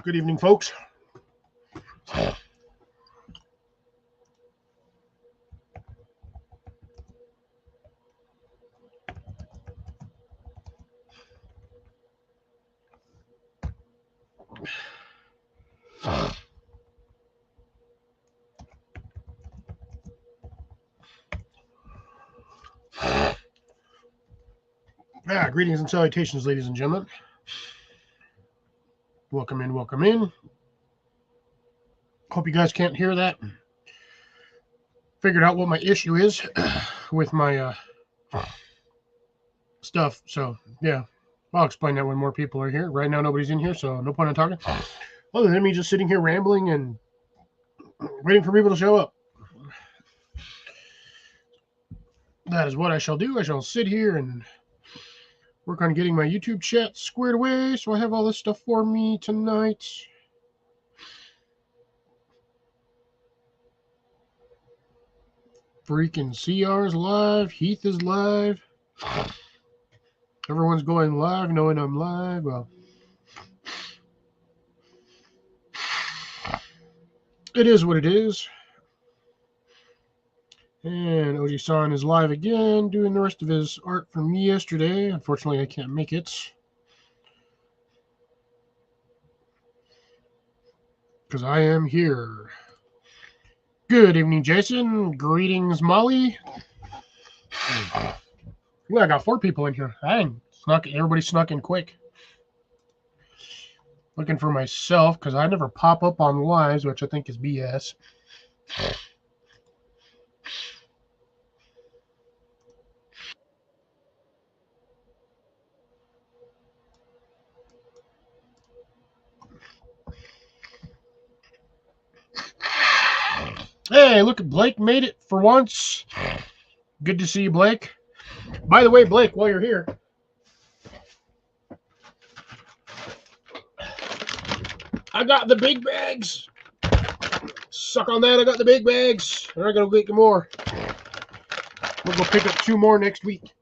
Good evening, folks. Greetings and salutations, ladies and gentlemen. Welcome in, welcome in. Hope you guys can't hear that. Figured out what my issue is with my stuff. So, yeah, I'll explain that when more people are here. Right now, nobody's in here, so no point in talking. Other than me just sitting here rambling and waiting for people to show up. That is what I shall do. I shall sit here and work on getting my YouTube chat squared away so I have all this stuff for me tonight. Freaking CR's live. Heath is live. Everyone's going live knowing I'm live. Well, it is what it is. And Oji-san is live again, doing the rest of his art from yesterday. Unfortunately, I can't make it, because I am here. Good evening, Jason. Greetings, Molly. Well, I got 4 people in here. Everybody snuck in quick. Looking for myself, because I never pop up on lives, which I think is BS. Hey, look at Blake made it for once. Good to see you, Blake. By the way, Blake, while you're here, I got the big bags. Suck on that, I got the big bags. I'm not going to get more. We'll go pick up 2 more next week.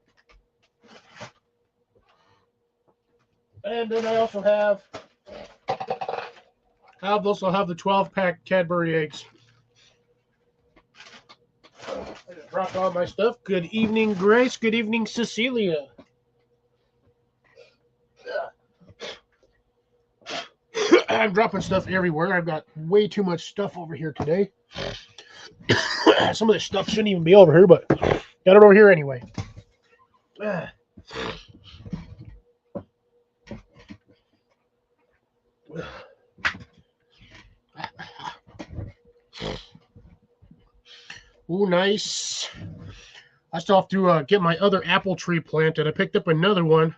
And then I also have the 12-pack Cadbury eggs. I just dropped all my stuff. Good evening, Grace. Good evening, Cecilia. I'm dropping stuff everywhere. I've got way too much stuff over here today. Some of this stuff shouldn't even be over here, but got it over here anyway. Ooh, nice. I still have to get my other apple tree planted. I picked up another one.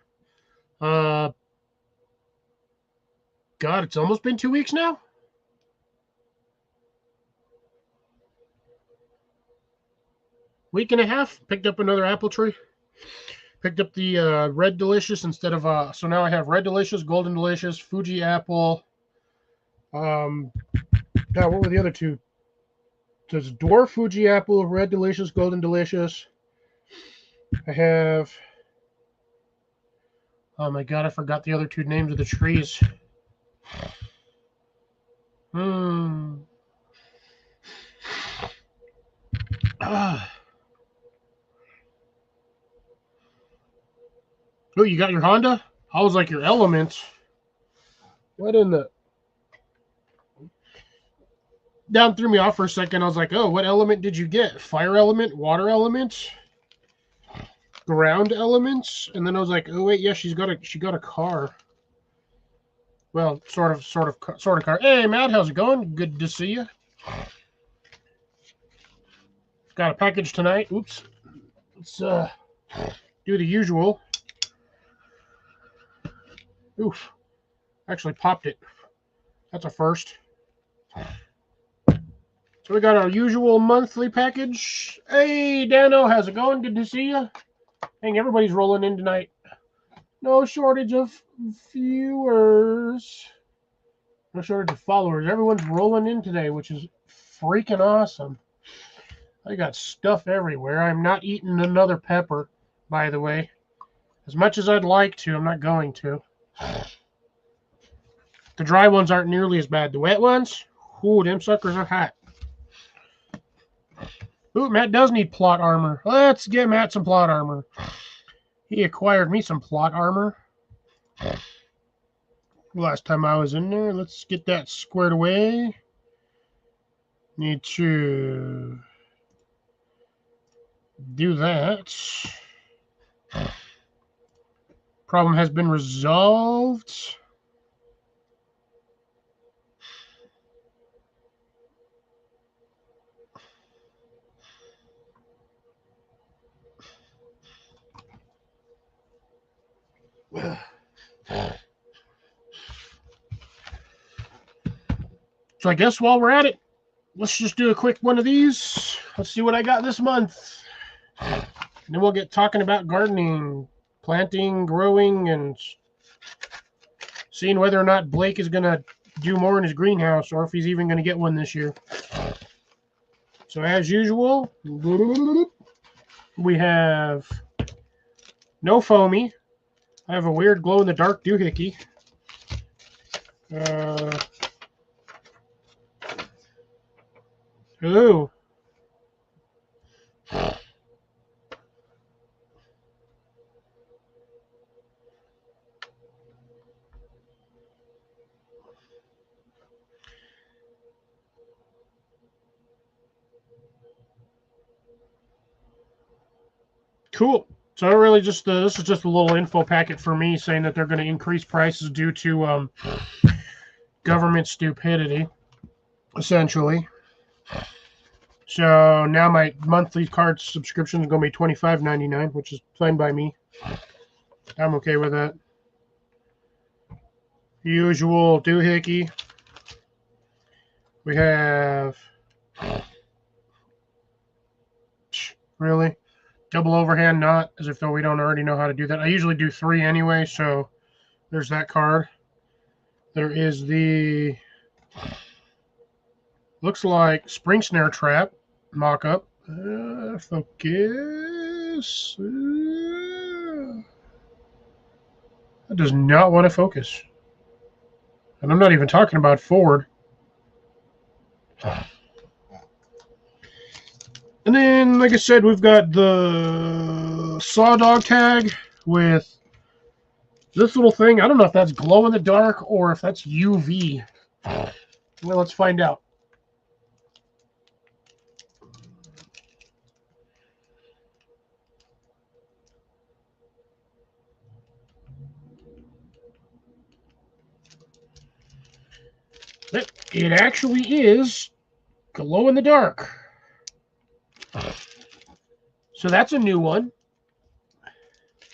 God, it's almost been 2 weeks now. Week and a half. Picked up another apple tree. Picked up the Red Delicious instead of so now I have Red Delicious, Golden Delicious, Fuji Apple. God, what were the other 2? There's Dwarf Fuji Apple, Red Delicious, Golden Delicious. I have. Oh my God, I forgot the other 2 names of the trees. Oh, you got your Honda? I was like, your Element. What in the... Down threw me off for a second. I was like, oh, what element did you get? Fire element? Water element? Ground elements? And then I was like, oh, wait, yeah, she got a car. Well, sort of car. Hey, Matt, how's it going? Good to see you. Got a package tonight. Oops. Let's do the usual. Oof. Actually popped it. That's a first. So we got our usual monthly package. Hey, Dano, how's it going? Good to see you. Dang, everybody's rolling in tonight. No shortage of viewers. No shortage of followers. Everyone's rolling in today, which is freaking awesome. I got stuff everywhere. I'm not eating another pepper, by the way. As much as I'd like to, I'm not going to. The dry ones aren't nearly as bad. The wet ones, ooh, them suckers are hot. Ooh, Matt does need plot armor. Let's get Matt some plot armor. He acquired me some plot armor last time I was in there. Let's get that squared away. Need to do that. Problem has been resolved. So I guess while we're at it, let's just do a quick one of these. Let's see what I got this month. And then we'll get talking about gardening, planting, growing, and seeing whether or not Blake is going to do more in his greenhouse or if he's even going to get one this year. So as usual, we have no foamy. I have a weird glow-in-the-dark doohickey. Ooh. Cool. So really just this is just a little info packet for me saying that they're going to increase prices due to government stupidity, essentially. So now my monthly card subscription is going to be $25.99, which is fine by me. I'm okay with that. Usual doohickey. We have really double overhand knot, as if though we don't already know how to do that. I usually do 3 anyway, so there's that card. There is the looks like spring snare trap mock-up. Focus. That does not want to focus. And I'm not even talking about forward. And then, like I said, we've got the Saw Dog tag with this little thing. I don't know if that's glow in the dark or if that's UV. Well, let's find out. It actually is glow in the dark. So that's a new one.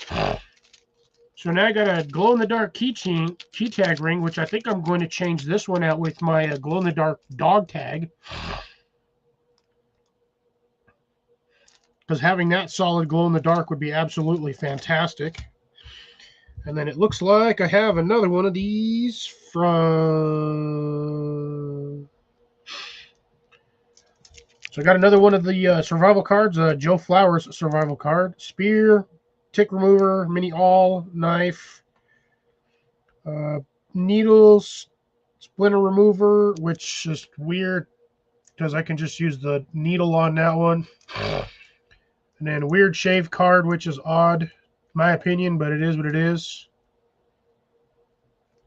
So now I got a glow in the dark key tag ring, which I think I'm going to change this one out with my glow in the dark dog tag. Because having that solid glow in the dark would be absolutely fantastic. And then it looks like I have another one of these from... So I got another one of the survival cards, Joe Flowers survival card. Spear, tick remover, mini awl, knife, needles, splinter remover, which is weird because I can just use the needle on that one. And then weird shave card, which is odd, my opinion, but it is what it is.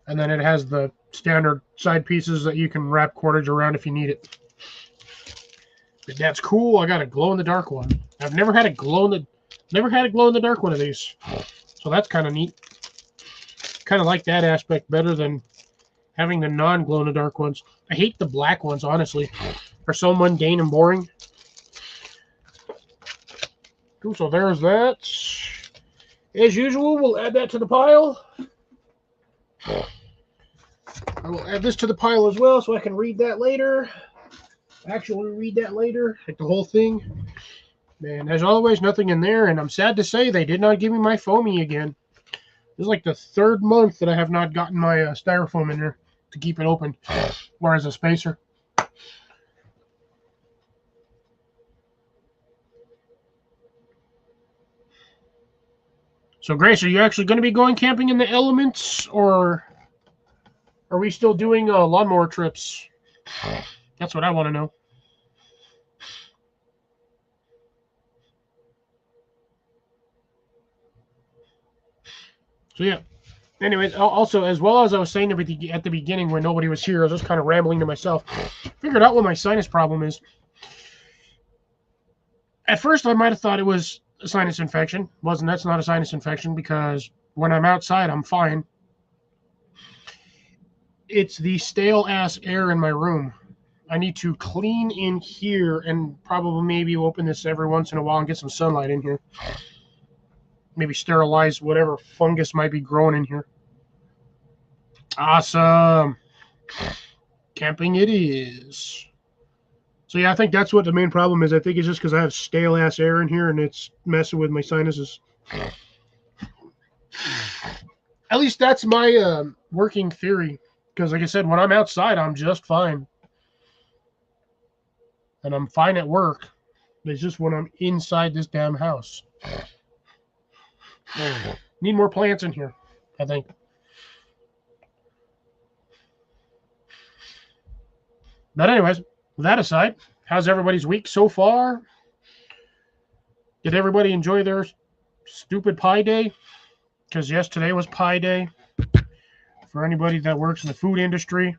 And then it has the standard side pieces that you can wrap cordage around if you need it. But that's cool. I got a glow in the dark one. I've never had a glow in the dark one of these. So that's kind of neat. Kind of like that aspect better than having the non-glow in the dark ones. I hate the black ones, honestly. They're so mundane and boring. Cool, so there's that. As usual, we'll add that to the pile. I will add this to the pile as well so I can read that later. Actually read that later, like the whole thing. Man, as always, nothing in there, and I'm sad to say they did not give me my foamy again. This is like the 3rd month that I have not gotten my styrofoam in there to keep it open, or as a spacer. So, Grace, are you actually going to be going camping in the elements, or Are we still doing lawnmower trips? That's what I want to know. So yeah. Anyways, also, as well as I was saying at the beginning when nobody was here, I was just kind of rambling to myself. Figured out what my sinus problem is. At first, I might have thought it was a sinus infection. Wasn't. That's not a sinus infection because when I'm outside, I'm fine. It's the stale ass air in my room. I need to clean in here and probably maybe open this every once in a while and get some sunlight in here. Maybe sterilize whatever fungus might be growing in here. Awesome. Camping it is. So yeah, I think that's what the main problem is. I think it's just because I have stale ass air in here and it's messing with my sinuses. At least that's my working theory. Because like I said, when I'm outside, I'm just fine. And I'm fine at work. It's just when I'm inside this damn house. Need more plants in here, I think. But anyways, with that aside, how's everybody's week so far? Did everybody enjoy their stupid pie day? Because yes, today was pie day. For anybody that works in the food industry.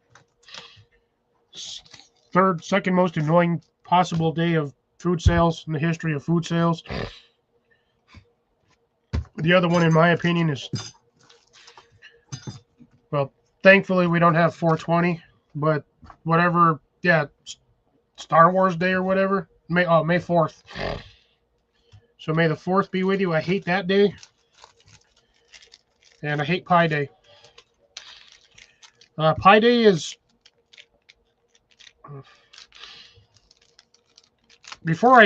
Second most annoying possible day of food sales in the history of food sales. The other one, in my opinion, is, well, thankfully we don't have 420, but whatever, yeah, Star Wars Day or whatever, May 4th. So may the 4th be with you. I hate that day. And I hate Pie Day. Pie Day is... Before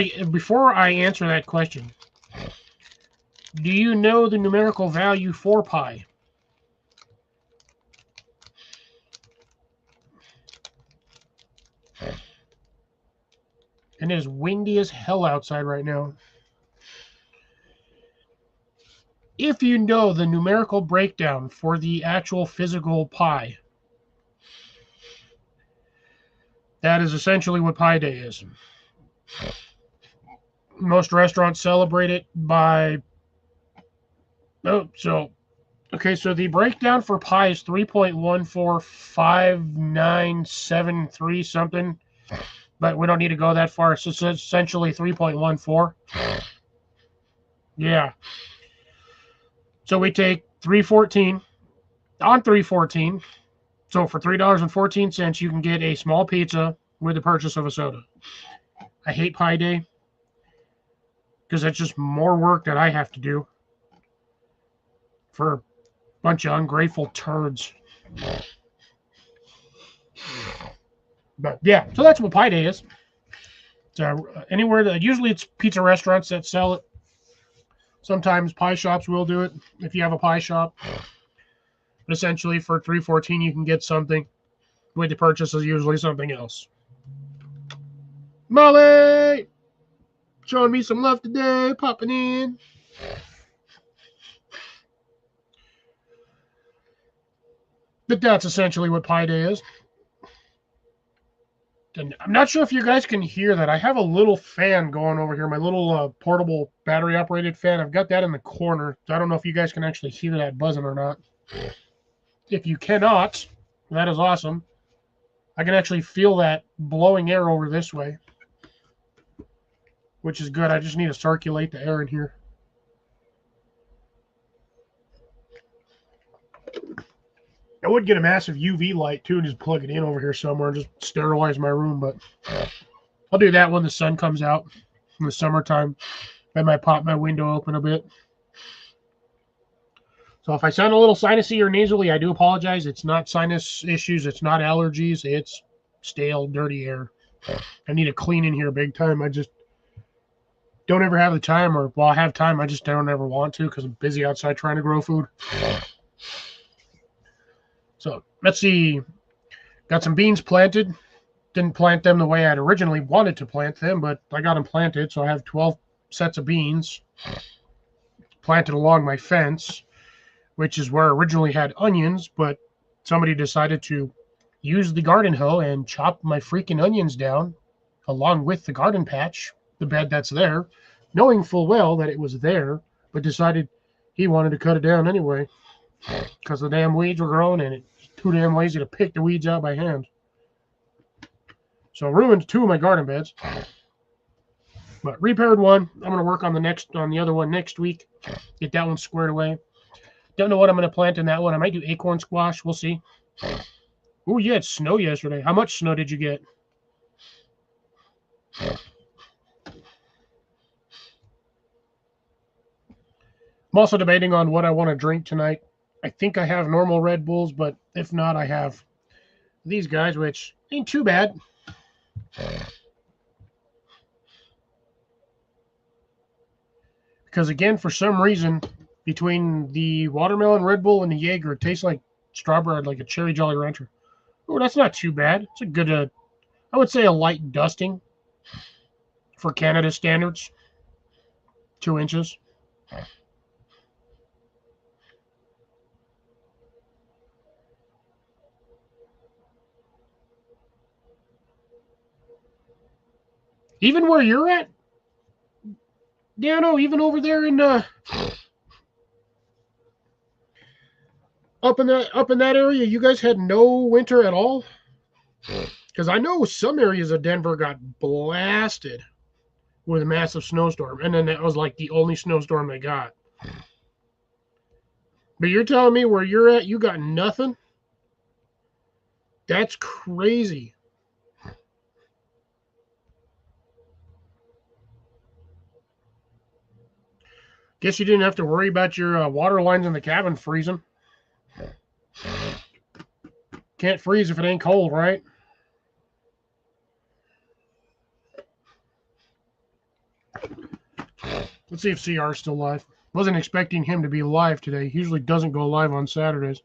I answer that question, do you know the numerical value for pi? And it is windy as hell outside right now. If you know the numerical breakdown for the actual physical pi, that is essentially what Pi Day is. Most restaurants celebrate it by... so the breakdown for pi is 3.145973 something, but we don't need to go that far. So it's essentially 3.14. Yeah. So we take 314 on 314. So for $3.14, you can get a small pizza with the purchase of a soda. I hate Pi Day because it's just more work that I have to do for a bunch of ungrateful turds. But yeah, so that's what Pi Day is. So anywhere that usually it's pizza restaurants that sell it. Sometimes pie shops will do it if you have a pie shop. But essentially, for $3.14, you can get something. With the purchase is usually something else. Molly! Showing me some love today, popping in. But that's essentially what Pi Day is. And I'm not sure if you guys can hear that. I have a little fan going over here, my little portable battery-operated fan. I've got that in the corner. So I don't know if you guys can actually hear that buzzing or not. If you cannot, that is awesome. I can actually feel that blowing air over this way, which is good. I just need to circulate the air in here. I would get a massive UV light too and just plug it in over here somewhere and just sterilize my room, but I'll do that when the sun comes out in the summertime. I might pop my window open a bit. So if I sound a little sinusy or nasally, I do apologize. It's not sinus issues. It's not allergies. It's stale, dirty air. I need to clean in here big time. I just don't ever have the time, or I have time. I just don't ever want to because I'm busy outside trying to grow food. So let's see. Got some beans planted. Didn't plant them the way I'd originally wanted to plant them, but I got them planted. So I have 12 sets of beans planted along my fence, which is where I originally had onions, but somebody decided to use the garden hoe and chop my freaking onions down along with the garden patch, the bed that's there, knowing full well that it was there, but decided he wanted to cut it down anyway because the damn weeds were growing and it's too damn lazy to pick the weeds out by hand. So ruined 2 of my garden beds. But repaired one. I'm going to work on the other one next week. Get that one squared away. Don't know what I'm going to plant in that one. I might do acorn squash. We'll see. Ooh, you had snow yesterday. How much snow did you get? I'm also debating on what I want to drink tonight. I think I have normal Red Bulls, but if not, I have these guys, which ain't too bad. Because again, for some reason, between the watermelon Red Bull and the Jaeger, it tastes like strawberry, like a cherry Jolly Rancher. Oh, that's not too bad. It's a good, I would say a light dusting for Canada standards. 2 inches. Even where you're at? Yeah, no, even over there in up in that area, you guys had no winter at all? Because I know some areas of Denver got blasted with a massive snowstorm, and then that was like the only snowstorm they got. But you're telling me where you're at, you got nothing? That's crazy. Guess you didn't have to worry about your water lines in the cabin freezing. Can't freeze if it ain't cold, right? Let's see if CR's still live. Wasn't expecting him to be live today. He usually doesn't go live on Saturdays.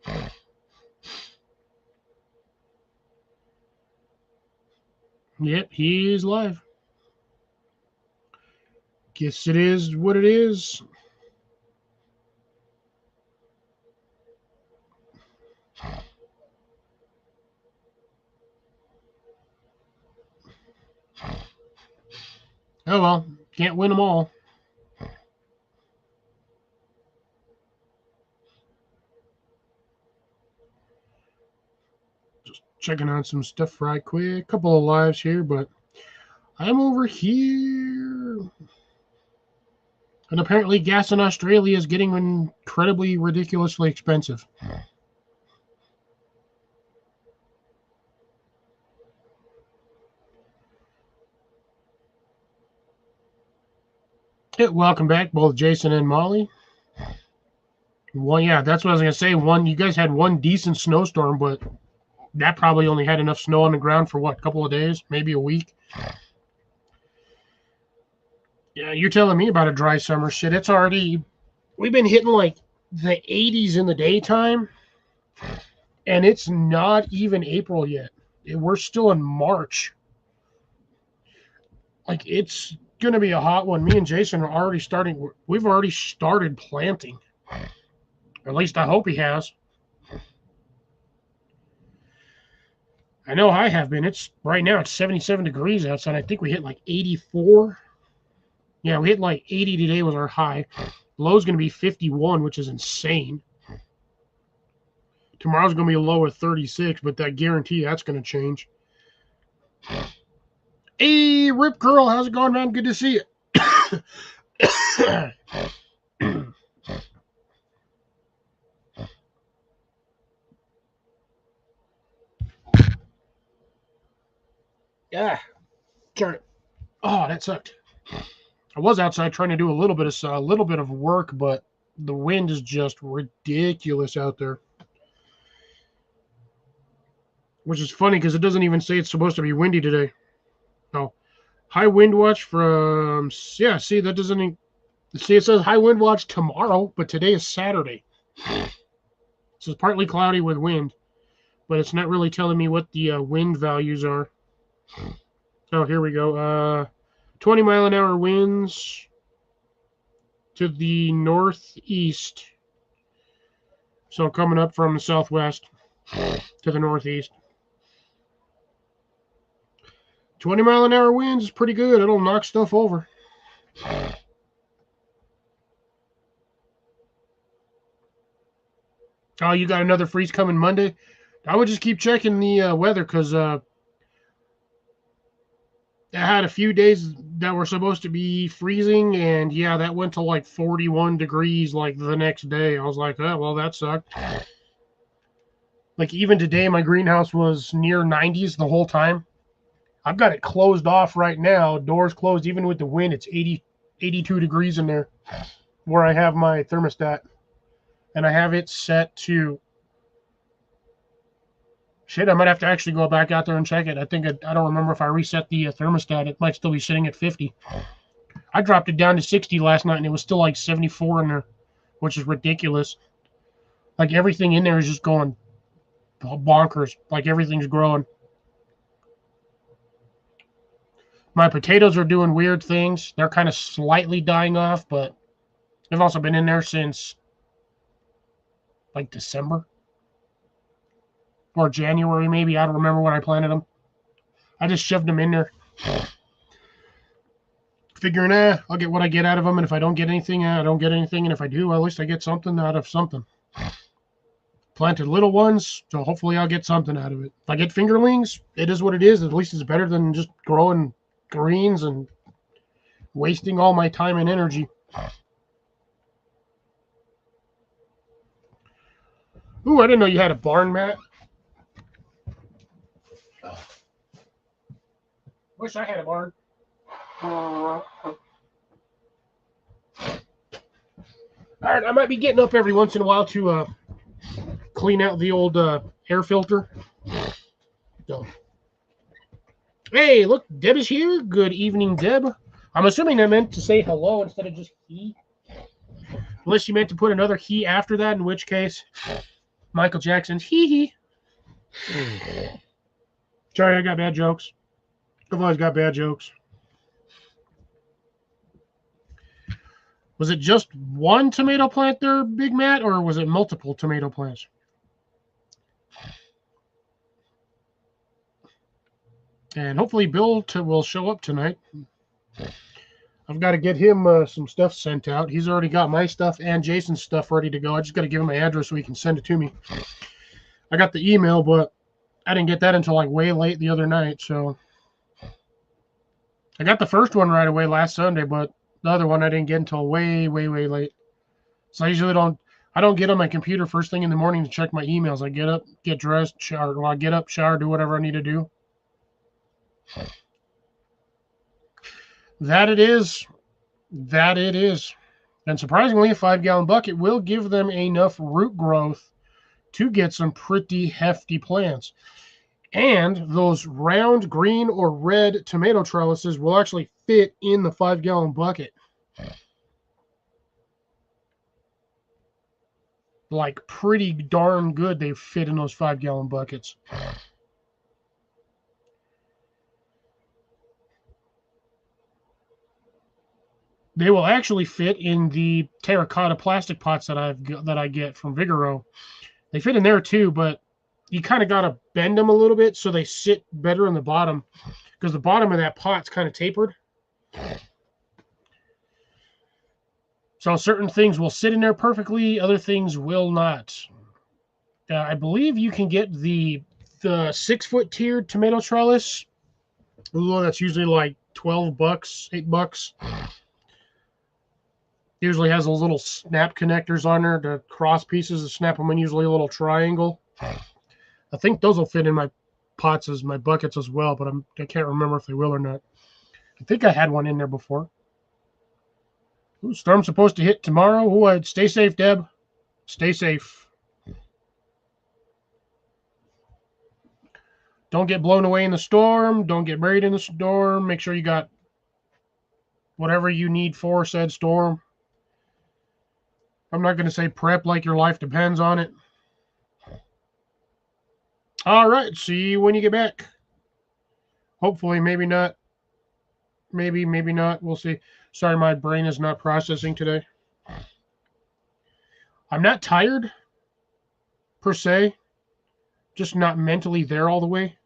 Yep, he is live. Guess it is what it is. Oh well, can't win them all. Just checking on some stuff right quick. A couple of lives here, but I'm over here. And apparently gas in Australia is getting incredibly, ridiculously expensive. Yeah, welcome back, both Jason and Molly. Well, yeah, that's what I was going to say. You guys had one decent snowstorm, but that probably only had enough snow on the ground for what, a couple of days, maybe a week? Yeah, you're telling me about a dry summer. Shit, it's already, we've been hitting like the 80s in the daytime, and it's not even April yet. We're still in March. Like, it's going to be a hot one. Me and Jason are already starting, we've already started planting. Or at least I hope he has. I know I have been. It's right now it's 77 degrees outside. I think we hit like 84. Yeah, we hit like 80 today was our high. Low's going to be 51, which is insane. Tomorrow's going to be a low of 36, but I guarantee that's going to change. Hey, Rip Curl, how's it going, man? Good to see you. Yeah, turn it. Oh, that sucked. I was outside trying to do a little bit of work, but the wind is just ridiculous out there. Which is funny because it doesn't even say it's supposed to be windy today. Oh, high wind watch from, yeah, see, that doesn't even, see, it says high wind watch tomorrow, but today is Saturday. So it's partly cloudy with wind, but it's not really telling me what the wind values are. Oh, here we go. 20 mile an hour winds to the northeast. So coming up from the southwest. to the northeast. 20-mile-an-hour winds is pretty good. It'll knock stuff over. Oh, you got another freeze coming Monday? I would just keep checking the weather because I had a few days that were supposed to be freezing, and yeah, that went to like 41 degrees like the next day. I was like, oh, well, that sucked. Like even today, my greenhouse was near 90s the whole time. I've got it closed off right now, doors closed. Even with the wind, it's 82 degrees in there where I have my thermostat. And I have it set to, shit, I might have to actually go back out there and check it. I don't remember if I reset the thermostat. It might still be sitting at 50. I dropped it down to 60 last night, and it was still like 74 in there, which is ridiculous. Like everything in there is just going bonkers. Like everything's growing. My potatoes are doing weird things. They're kind of slightly dying off, but they've also been in there since like December or January, maybe. I don't remember when I planted them. I just shoved them in there, figuring, I'll get what I get out of them. And if I don't get anything, I don't get anything. And if I do, at least I get something out of something. Planted little ones, so hopefully I'll get something out of it. If I get fingerlings, it is what it is. At least it's better than just growing greens and wasting all my time and energy. Ooh, I didn't know you had a barn, Matt. Wish I had a barn. All right, I might be getting up every once in a while to clean out the old air filter. So. Hey, look, Deb is here. Good evening, Deb. I'm assuming I meant to say hello instead of just he. Unless you meant to put another he after that, in which case, Michael Jackson's hee. Sorry, I got bad jokes. I've always got bad jokes. Was it just one tomato plant there, Big Matt, or was it multiple tomato plants? And hopefully Bill will show up tonight. I've got to get him some stuff sent out. He's already got my stuff and Jason's stuff ready to go. I just got to give him my address so he can send it to me. I got the email, but I didn't get that until like way late the other night. So I got the first one right away last Sunday, but the other one I didn't get until way late. So I usually don't get on my computer first thing in the morning to check my emails. I get up, get dressed, shower. Well, I get up, shower, do whatever I need to do. That it is. And surprisingly, a 5-gallon bucket will give them enough root growth to get some pretty hefty plants. And those round green or red tomato trellises will actually fit in the 5-gallon bucket. Like pretty darn good they fit in those 5-gallon buckets. They will actually fit in the terracotta plastic pots that I get from Vigoro. They fit in there too, but you kind of got to bend them a little bit so they sit better in the bottom, because the bottom of that pot's kind of tapered. So certain things will sit in there perfectly, other things will not. I believe you can get the 6-foot tiered tomato trellis. Ooh, that's usually like $12, $8. Usually has those little snap connectors on there, the cross pieces to snap them in, usually a little triangle. I think those will fit in my pots as my buckets as well, but I can't remember if they will or not. I think I had one in there before. Ooh, storm's supposed to hit tomorrow. Ooh, stay safe, Deb. Stay safe. Don't get blown away in the storm. Don't get buried in the storm. Make sure you got whatever you need for said storm. I'm not going to say prep like your life depends on it. All right. See you when you get back. Hopefully, maybe not. Maybe not. We'll see. Sorry, my brain is not processing today. I'm not tired, per se. just not mentally there all the way.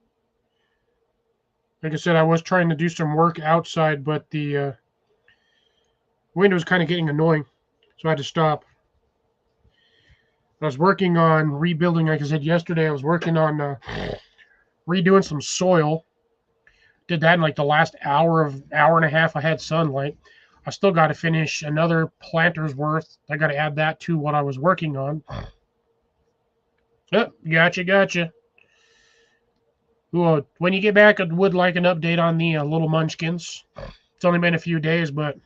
Like I said, I was trying to do some work outside, but the wind was kind of getting annoying, so I had to stop. I was working on rebuilding, like I said yesterday, I was working on redoing some soil. Did that in like the last hour and a half I had sunlight. I still got to finish another planter's worth. I got to add that to what I was working on. Yep, gotcha. Well, when you get back, I would like an update on the little munchkins. It's only been a few days, but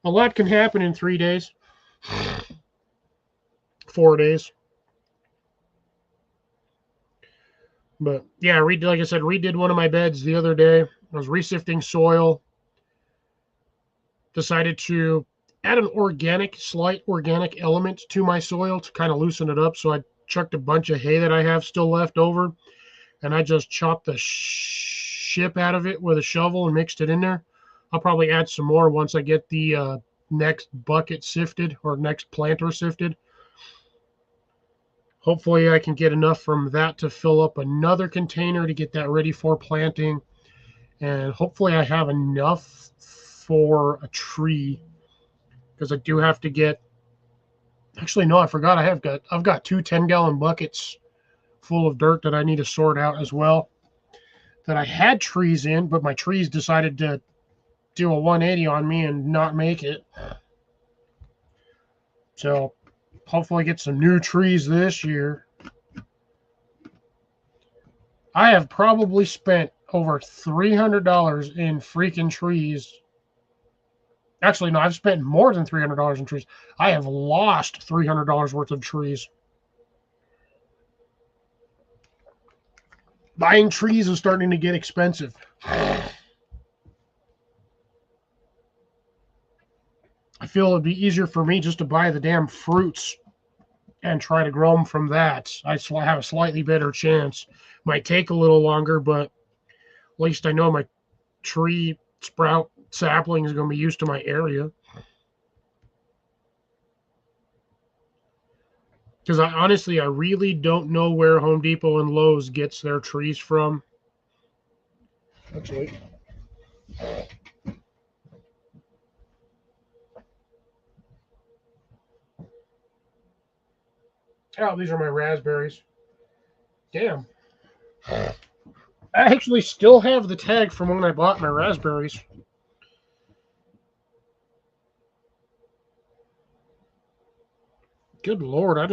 a lot can happen in 3 days. 4 days. But yeah, like I said, redid one of my beds the other day. I was resifting soil. Decided to add an slight organic element to my soil to kind of loosen it up. So I chucked a bunch of hay that I have still left over, and I just chopped the ship out of it with a shovel and mixed it in there. I'll probably add some more once I get the next bucket sifted or next planter sifted. Hopefully I can get enough from that to fill up another container to get that ready for planting. And hopefully I have enough for a tree, because I do have to get, actually no, I forgot, I've got 2 10-gallon buckets full of dirt that I need to sort out as well, that I had trees in, but my trees decided to do a 180 on me and not make it. So hopefully get some new trees this year. I have probably spent over $300 in freaking trees. Actually, no, I've spent more than $300 in trees. I have lost $300 worth of trees. Buying trees is starting to get expensive. I feel it'd be easier for me just to buy the damn fruits and try to grow them from that. I have a slightly better chance. Might take a little longer, but at least I know my tree sprout sapling is going to be used to my area. Because I really don't know where Home Depot and Lowe's gets their trees from. Actually, oh, these are my raspberries. Damn. I actually still have the tag from when I bought my raspberries. Good Lord, I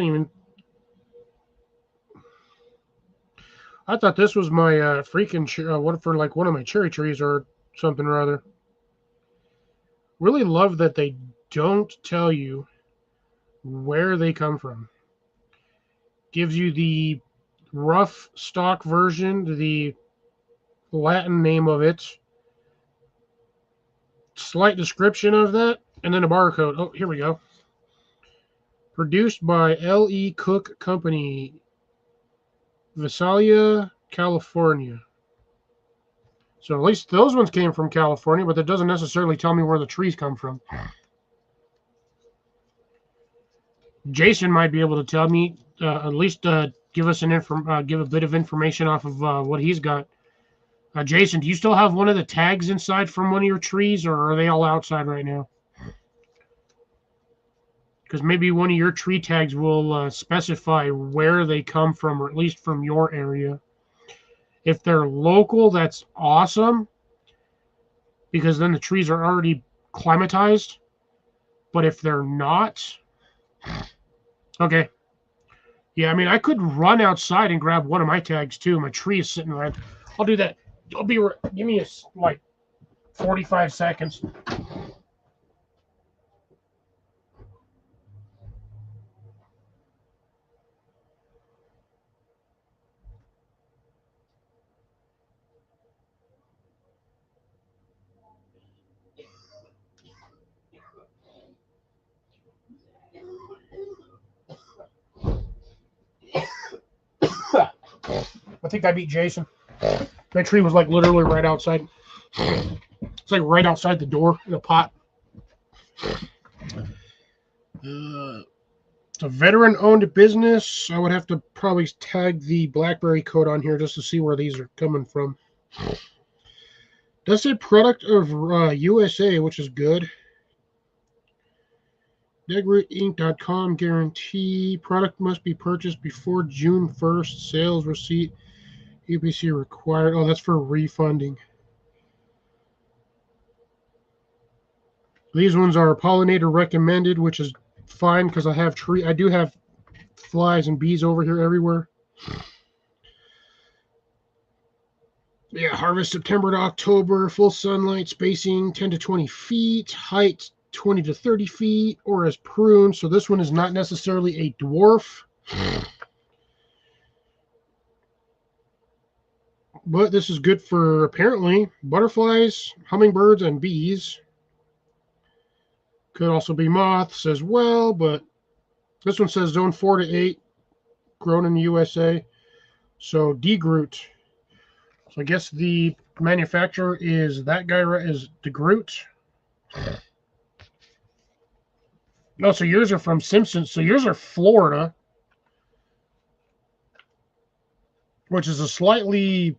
thought this was my freaking for like one of my cherry trees or something or other. Really love that they don't tell you where they come from. Gives you the rough stock version, the Latin name of it, slight description of that, and then a barcode. Oh, here we go. Produced by L.E. Cook Company, Visalia, California. So at least those ones came from California, but that doesn't necessarily tell me where the trees come from. Jason might be able to tell me, at least give us give a bit of information off of what he's got. Jason, do you still have one of the tags inside from one of your trees, or are they all outside right now? Because maybe one of your tree tags will specify where they come from, or at least from your area. If they're local, that's awesome, because then the trees are already climatized. But if they're not, okay. Yeah, I mean, I could run outside and grab one of my tags too. My tree is sitting right. I'll do that. Give me like 45 seconds. I think I beat Jason. That tree was like literally right outside. It's like right outside the door in a pot. It's a veteran-owned business. I would have to probably tag the BlackBerry code on here just to see where these are coming from. Does say product of USA, which is good. DegrootInc.com guarantee. Product must be purchased before June 1st. Sales receipt. UPC required. Oh, that's for refunding. These ones are pollinator recommended, which is fine because I do have flies and bees over here everywhere. Yeah, harvest September to October, full sunlight, spacing 10 to 20 feet, height 20 to 30 feet, or as prune. So this one is not necessarily a dwarf. But this is good for, apparently, butterflies, hummingbirds, and bees. Could also be moths as well, but this one says zone 4 to 8, grown in the USA. So DeGroot. So I guess the manufacturer is that guy, right? Is DeGroot. No, so yours are from Simpson. So yours are Florida, which is a slightly,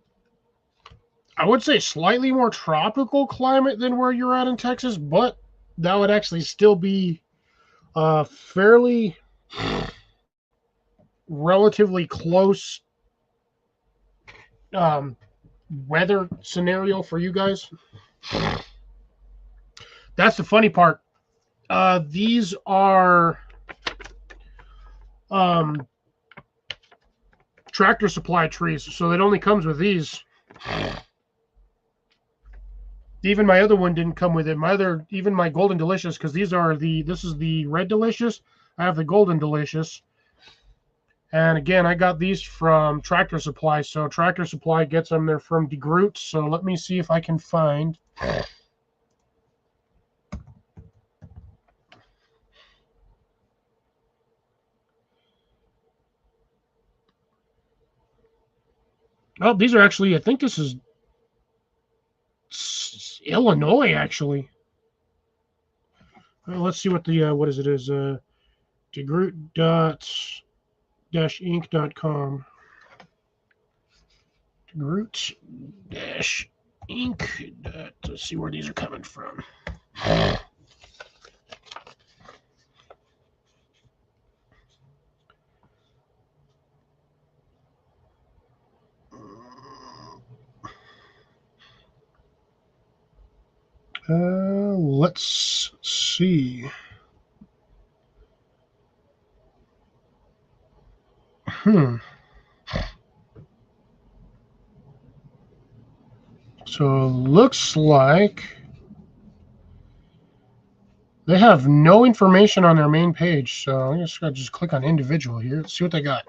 I would say slightly more tropical climate than where you're at in Texas, but that would actually still be fairly relatively close weather scenario for you guys. That's the funny part. These are Tractor Supply trees, so it only comes with these. Even my other one didn't come with it. Even my Golden Delicious, because this is the Red Delicious. I have the Golden Delicious. And again, I got these from Tractor Supply. So Tractor Supply gets them. They're from DeGroot. So let me see if I can find. Oh, these are actually, I think this is Illinois, actually. Well, let's see what the, what is it is. DeGroot-inc.com. DeGroot-inc. Let's see where these are coming from. Let's see. So looks like they have no information on their main page. So I'm just gonna click on individual here. Let's see what they got.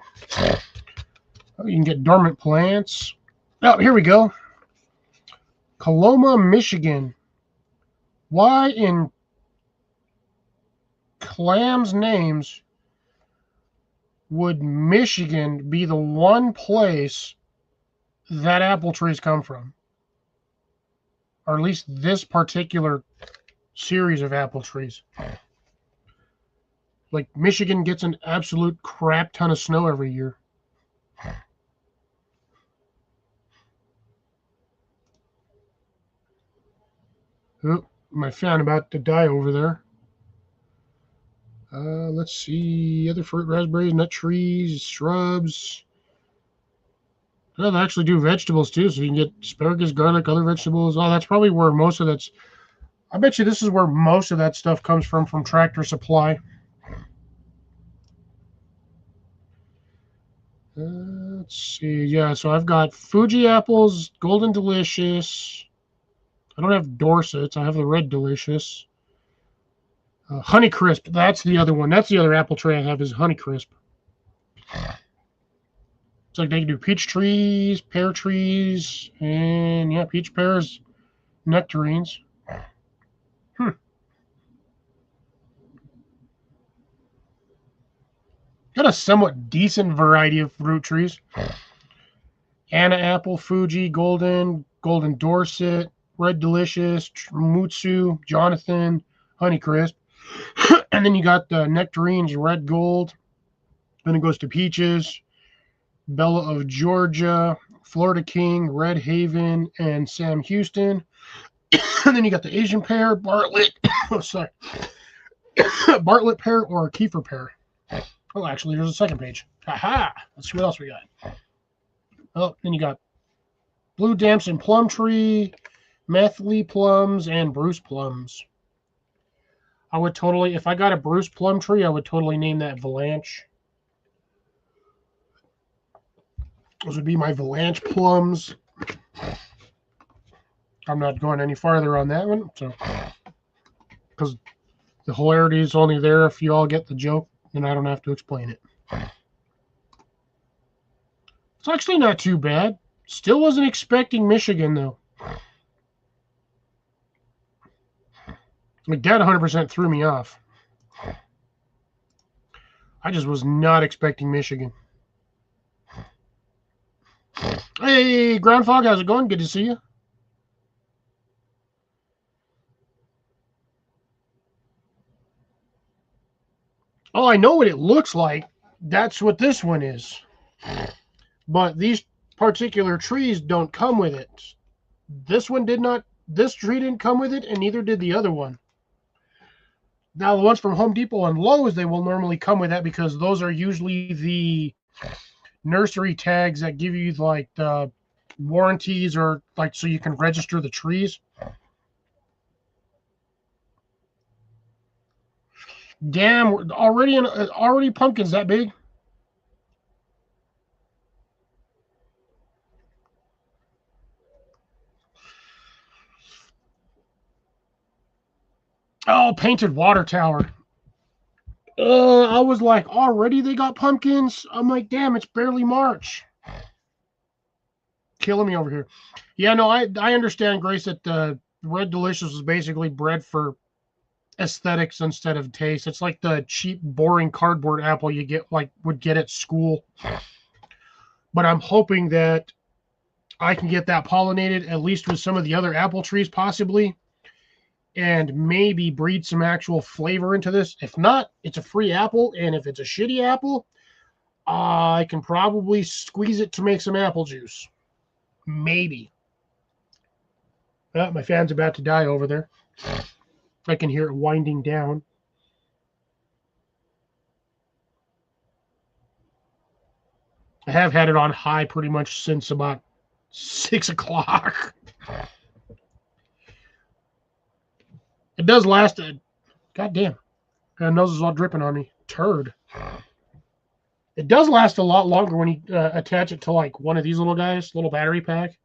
Oh, you can get dormant plants. Oh, here we go. Coloma, Michigan. Why in clams names would Michigan be the one place that apple trees come from? Or at least this particular series of apple trees. Like, Michigan gets an absolute crap ton of snow every year. Oh, my fan about to die over there. Let's see. Other fruit, raspberries, nut trees, shrubs. Oh, they actually do vegetables too, so you can get asparagus, garlic, other vegetables. Oh, that's probably where most of that's. I bet you this is where most of that stuff comes from Tractor Supply. Let's see. Yeah, so I've got Fuji apples, Golden Delicious. I don't have Dorsets. I have the Red Delicious. Honeycrisp. That's the other one. That's the other apple tray I have is Honeycrisp. It's like they can do peach trees, pear trees, and yeah, peach, pears, nectarines. Got a somewhat decent variety of fruit trees. Anna apple, Fuji, Golden Dorset, Red Delicious, Mutsu, Jonathan, Honeycrisp. And then you got the nectarines, Red Gold, Then it goes to Peaches, Bella of Georgia, Florida King, Red Haven, and Sam Houston. And then you got the Asian pear, Bartlett. Oh, sorry. Bartlett pear or Kiefer pear. Oh, actually, there's a second page. Haha. Let's see what else we got. Oh, then you got Blue Damson Plum Tree, Methley Plums, and Bruce Plums. I would totally, if I got a Bruce Plum Tree, I would totally name that Valanche. Those would be my Valanche plums. I'm not going any farther on that one, so because the hilarity is only there if you all get the joke, then I don't have to explain it. It's actually not too bad. Still wasn't expecting Michigan, though. Like, that 100% threw me off. I just was not expecting Michigan. Hey, Groundfog, how's it going? Good to see you. Oh, I know what it looks like. That's what this one is. But these particular trees don't come with it. This one did not. This tree didn't come with it, and neither did the other one. Now, the ones from Home Depot and Lowe's, they will normally come with that because those are usually the nursery tags that give you like the warranties or like so you can register the trees. Damn, already pumpkins that big. Oh, painted water tower. I was like, already they got pumpkins? I'm like, damn, it's barely March. Killing me over here. Yeah, no, I understand, Grace, that the Red Delicious is basically bred for aesthetics instead of taste. It's like the cheap, boring cardboard apple you get would get at school. But I'm hoping that I can get that pollinated, at least with some of the other apple trees, possibly, and maybe breed some actual flavor into this. If not, it's a free apple, and if it's a shitty apple, I can probably squeeze it to make some apple juice. Maybe. Oh, my fan's about to die over there. I can hear it winding down. I have had it on high pretty much since about 6 o'clock. It does last. God damn. My nose is all dripping on me. Turd. It does last a lot longer when you attach it to like one of these little guys, little battery pack.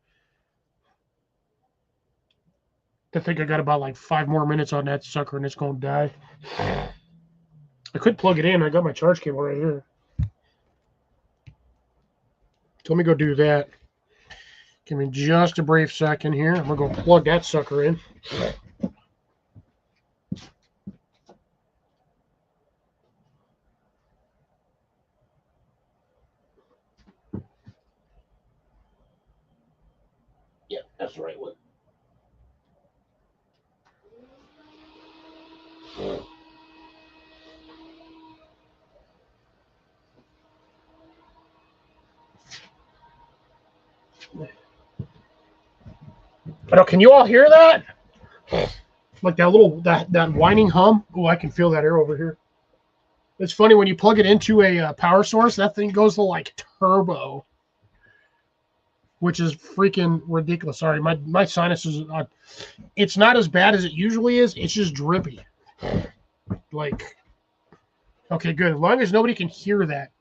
I think I got about like 5 more minutes on that sucker and it's going to die. I could plug it in. I got my charge cable right here. So let me go do that. Give me just a brief second here. I'm going to go plug that sucker in. Yeah, that's the right one. But can you all hear that? Like that little that whining hum. Oh, I can feel that air over here. It's funny when you plug it into a power source, that thing goes to like turbo, which is freaking ridiculous. Sorry, my sinuses. It's not as bad as it usually is. It's just drippy. Like, okay, good. As long as nobody can hear that,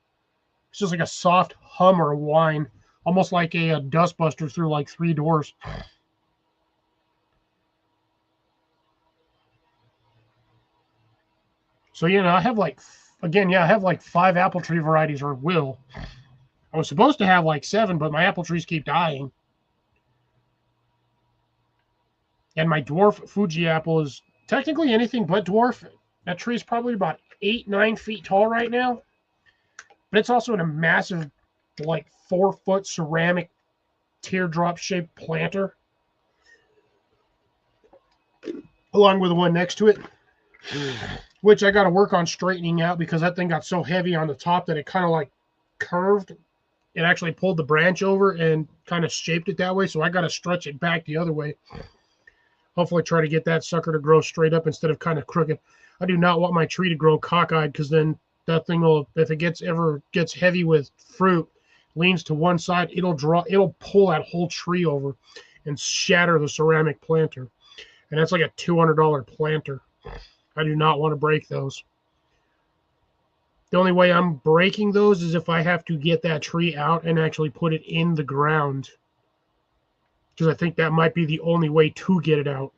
it's just like a soft hum or whine, almost like a dustbuster through like 3 doors. So, I have like, again, I have like 5 apple tree varieties, or will. I was supposed to have like 7, but my apple trees keep dying. And my dwarf Fuji apple is technically anything but dwarf. That tree is probably about 8-9 feet tall right now. But it's also in a massive, like 4-foot ceramic teardrop-shaped planter. Along with the one next to it. which I got to work on straightening out because that thing got so heavy on the top that it kind of like curved. It actually pulled the branch over and kind of shaped it that way. So I got to stretch it back the other way. Hopefully try to get that sucker to grow straight up instead of kind of crooked. I do not want my tree to grow cockeyed because then that thing will, if it ever gets heavy with fruit, leans to one side, it'll pull that whole tree over and shatter the ceramic planter. And that's like a $200 planter. I do not want to break those. The only way I'm breaking those is if I have to get that tree out and actually put it in the ground. Because I think that might be the only way to get it out.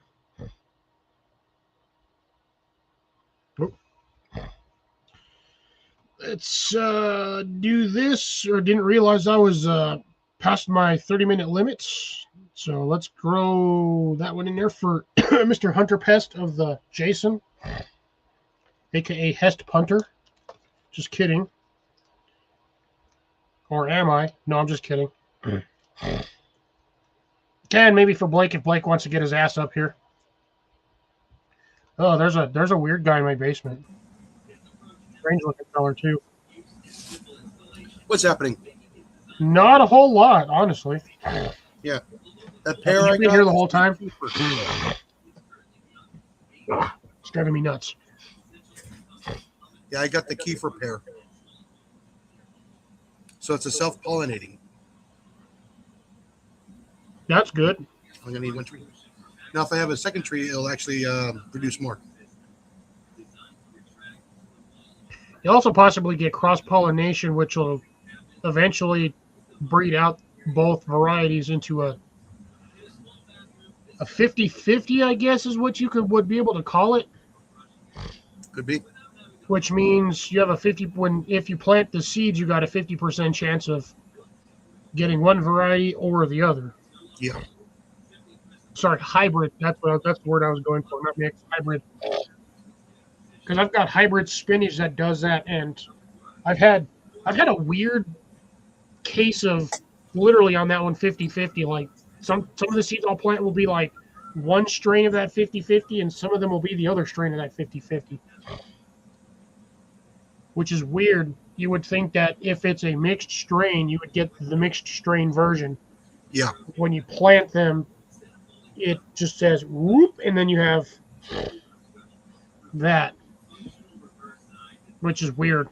Let's do this, or didn't realize I was past my 30-minute limits. So let's grow that one in there for Mr. Hunter Pest of the Jason, aka Hest Punter. Just kidding. Or am I? No, I'm just kidding. And maybe for Blake if Blake wants to get his ass up here. Oh, there's a weird guy in my basement. Strange looking color too. What's happening? Not a whole lot, honestly. Yeah. That pear You've been here the whole time? It's driving me nuts. Yeah, I got the Kiefer pear. So it's a self-pollinating. That's good. I'm going to need one tree. Now, if I have a second tree, it'll actually produce more. You also possibly get cross-pollination, which will eventually breed out both varieties into a 50-50, I guess, is what you would be able to call it. Could be. Which means you have a 50 if you plant the seeds, you got a 50% chance of getting one variety or the other. Yeah. Sorry, hybrid. That's the word I was going for, not mixed. Hybrid. Because I've got hybrid spinach that does that, and I've had a weird case of literally on that one 50-50. Like some of the seeds I'll plant will be like one strain of that 50-50, and some of them will be the other strain of that 50-50. Which is weird. You would think that if it's a mixed strain, you would get the mixed strain version. Yeah. When you plant them, it just says whoop, and then you have that, which is weird.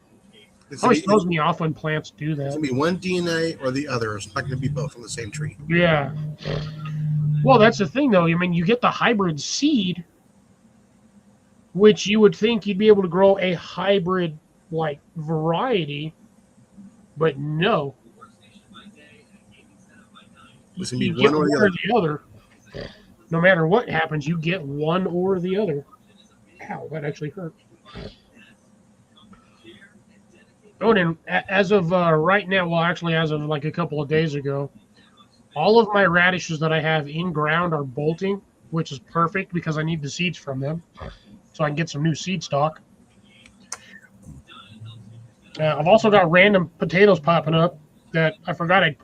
It always throws me off when plants do that. It's going to be one DNA or the other. It's not going to be both on the same tree. Yeah. Well, that's the thing, though. I mean, you get the hybrid seed, which you would think you'd be able to grow a hybrid like variety, but no. It's going to be one or the other. No matter what happens, you get one or the other. Ow, that actually hurt. Oh, and as of right now, well, actually, as of like a couple of days ago, all of my radishes that I have in ground are bolting, which is perfect because I need the seeds from them, so I can get some new seed stock. I've also got random potatoes popping up that I forgot I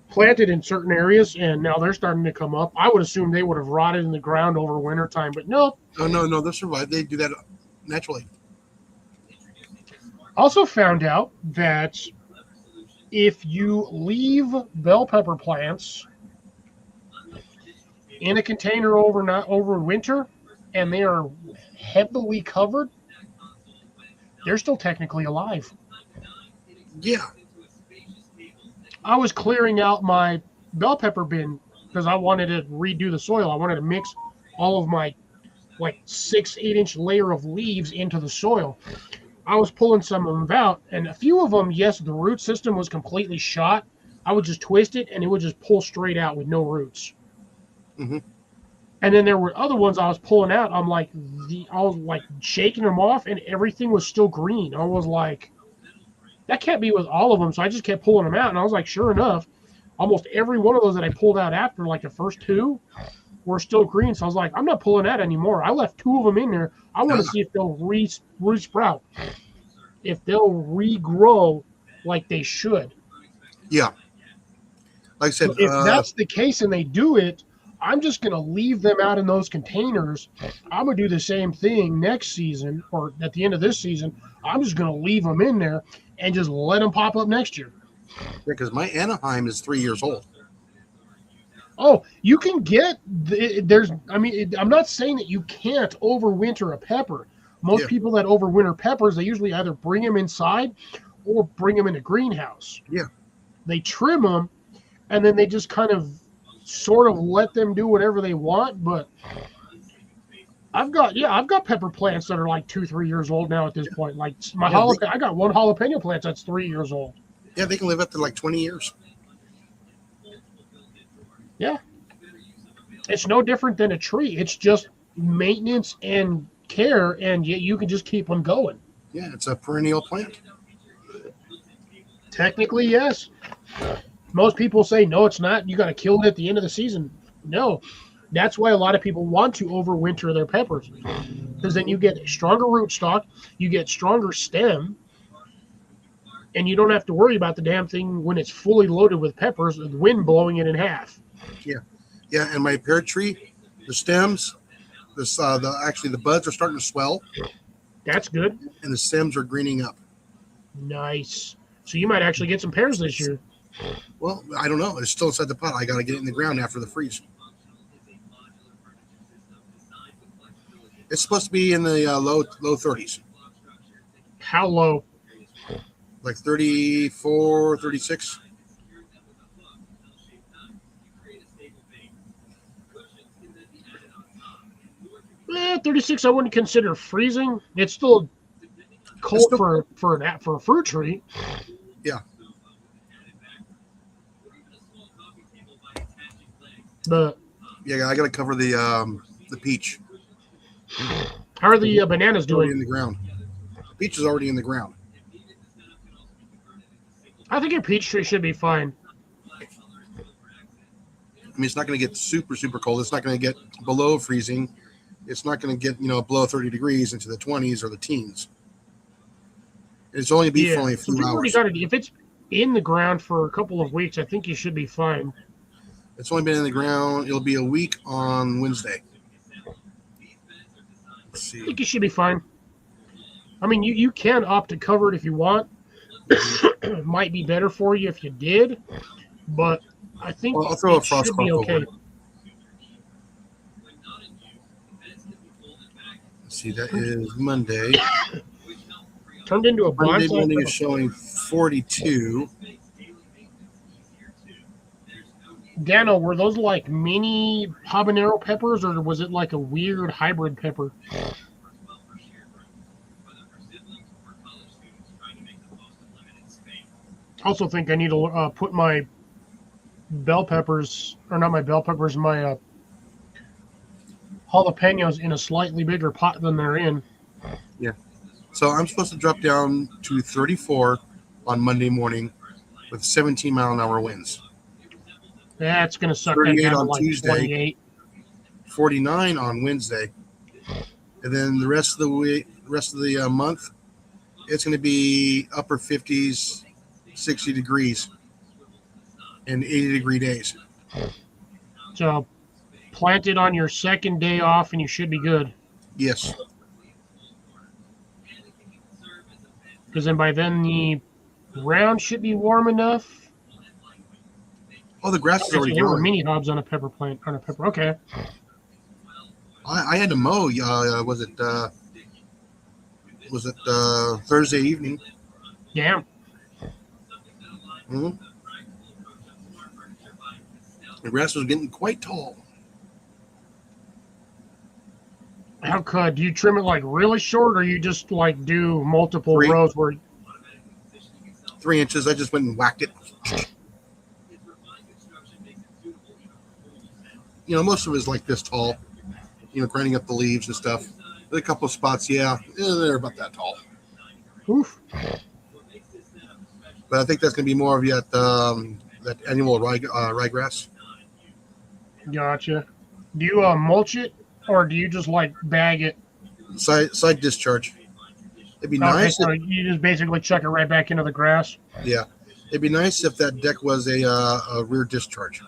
planted in certain areas, and now they're starting to come up. I would assume they would have rotted in the ground over winter time, but no. Oh, no, they'll survive. They do that naturally. Also found out that if you leave bell pepper plants in a container over winter and they are heavily covered, they're still technically alive. Yeah. I was clearing out my bell pepper bin because I wanted to redo the soil. I wanted to mix all of my like 6-8-inch layer of leaves into the soil. I was pulling some of them out, and a few of them, yes, the root system was completely shot. I would just twist it, and it would just pull straight out with no roots. Mm-hmm. And then there were other ones I was pulling out. I was like shaking them off, and everything was still green. I was like, that can't be with all of them. So I just kept pulling them out, and I was like, sure enough, almost every one of those that I pulled out after, like the first two, were still green. So I was like, I'm not pulling that anymore. I left 2 of them in there. I want to see if they'll re-sprout, if they'll regrow like they should. Yeah. Like I said, so if that's the case and they do it, I'm just going to leave them out in those containers. I'm going to do the same thing next season or at the end of this season. I'm just going to leave them in there and just let them pop up next year. Because my Anaheim is 3 years old. Oh, you can get I'm not saying that you can't overwinter a pepper. Most people that overwinter peppers, they usually either bring them inside or bring them in a greenhouse. Yeah. They trim them and then they just kind of sort of let them do whatever they want. But I've got pepper plants that are like 2-3 years old now at this point. Like I got one jalapeno plant that's 3 years old. Yeah, they can live up to like 20 years. Yeah. It's no different than a tree. It's just maintenance and care, and yet you can just keep them going. Yeah, it's a perennial plant. Technically, yes. Most people say, no, it's not. You got to kill it at the end of the season. No. That's why a lot of people want to overwinter their peppers, because then you get stronger rootstock, you get stronger stem, and you don't have to worry about the damn thing when it's fully loaded with peppers, the wind blowing it in half. Yeah, and my pear tree, the stems, the buds are starting to swell. That's good. And the stems are greening up. Nice. So you might actually get some pears this year. Well, I don't know. It's still inside the pot. I got to get it in the ground after the freeze. It's supposed to be in the low 30s. How low? Like 34, 36. 36 I wouldn't consider freezing. It's still cold for a fruit tree. Yeah. But yeah, I got to cover the peach. How are the bananas doing? Already in the ground. The peach is already in the ground. I think your peach tree should be fine. I mean, it's not going to get super, super cold. It's not going to get below freezing. It's not going to get, below 30 degrees into the 20s or the teens. It's only be for only a few hours. If it's in the ground for a couple of weeks, I think you should be fine. It's only been in the ground. It'll be a week on Wednesday. Let's see. I think you should be fine. I mean, you can opt to cover it if you want. It might be better for you if you did, but I think I'll throw a frost should be okay. over. Let's see, that is Monday. Turned into a Monday bonsai. morning is showing 42. Dano, were those like mini habanero peppers, or was it like a weird hybrid pepper? I also think I need to put my bell peppers, or not my bell peppers, my jalapenos in a slightly bigger pot than they're in. Yeah. So I'm supposed to drop down to 34 on Monday morning with 17-mile-an-hour winds. That's going to suck 38 that down on to like Tuesday. 28. 49 on Wednesday. And then the rest of the month, it's going to be upper 50s, 60 degrees, and 80-degree days. So plant it on your second day off, and you should be good. Yes. Because then by then the ground should be warm enough. Oh, the grass is already There were growing. mini hobs on a pepper plant. Okay. I had to mow. Was it Thursday evening? Yeah. Mm-hmm. The grass was getting quite tall. How could do you trim it like really short, or you just like do multiple rows where? 3 inches. I just went and whacked it. Most of it is like this tall. Grinding up the leaves and stuff. There's a couple of spots, they're about that tall. Oof. But I think that's going to be more of that annual ryegrass. Gotcha. Do you mulch it, or do you just like bag it? Side discharge. It'd be nice. So you just basically chuck it right back into the grass. Yeah, it'd be nice if that deck was a rear discharge.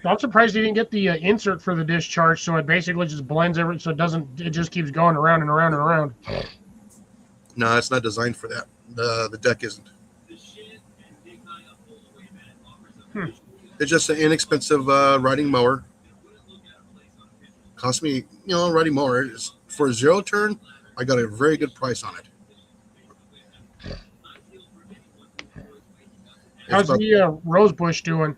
I'm surprised you didn't get the insert for the discharge, so it basically just blends everything, so it doesn't. It just keeps going around and around and around. No, it's not designed for that. The deck isn't. It's just an inexpensive riding mower. Cost me, riding mower. For a 0 turn, I got a very good price on it. How's the rose bush doing?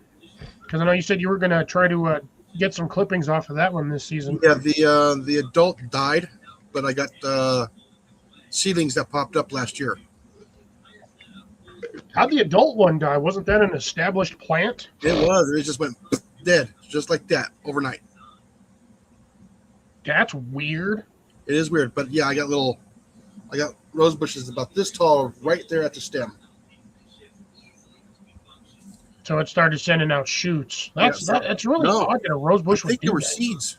Because I know you said you were going to try to get some clippings off of that one this season. Yeah, the adult died, but I got seedlings that popped up last year. How'd the adult one die? Wasn't that an established plant? It was. It just went dead, just like that, overnight. That's weird. It is weird, but yeah, I got rose bushes about this tall right there at the stem. So it started sending out shoots. That's really odd that a rose bush I think there were seeds.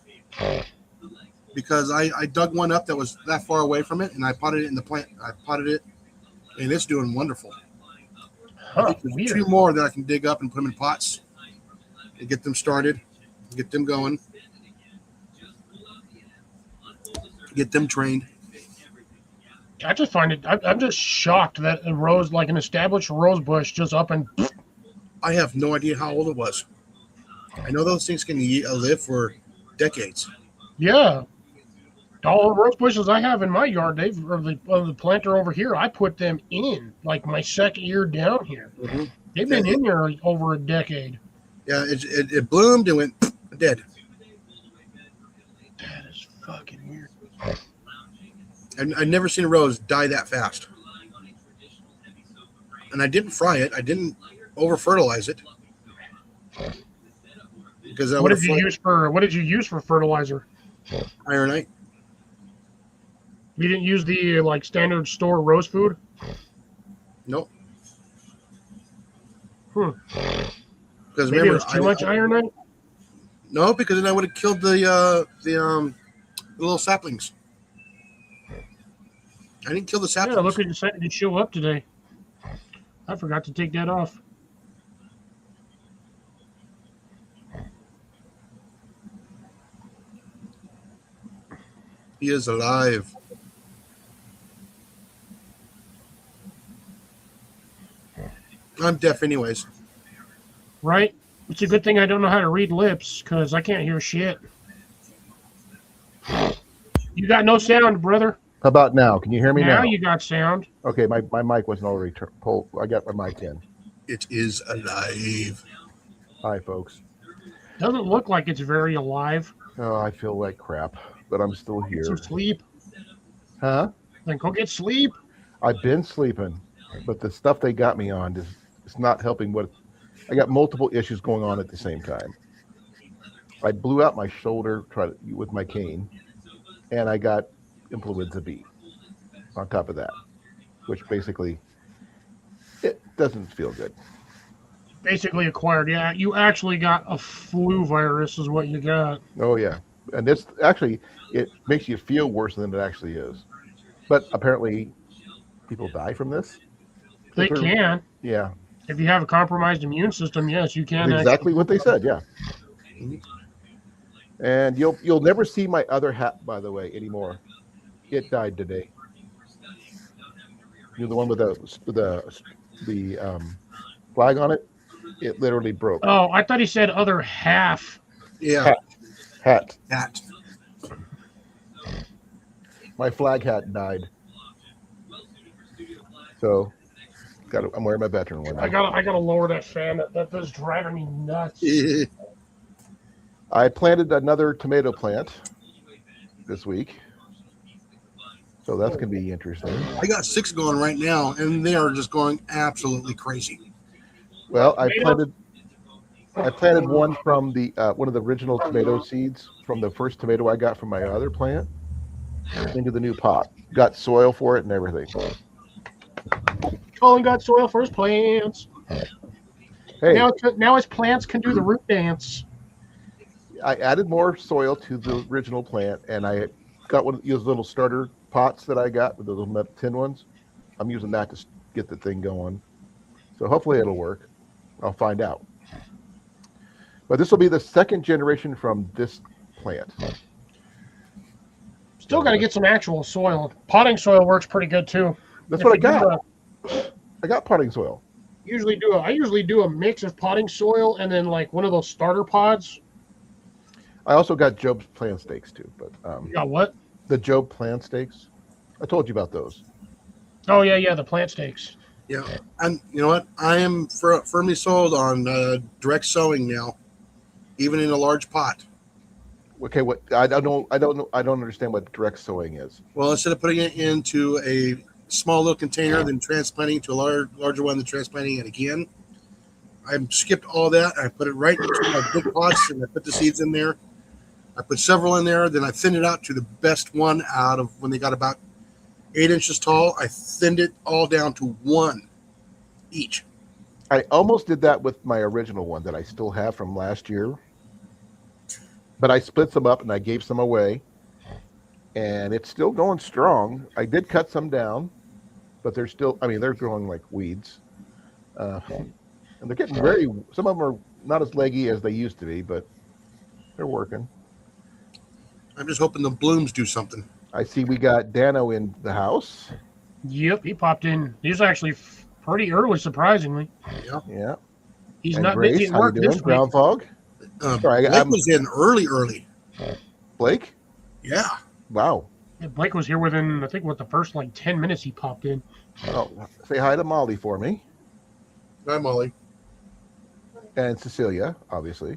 Because I dug one up that was that far away from it, and I potted it in the plant. I potted it, and it's doing wonderful. I think there's 2 more that I can dig up and put them in pots and get them started, get them going, get them trained. I just find it. I'm just shocked that a rose, like an established rose bush, just up and. I have no idea how old it was. I know those things can live for decades. Yeah. All the rose bushes I have in my yard, the planter over here, I put them in like my second year down here. Mm-hmm. They've been in there over a decade. Yeah, it bloomed and went dead. That is fucking weird. And I've never seen a rose die that fast. And I didn't fry it. I didn't over fertilize it. Because what did you use for fertilizer? Ironite. You didn't use the standard store rose food? Nope. Because remember, it was too much ironite? No, because then I would have killed the little saplings. I didn't kill the saplings. Yeah, look at your site did show up today. I forgot to take that off. He is alive. I'm deaf anyways. Right? It's a good thing I don't know how to read lips, because I can't hear shit. You got no sound, brother. How about now? Can you hear me now? Now you got sound. Okay, my mic wasn't already pulled. I got my mic in. It is alive. Hi, folks. Doesn't look like it's very alive. Oh, I feel like crap, but I'm still here. Get some sleep. Huh? Then go get sleep. I've been sleeping, but the stuff they got me on is not helping. I got multiple issues going on at the same time. I blew out my shoulder with my cane, and I got influenza B on top of that, which basically it doesn't feel good. Basically acquired. Yeah, you actually got a flu virus is what you got. Oh, yeah. And this actually, it makes you feel worse than it actually is. But apparently people die from this. They can. Yeah. If you have a compromised immune system, yes, you can. That's exactly what they said, yeah. And you'll never see my other hat, by the way, anymore. It died today. You're the one with the flag on it. It literally broke. Oh, I thought he said other half. Yeah. Hat. My flag hat died. So, I'm wearing my veteran one. I gotta lower that fan. That's driving me nuts. I planted another tomato plant this week. So that's going to be interesting. I got 6 going right now, and they are just going absolutely crazy. Well, I planted one from the one of the original tomato seeds from the first tomato I got from my other plant into the new pot. Got soil for it and everything. Colin got soil for his plants. Hey, now his plants can do the root dance. I added more soil to the original plant, and I got one of those little starter pots that I got with the little tin ones. I'm using that to get the thing going. So hopefully it'll work. I'll find out. But this will be the second generation from this plant. Still got to get some actual soil. Potting soil works pretty good too. That's If what I you do got. a- I got potting soil. I usually do a mix of potting soil and then like one of those starter pods. I also got Job's plant stakes too, but You got what? the Job plant stakes. I told you about those. Oh yeah, the plant stakes. Yeah, and you know what? I am firmly sold on direct sowing now, even in a large pot. Okay, what I don't know. I don't understand what direct sowing is. Well, instead of putting it into a small little container, then transplanting to a larger one, then transplanting it again, I skipped all that. I put it right into my big pots, and I put the seeds in there. I put several in there. Then I thinned it out to the best one out of when they got about 8 inches tall. I thinned it all down to one each. I almost did that with my original one that I still have from last year, but I split some up and I gave some away, and it's still going strong. I did cut some down, but they're still. I mean, they're growing like weeds, and they're getting very. Some of them are not as leggy as they used to be, but they're working. I'm just hoping the blooms do something. I see we got Dano in the house. Yep, he popped in. He's actually pretty early, surprisingly. Yeah. He's And not Grace, busy at how you work doing? this week. Ground fog. Sorry, Blake was in early. Blake. Yeah. Wow. Yeah, Blake was here within, I think, the first like 10 minutes he popped in. Oh, say hi to Molly for me Hi, Molly. and Cecilia, obviously.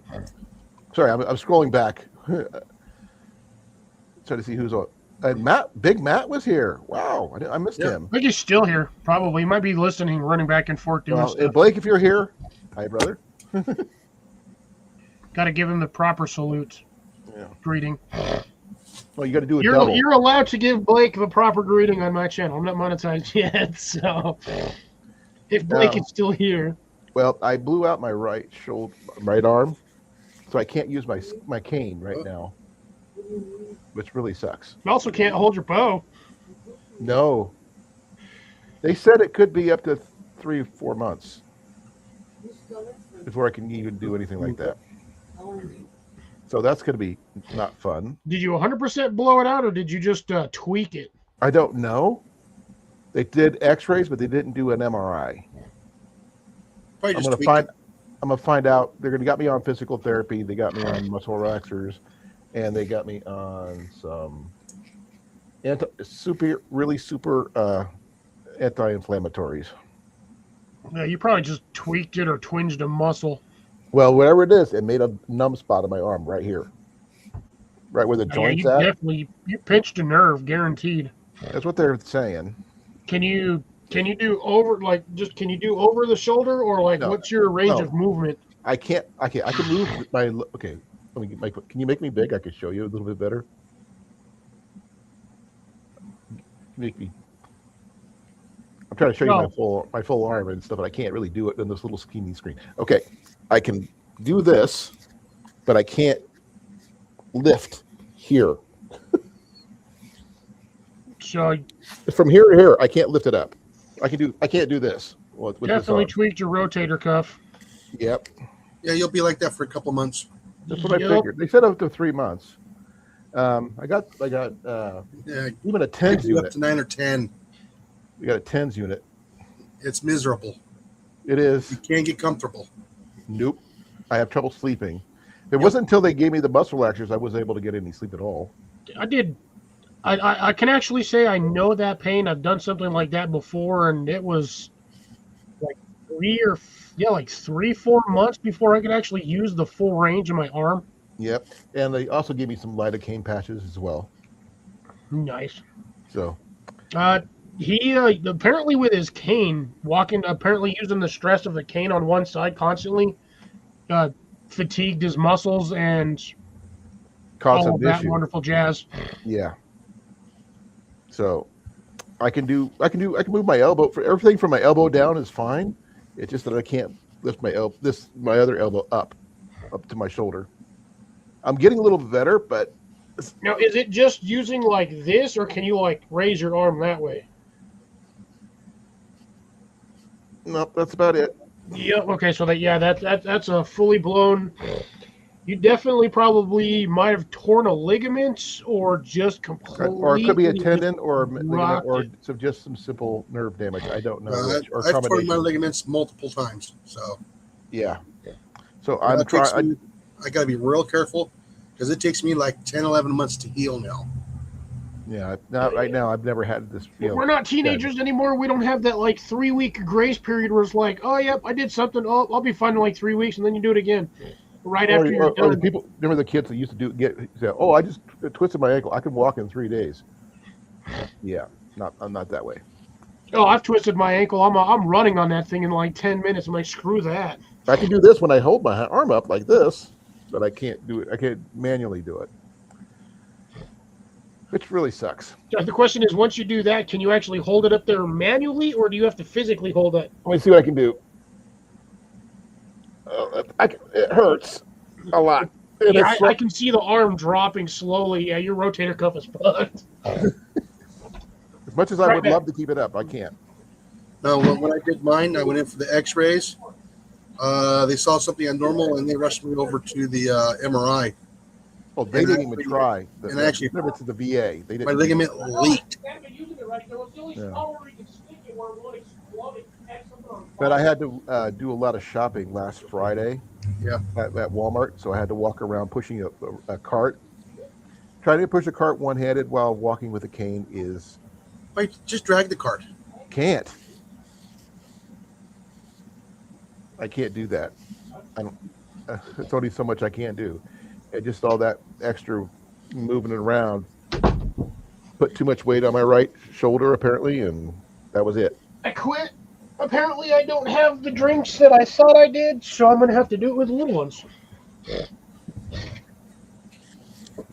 Sorry, I'm scrolling back. Trying to see who's on. And Big Matt was here. Wow, I missed Yeah. him. I think he's still here. Probably. He might be listening, running back and forth doing Well, stuff. Blake, if you're here, hi, brother. Got to give him the proper salute. Yeah. Greeting. Well, you got to do a double. You're allowed to give Blake the proper greeting on my channel. I'm not monetized yet, so if Blake is still here. Well, I blew out my right arm, so I can't use my cane right now, which really sucks. You also can't hold your bow. No. They said it could be up to 3 or 4 months before I can even do anything like that. So that's going to be not fun. Did you 100% blow it out, or did you just tweak it? I don't know. They did X-rays, but they didn't do an MRI. Probably I'm just gonna find out. They're gonna got me on physical therapy. They got me on muscle relaxers, and they got me on some really super anti-inflammatories. Yeah, you probably just tweaked it or twinged a muscle. Well, whatever it is, it made a numb spot on my arm right here, right where the joint's you at. definitely pinched a nerve, guaranteed. That's what they're saying. Can you do over the shoulder, or like No. what's your range No. of movement? I can move my. Okay, let me get my. Can you make me big? I can show you a little bit better. Make me. I'm trying to show you my full arm and stuff, but I can't really do it on this little skinny screen. Okay, I can do this, but I can't lift here. So From here to here, I can't lift it up. I can't do this. With definitely this arm. tweaked your rotator cuff. Yep, Yeah, you'll be like that for a couple months. that's what I Yep. figured. They said up to 3 months. I got Yeah, even a could tens be up unit. to 9 or 10. We got a tens unit. It's miserable. It is. You can't get comfortable. Nope. I have trouble sleeping. It wasn't until they gave me the muscle relaxers I was able to get any sleep at all. I can actually say I know that pain. I've done something like that before, and it was like 3-4 months before I could actually use the full range of my arm. Yep. And they also gave me some lidocaine patches as well. Nice. So He apparently with his cane, apparently using the stress of the cane on one side constantly, fatigued his muscles and caused all of some that issue. wonderful jazz. Yeah. So I can move my elbow. For everything from my elbow down is fine. It's just that I can't lift my other elbow up to my shoulder. I'm getting a little better, but Now, is it just using like this, or can you like raise your arm that way? no, that's about it. Yeah. Okay. So that's a fully blown You definitely probably might have torn a ligament or just completely. Or it could be a tendon or a ligament rocked or it. just some simple nerve damage. I don't know which. Or I've torn my combination. ligaments multiple times, so Yeah. So that I'm takes trying. me- I got to be real careful because it takes me like 10, 11 months to heal now. Yeah. Not right now. I've never had this. We're not teenagers anymore. We don't have that like 3-week grace period where it's like, oh, yep, I did something. Oh, I'll be fine in like 3 weeks, and then you do it again. Right after you're Or the done. people, remember the kids that used to say, "Oh, I just twisted my ankle. I can walk in 3 days." Yeah, I'm not that way. Oh, I've twisted my ankle. I'm running on that thing in like 10 minutes. I'm like, screw that. I can do this when I hold my arm up like this, but I can't do it. I can't manually do it, which really sucks. The question is, once you do that, can you actually hold it up there manually, or do you have to physically hold it? Let me see what I can do. It hurts a lot. And Yeah, it's I can see the arm dropping slowly. Yeah, your rotator cuff is fucked. as much as I would love to keep it up, I can't. Now, when I did mine, I went in for the X-rays. They saw something abnormal, and they rushed me over to the MRI. Well, they And didn't actually- even try. and actually- remember, it's the VA. They My didn't. ligament leaked. But I had to do a lot of shopping last Friday. Yeah. At Walmart, so I had to walk around pushing a cart. Trying to push a cart one-handed while walking with a cane is I just dragged the cart. can't. I can't do that. I don't. It's only so much I can't do. And just all that extra moving it around put too much weight on my right shoulder apparently, and that was it. I quit. Apparently, I don't have the drinks that I thought I did, so I'm going to have to do it with little ones.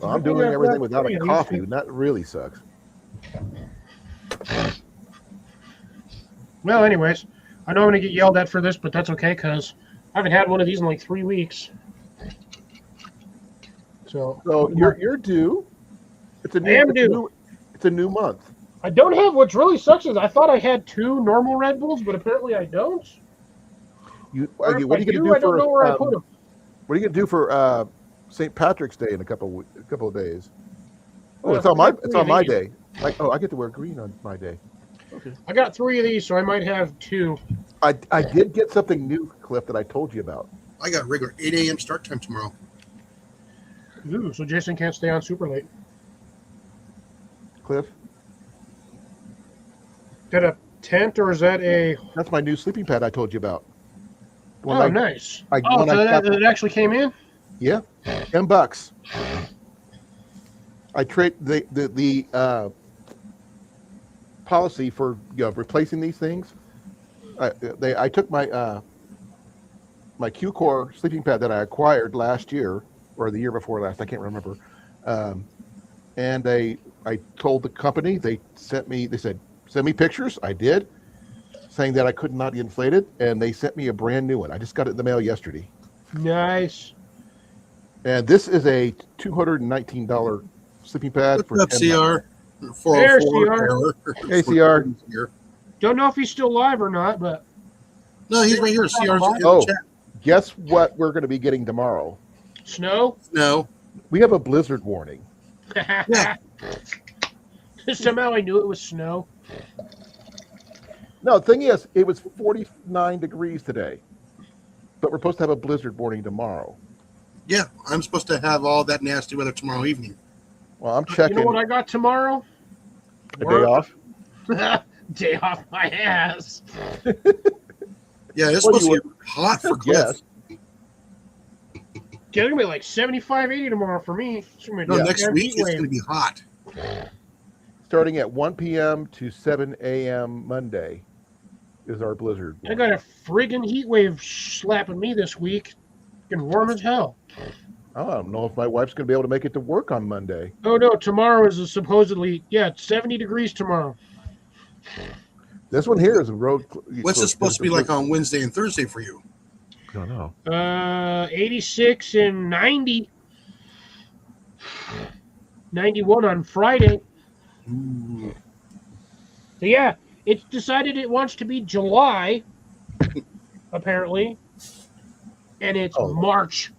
Well, I'm doing everything without a coffee, and that really sucks. Well, anyways, I know I'm going to get yelled at for this, but that's okay, because I haven't had one of these in like 3 weeks. So you're due. It's a new. I am due. It's a new month. I don't have. What really sucks is I thought I had 2 normal Red Bulls, but apparently I don't. What are you going to do I don't know where I put them. What are you going to do for St. Patrick's Day in a couple of days? Oh, Well, it's on my these. day. I get to wear green on my day. Okay. I got 3 of these, so I might have 2. I did get something new, Cliff, that I told you about. I got regular 8 a.m. start time tomorrow. Ooh, so Jason can't stay on super late. Cliff, Is that a tent or is that a? that's my new sleeping pad I told you about. The one Oh, I- nice. I- Oh, when so I that, got- it actually came in. Yeah, $10. I trade the policy for replacing these things. I took my my Q-Core sleeping pad that I acquired last year or the year before last, I can't remember. And I told the company, they said, send me pictures. I did, saying that I could not inflate it, and they sent me a brand new one. I just got it in the mail yesterday. Nice. And this is a $219 sleeping pad What's for up, $10. CR? 404 There, CR. Taylor. Hey, CR. Here. Don't know if he's still live or not, but No, he's right here. CR's in Oh. the chat. Guess what we're going to be getting tomorrow? snow. No. We have a blizzard warning. Somehow I knew it was snow. No, the thing is, it was 49 degrees today, but we're supposed to have a blizzard warning tomorrow. Yeah, I'm supposed to have all that nasty weather tomorrow evening. Well, I'm You checking know what I got tomorrow? a day off. Day off my ass. Yeah, it's Well, supposed you to get hot for Yes. Cliff. Yeah, it's gonna be like 75, 80 tomorrow for me. It's gonna be No, a next damn week heat it's wave. going to be hot. Starting at 1 p.m. to 7 a.m. Monday is our blizzard. I got a friggin' heat wave slapping me this week. Getting warm as hell. I don't know if my wife's going to be able to make it to work on Monday. Oh no, tomorrow is supposedly it's 70 degrees tomorrow. This one here is a road. What's it supposed to be like on Wednesday and Thursday for you? I don't know. 86 and 90. 91 on Friday. Ooh. So yeah, it's decided it wants to be July, apparently, and it's Oh. March.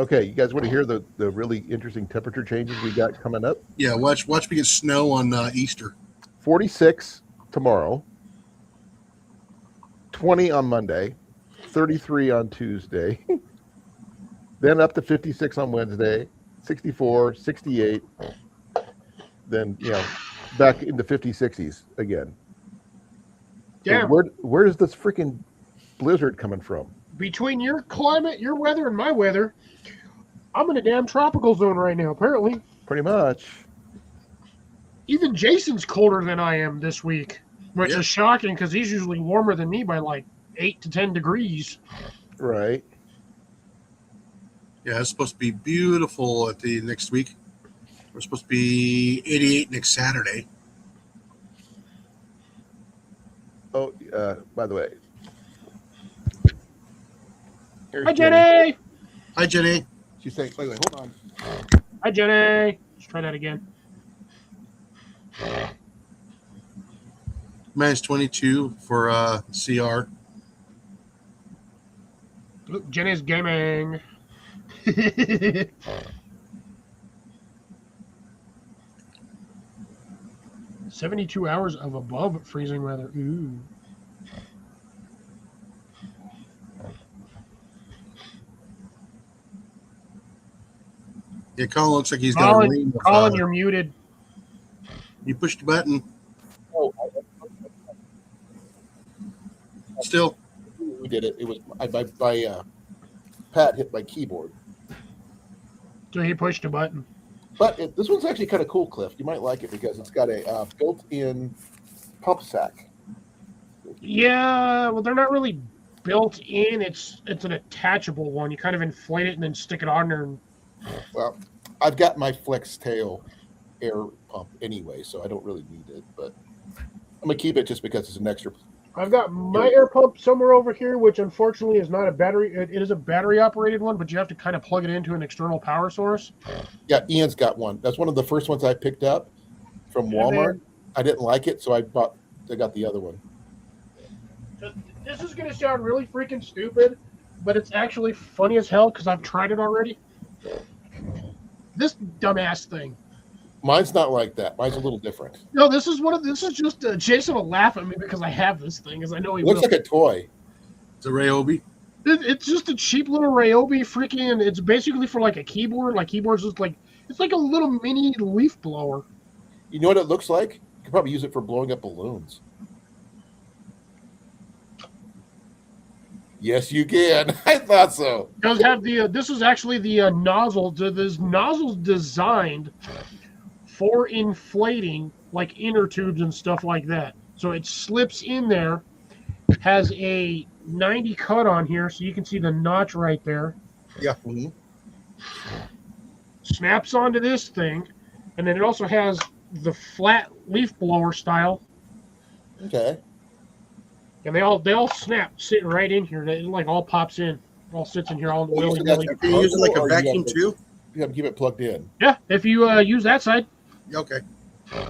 Okay, you guys want to hear the really interesting temperature changes we got coming up? Yeah, watch me get snow on Easter. 46 tomorrow, 20 on Monday, 33 on Tuesday, then up to 56 on Wednesday, 64, 68, then back into 50, 60s again. Damn. So where is this freaking blizzard coming from? Between your climate, your weather, and my weather, I'm in a damn tropical zone right now, apparently. Pretty much. Even Jason's colder than I am this week, which Yeah. is shocking because he's usually warmer than me by like 8 to 10 degrees. Right. Yeah, it's supposed to be beautiful at the next week. We're supposed to be 88 next Saturday. Oh, by the way. Here's Hi, Jenny! Hi, Jenny. She's saying, wait, hold on. Hi, Jenny! Let's try that again. Minus 22 for CR. Look, Jenny's gaming. 72 hours of above freezing weather. Ooh. Yeah, Colin looks like he's got a ring. Colin, you're muted. You pushed the button. Oh, Still. we did it. It was Pat hit my keyboard. So he pushed a button. But this one's actually kind of cool, Cliff. You might like it because it's got a built-in pump sack. Yeah, well, they're not really built in. It's an attachable one. You kind of inflate it and then stick it on there. And... Well, I've got my Flex Tail air pump anyway, so I don't really need it. But I'm gonna keep it just because it's an extra. I've got my air pump somewhere over here, which unfortunately is not a battery. It is a battery-operated one, but you have to kind of plug it into an external power source. Yeah, Ian's got one. That's one of the first ones I picked up from Walmart. I didn't like it, so I got the other one. This is going to sound really freaking stupid, but it's actually funny as hell because I've tried it already. This dumbass thing. Mine's not like that. Mine's a little different. No, this is just Jason will laugh at me because I have this thing, as I know he It looks will. like a toy. It's a Ryobi. It's just a cheap little Ryobi freaking. It's basically for like a keyboard. Like keyboards, just like it's like a little mini leaf blower. You know what it looks like? You could probably use it for blowing up balloons. Yes, you can. I thought so. It does have the. This is actually the nozzle. This nozzle's designed for inflating like inner tubes and stuff like that. So it slips in there. Has a 90 cut on here, so you can see the notch right there. Yeah. Mm-hmm. Snaps onto this thing, and then it also has the flat leaf blower style. Okay. And they all snap sitting right in here. It like all pops in, all sits in here all Well, willy so that's nilly. Can you use it like a Or you have vacuum to- too? You have to keep it plugged in. Yeah, if you use that side. Okay.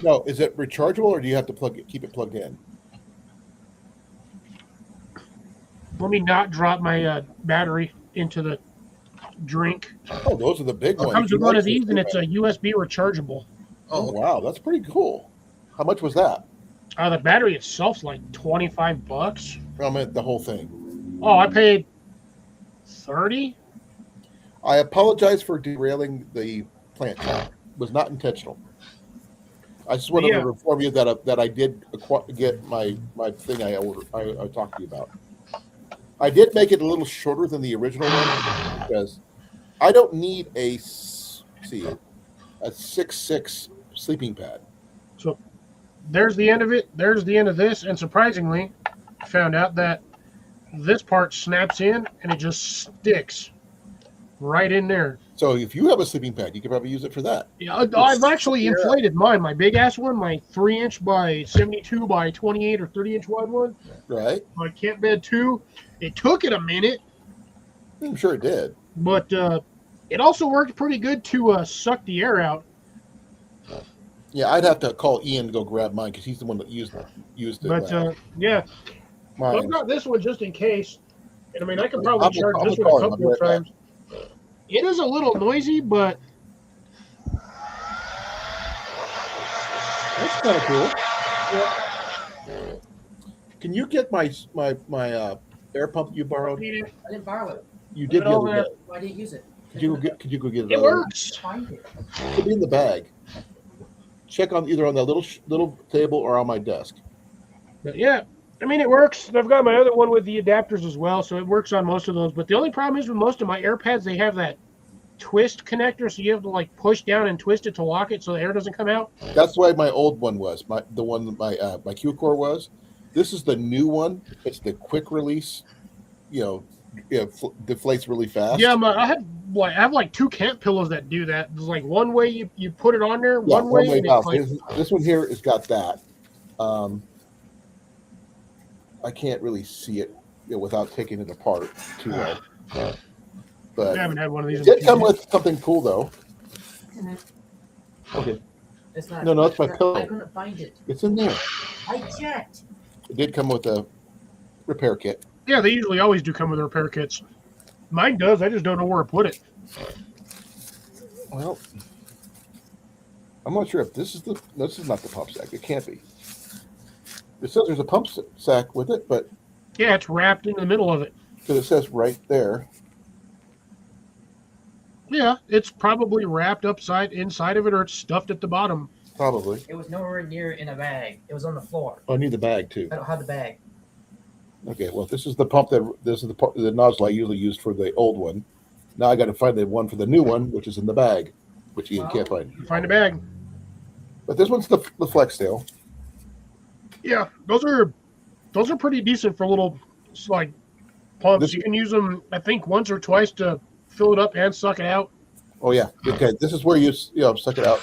No, is it rechargeable or do you have to keep it plugged in? Let me not drop my battery into the drink. Oh, those are the big It ones. comes You with one like of these, and those, it's a USB rechargeable. Oh, Oh, wow. That's pretty cool. How much was that? The battery itself's like $25. I meant the whole thing. Oh, I paid 30. I apologize for derailing the plant talk. It was not intentional. I just wanted Yeah. to inform you that I did get my thing I ordered. I talked to you about. I did make it a little shorter than the original one because I don't need a 6'6" sleeping pad. So there's the end of it. There's the end of this. And surprisingly, I found out that this part snaps in and it just sticks right in there. So if you have a sleeping pad, you could probably use it for that. Yeah, I've actually inflated mine. My big ass one, my 3-inch by 72 by 28 or 30-inch wide one. Right? My camp bed 2. It took it a minute, I'm sure it did. but it also worked pretty good to suck the air out. Yeah, I'd have to call Ian to go grab mine because he's the one that used it. But yeah, Mine. I've got this one just in case. And I mean, I could probably I'm charge gonna this one call a him. couple I'll of be right times. It is a little noisy, but That's kind of cool. Can you get my air pump you borrowed? it I didn't borrow it. You did the over other there. day. Why didn't you use it? Could you go get it? works. Find it. It could be in the bag. Check on either on the little table or on my desk. But yeah, I mean, it works. I've got my other one with the adapters as well, so it works on most of those. But the only problem is with most of my AirPads, they have that twist connector, so you have to like push down and twist it to lock it so the air doesn't come out. That's why my old one was the one that my Q Core was. This is the new one. It's the quick release. Deflates really fast. Yeah, I have like two camp pillows that do that. There's like one way you put it on there, Yeah, one way. And out. it's like, This one here has got that. I can't really see it without taking it apart too well. But I haven't had one of these. it did come with something cool though. Okay, It's not. No, it's my pillow. I couldn't find it. it's in there. I checked. It did come with a repair kit. Yeah, they usually always do come with repair kits. Mine does. I just don't know where to put it. Well, I'm not sure if this is not the pump sack. It can't be. It says there's a pump sack with it, but Yeah, it's wrapped in the middle of it. because it says right there. Yeah, it's probably wrapped inside of it, or it's stuffed at the bottom. Probably. It was nowhere near in a bag. It was on the floor. Oh, I need the bag too. I don't have the bag. Okay, well, this is the the nozzle I usually used for the old one. Now I got to find the one for the new one, which is in the bag, which you can't find. Find a bag. But this one's the FlexTail. Yeah, those are pretty decent for little like pumps. This- You can use them, I think, once or twice to fill it up and suck it out. Oh yeah. Okay, this is where you suck it out.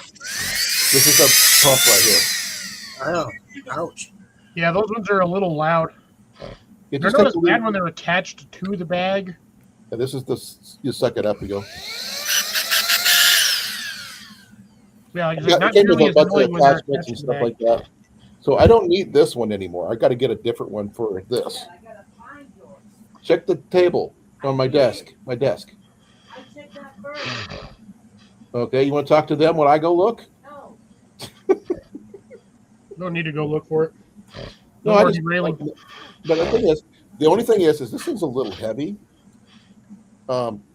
This is a pump right here. Oh, ouch. Yeah, those ones are a little loud. It They're just not takes as a bad little- when they're attached to the bag. and this is you suck it up. You go. Yeah, like, it's Yeah, not it came with nearly a as bunch annoying of when they're attachments and attached to the stuff bag. like that. So I don't need this one anymore. I got to get a different one for this. Check the table on my desk. I checked that first. Okay, you want to talk to them when I go look? No. Don't need to go look for it. No, No I more just. derailing. But the only thing is this thing's a little heavy.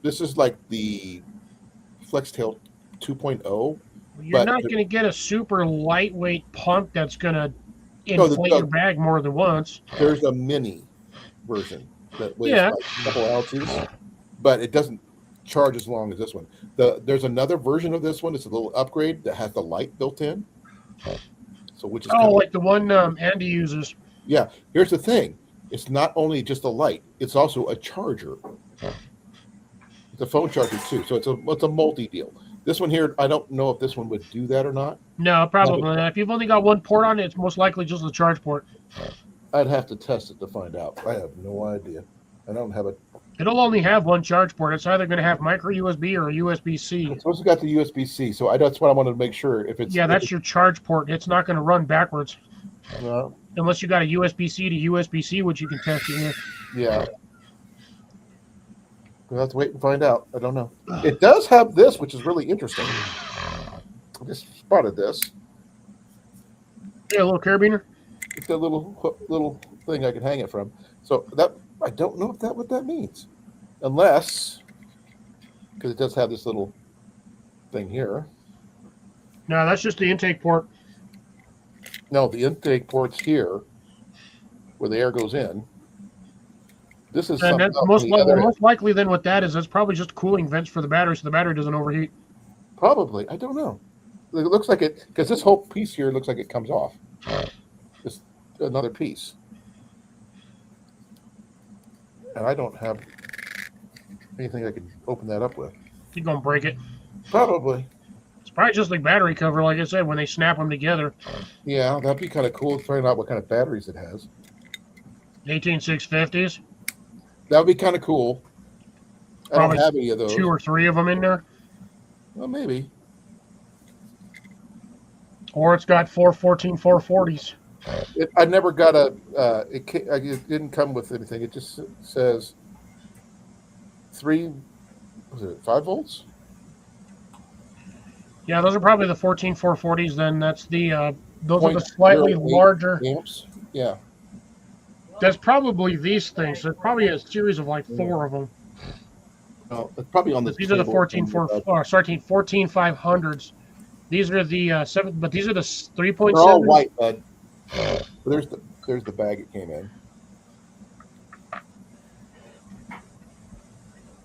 This is like the FlexTail 2.0. You're but- not going to get a super lightweight pump that's going to No, inflate your bag more than once. There's a mini version that weighs Yeah. like a couple ounces, but it doesn't charge as long as this one. There's another version of this one. It's a little upgrade that has the light built in. So which is Oh, kinda- like the one Andy uses. yeah. Here's the thing: it's not only just a light; it's also a charger. It's a phone charger too, so it's a multi deal. This one here, I don't know if this one would do that or not. No, probably not. If you've only got one port on it, it's most likely just the charge port. I'd have to test it to find out. I have no idea. I don't have it. It'll only have one charge port. It's either going to have micro USB or USB-C. It's supposed to got the USB-C, so that's what I wanted to make sure if it's. Yeah, that's your charge port. It's not going to run backwards No, unless you got a USB-C to USB-C, which you can test it with. yeah. We'll have to wait and find out. I don't know. It does have this, which is really interesting. I just spotted this. Yeah, a little carabiner. It's a little thing I can hang it from. So that I don't know what that means, unless because it does have this little thing here. No, that's just the intake port. No, the intake port's here, where the air goes in. This is And something that's else most, on the other end. most likely then what that is, that's probably just cooling vents for the battery so the battery doesn't overheat. Probably. I don't know. It looks like it because this whole piece here looks like it comes off. It's another piece, and I don't have anything I can open that up with. You're going to break it. Probably. It's probably just like battery cover, like I said, when they snap them together. Yeah, that'd be kind of cool to find out what kind of batteries it has. 18650s. That would be kind of cool. I Probably don't have any of those. 2 or 3 of them in there. Well, maybe. Or it's got 440s. I never got a. It didn't come with anything. It just says 3 Was it 5 volts? Yeah, those are probably the 14440s. Then that's the those are the slightly 0.08 larger. amps. Yeah. That's probably these things. There's probably a series of like 4 of them. It's probably on this. These are the 14500s. These are the 7, but these are the 3.7. They're all white, bud. There's the bag it came in.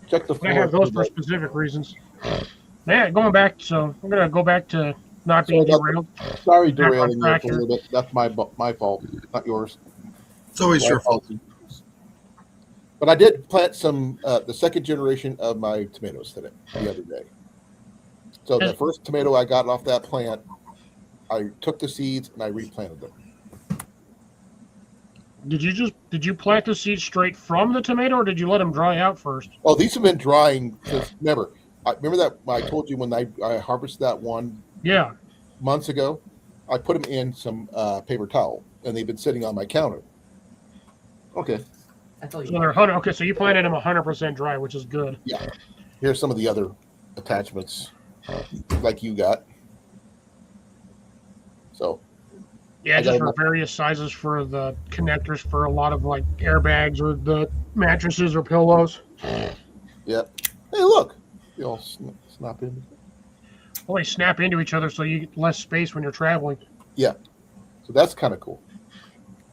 Check the floor. I have those for specific reasons. Man, going back, so I'm gonna go back to not being derailed. Sorry, derailing you track for a little bit. That's my fault, not yours. It's always your fault. But I did plant some the second generation of my tomatoes today, the other day. So the first tomato I got off that plant, I took the seeds and I replanted them. Did you plant the seeds straight from the tomato, or did you let them dry out first? Oh, these have been drying. Remember that I told you when I harvested that one months ago, I put them in some paper towel, and they've been sitting on my counter. Okay. So they're 100. Okay, so you planted them 100% dry, which is good. Yeah. Here's some of the other attachments, like you got. So. Yeah, just for various sizes for the connectors for a lot of like airbags or the mattresses or pillows. Yep. Hey, look. They all snap in. Well, they snap into each other so you get less space when you're traveling. Yeah. So that's kind of cool.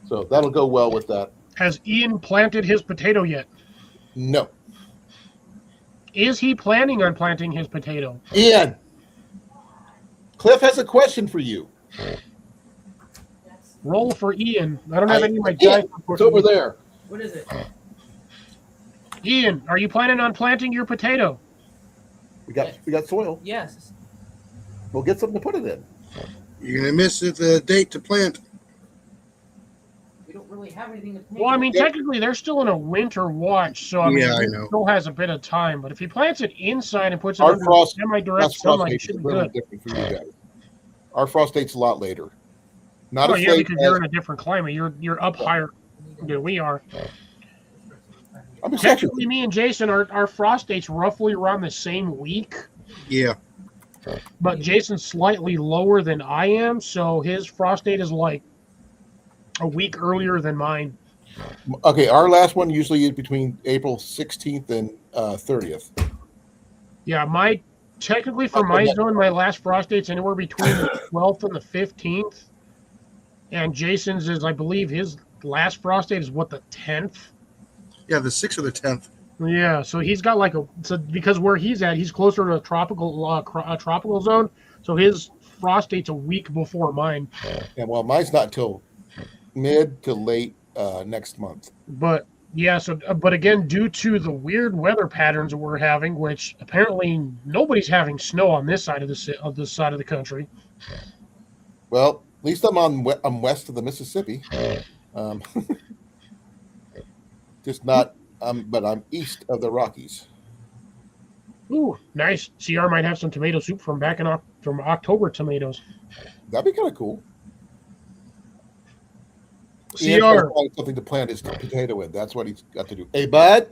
So that'll go well with that. Has Ian planted his potato yet? No. Is he planning on planting his potato? Ian, Cliff has a question for you. Roll for Ian. I don't have any of my dice. It's over there. What is it? Ian, are you planning on planting your potato? We got soil. Yes. We'll get something to put it in. You're gonna miss the date to plant. We don't really have anything to plant. Well, I mean, technically, they're still in a winter watch, so I mean, I it know. still has a bit of time. But if he plants it inside and puts it Our under frost- semi-direct sunlight, it should be good. Different for you guys. Our frost date's a lot later. Not Oh as yeah, late because as, you're in a different climate. You're up higher than we are. I'm just Technically, me and Jason, our frost date's roughly around the same week, Yeah. but Jason's slightly lower than I am, so his frost date is like a week earlier than mine. Okay, our last one usually is between April 16th and 30th. Yeah, technically for my zone, my last frost date's anywhere between the 12th and the 15th. And Jason's is, I believe, his last frost date is what, the 10th? Yeah, the 6th or the 10th. Yeah, so he's got because where he's at, he's closer to a tropical zone, so his frost date's a week before mine. Yeah, well, mine's not until mid to late next month. But yeah, but again, due to the weird weather patterns that we're having, which apparently nobody's having snow on this side of the country. Well, at least I'm west of the Mississippi. Just not, but I'm east of the Rockies. Ooh, nice. CR might have some tomato soup from from October tomatoes. That'd be kind of cool. CR. Something to plant his potato in. That's what he's got to do. Hey, bud.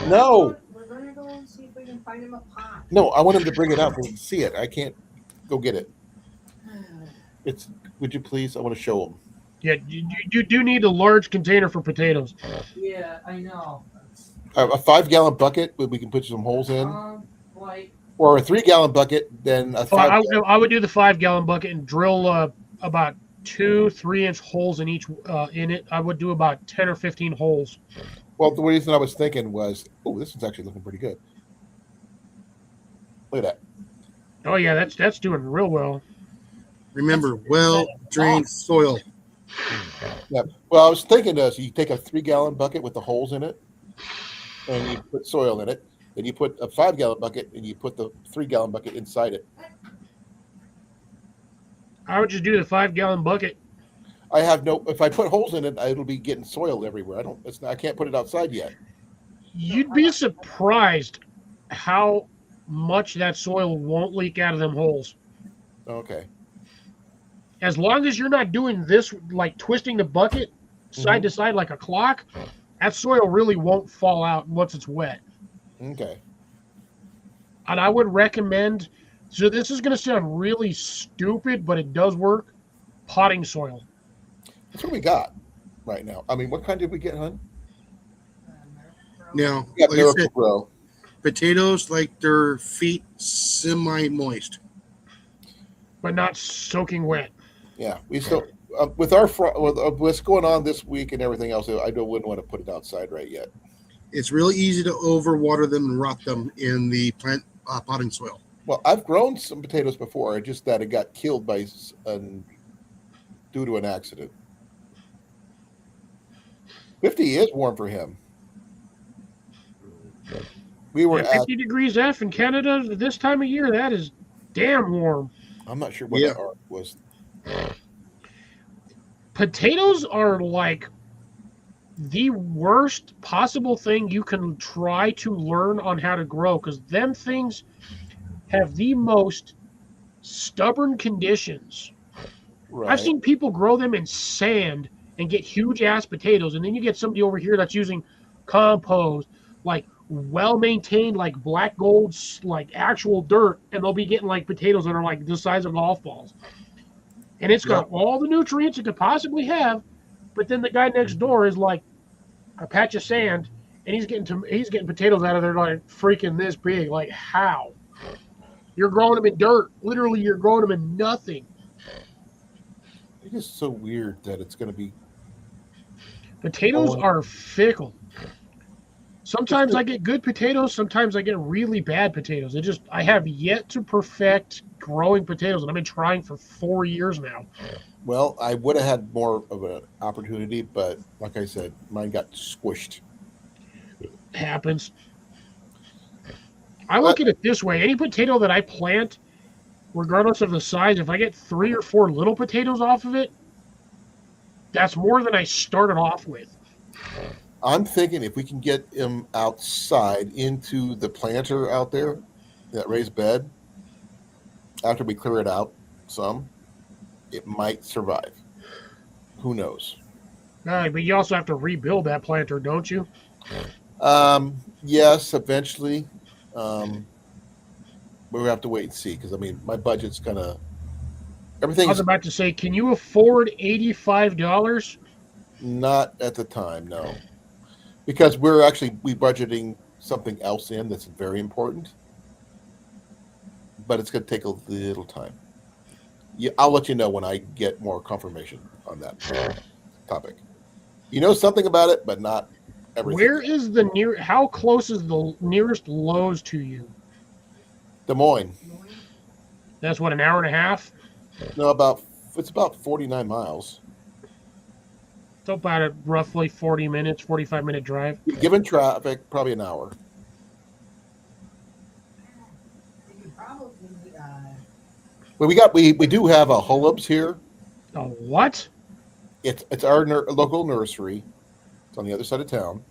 No. We're gonna go and see if we can find him a pot. No, I want him to bring it out and see it. I can't go get it. Would you please? I want to show him. Yeah, you do need a large container for potatoes. Yeah, I know. A 5-gallon bucket we can put some holes in, Like, or a 3-gallon bucket. Then a 5. I would do the 5-gallon bucket and drill about 2-3-inch holes in each in it. I would do about 10 or 15 holes. Well, the reason I was thinking was, oh, this is actually looking pretty good. Look at that. Oh yeah, that's doing real well. Remember, well-drained soil. Yeah. Well, I was thinking so you take a 3-gallon bucket with the holes in it, and you put soil in it. Then you put a 5-gallon bucket, and you put the 3-gallon bucket inside it. I would just do the 5-gallon bucket. If I put holes in it, it'll be getting soil everywhere. I can't put it outside yet. You'd be surprised how much that soil won't leak out of them holes. Okay. As long as you're not doing this, like twisting the bucket side to side like a clock, that soil really won't fall out once it's wet. Okay. And I would recommend. So this is going to sound really stupid, but it does work. Potting soil. That's what we got right now. I mean, what kind did we get, hon? Now, We got like I Miracle said, Grow. potatoes like their feet semi-moist. But not soaking wet. Yeah, we still with our with what's going on this week and everything else. Wouldn't want to put it outside right yet. It's really easy to overwater them and rot them in the plant potting soil. Well, I've grown some potatoes before. Just that it got killed by due to an accident. 50 is warm for him. We were And at. 50 degrees F in Canada this time of year. That is damn warm. I'm not sure what Yeah. that art was. Potatoes are like the worst possible thing you can try to learn on how to grow because them things have the most stubborn conditions. Right. I've seen people grow them in sand and get huge ass potatoes, and then you get somebody over here that's using compost, like well maintained, like black gold, like actual dirt, and they'll be getting like potatoes that are like the size of golf balls. And it's got all the nutrients it could possibly have, but then the guy next door is like a patch of sand, and he's getting potatoes out of there like freaking this big. Like how? You're growing them in dirt. Literally, you're growing them in nothing. It's just so weird that it's going to be. Potatoes are fickle. Sometimes I get good potatoes. Sometimes I get really bad potatoes. I have yet to perfect growing potatoes, and I've been trying for 4 years now. Well, I would have had more of an opportunity, but like I said, mine got squished. It happens. I look at it this way: any potato that I plant, regardless of the size, if I get 3 or 4 little potatoes off of it, that's more than I started off with. I'm thinking if we can get him outside into the planter out there, that raised bed, after we clear it out some, it might survive. Who knows? But you also have to rebuild that planter, don't you? Yes, eventually. We'll have to wait and see because I mean my budget's kind of I everything's was about to say, can you afford $85? not at the time, no, because we're budgeting something else in that's very important, but it's going to take a little time. Yeah, I'll let you know when I get more confirmation on that topic. You know something about it, but not everything. Where is how close is the nearest Lowe's to you? Des Moines? That's what, an hour and a half? No, it's about 49 miles. So about a roughly 40 minutes, 45-minute drive. Given traffic, probably an hour. Well, we do have a Hullab's here. A what? It's our local nursery. It's on the other side of town.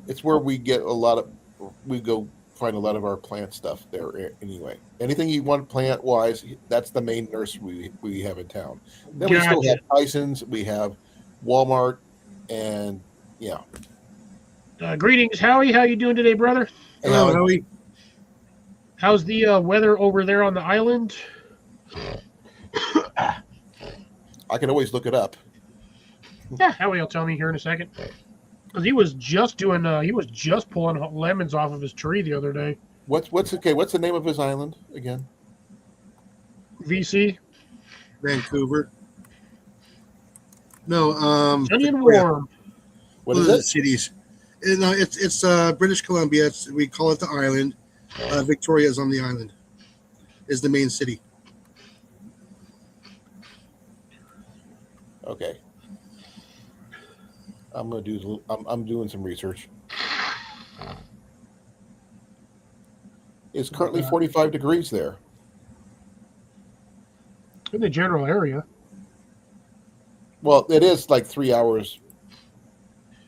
It's where we go find a lot of our plant stuff there anyway. Anything you want plant wise, that's the main nursery we have in town. Then we still have Tyson's, we have Walmart, and yeah. Greetings, Howie. How you doing today, brother? Hello, Howie. How's the weather over there on the island? I can always look it up. Yeah, Howie will tell me here in a second. Because he was just pulling lemons off of his tree the other day. What's the name of his island again? VC. Vancouver. No, Sunny and warm. What is it? Cities. No, it's British Columbia. We call it the island. Victoria is on the island. Is the main city. Okay. I'm doing some research. It's currently 45 degrees there. In the general area. Well, it is like 3 hours.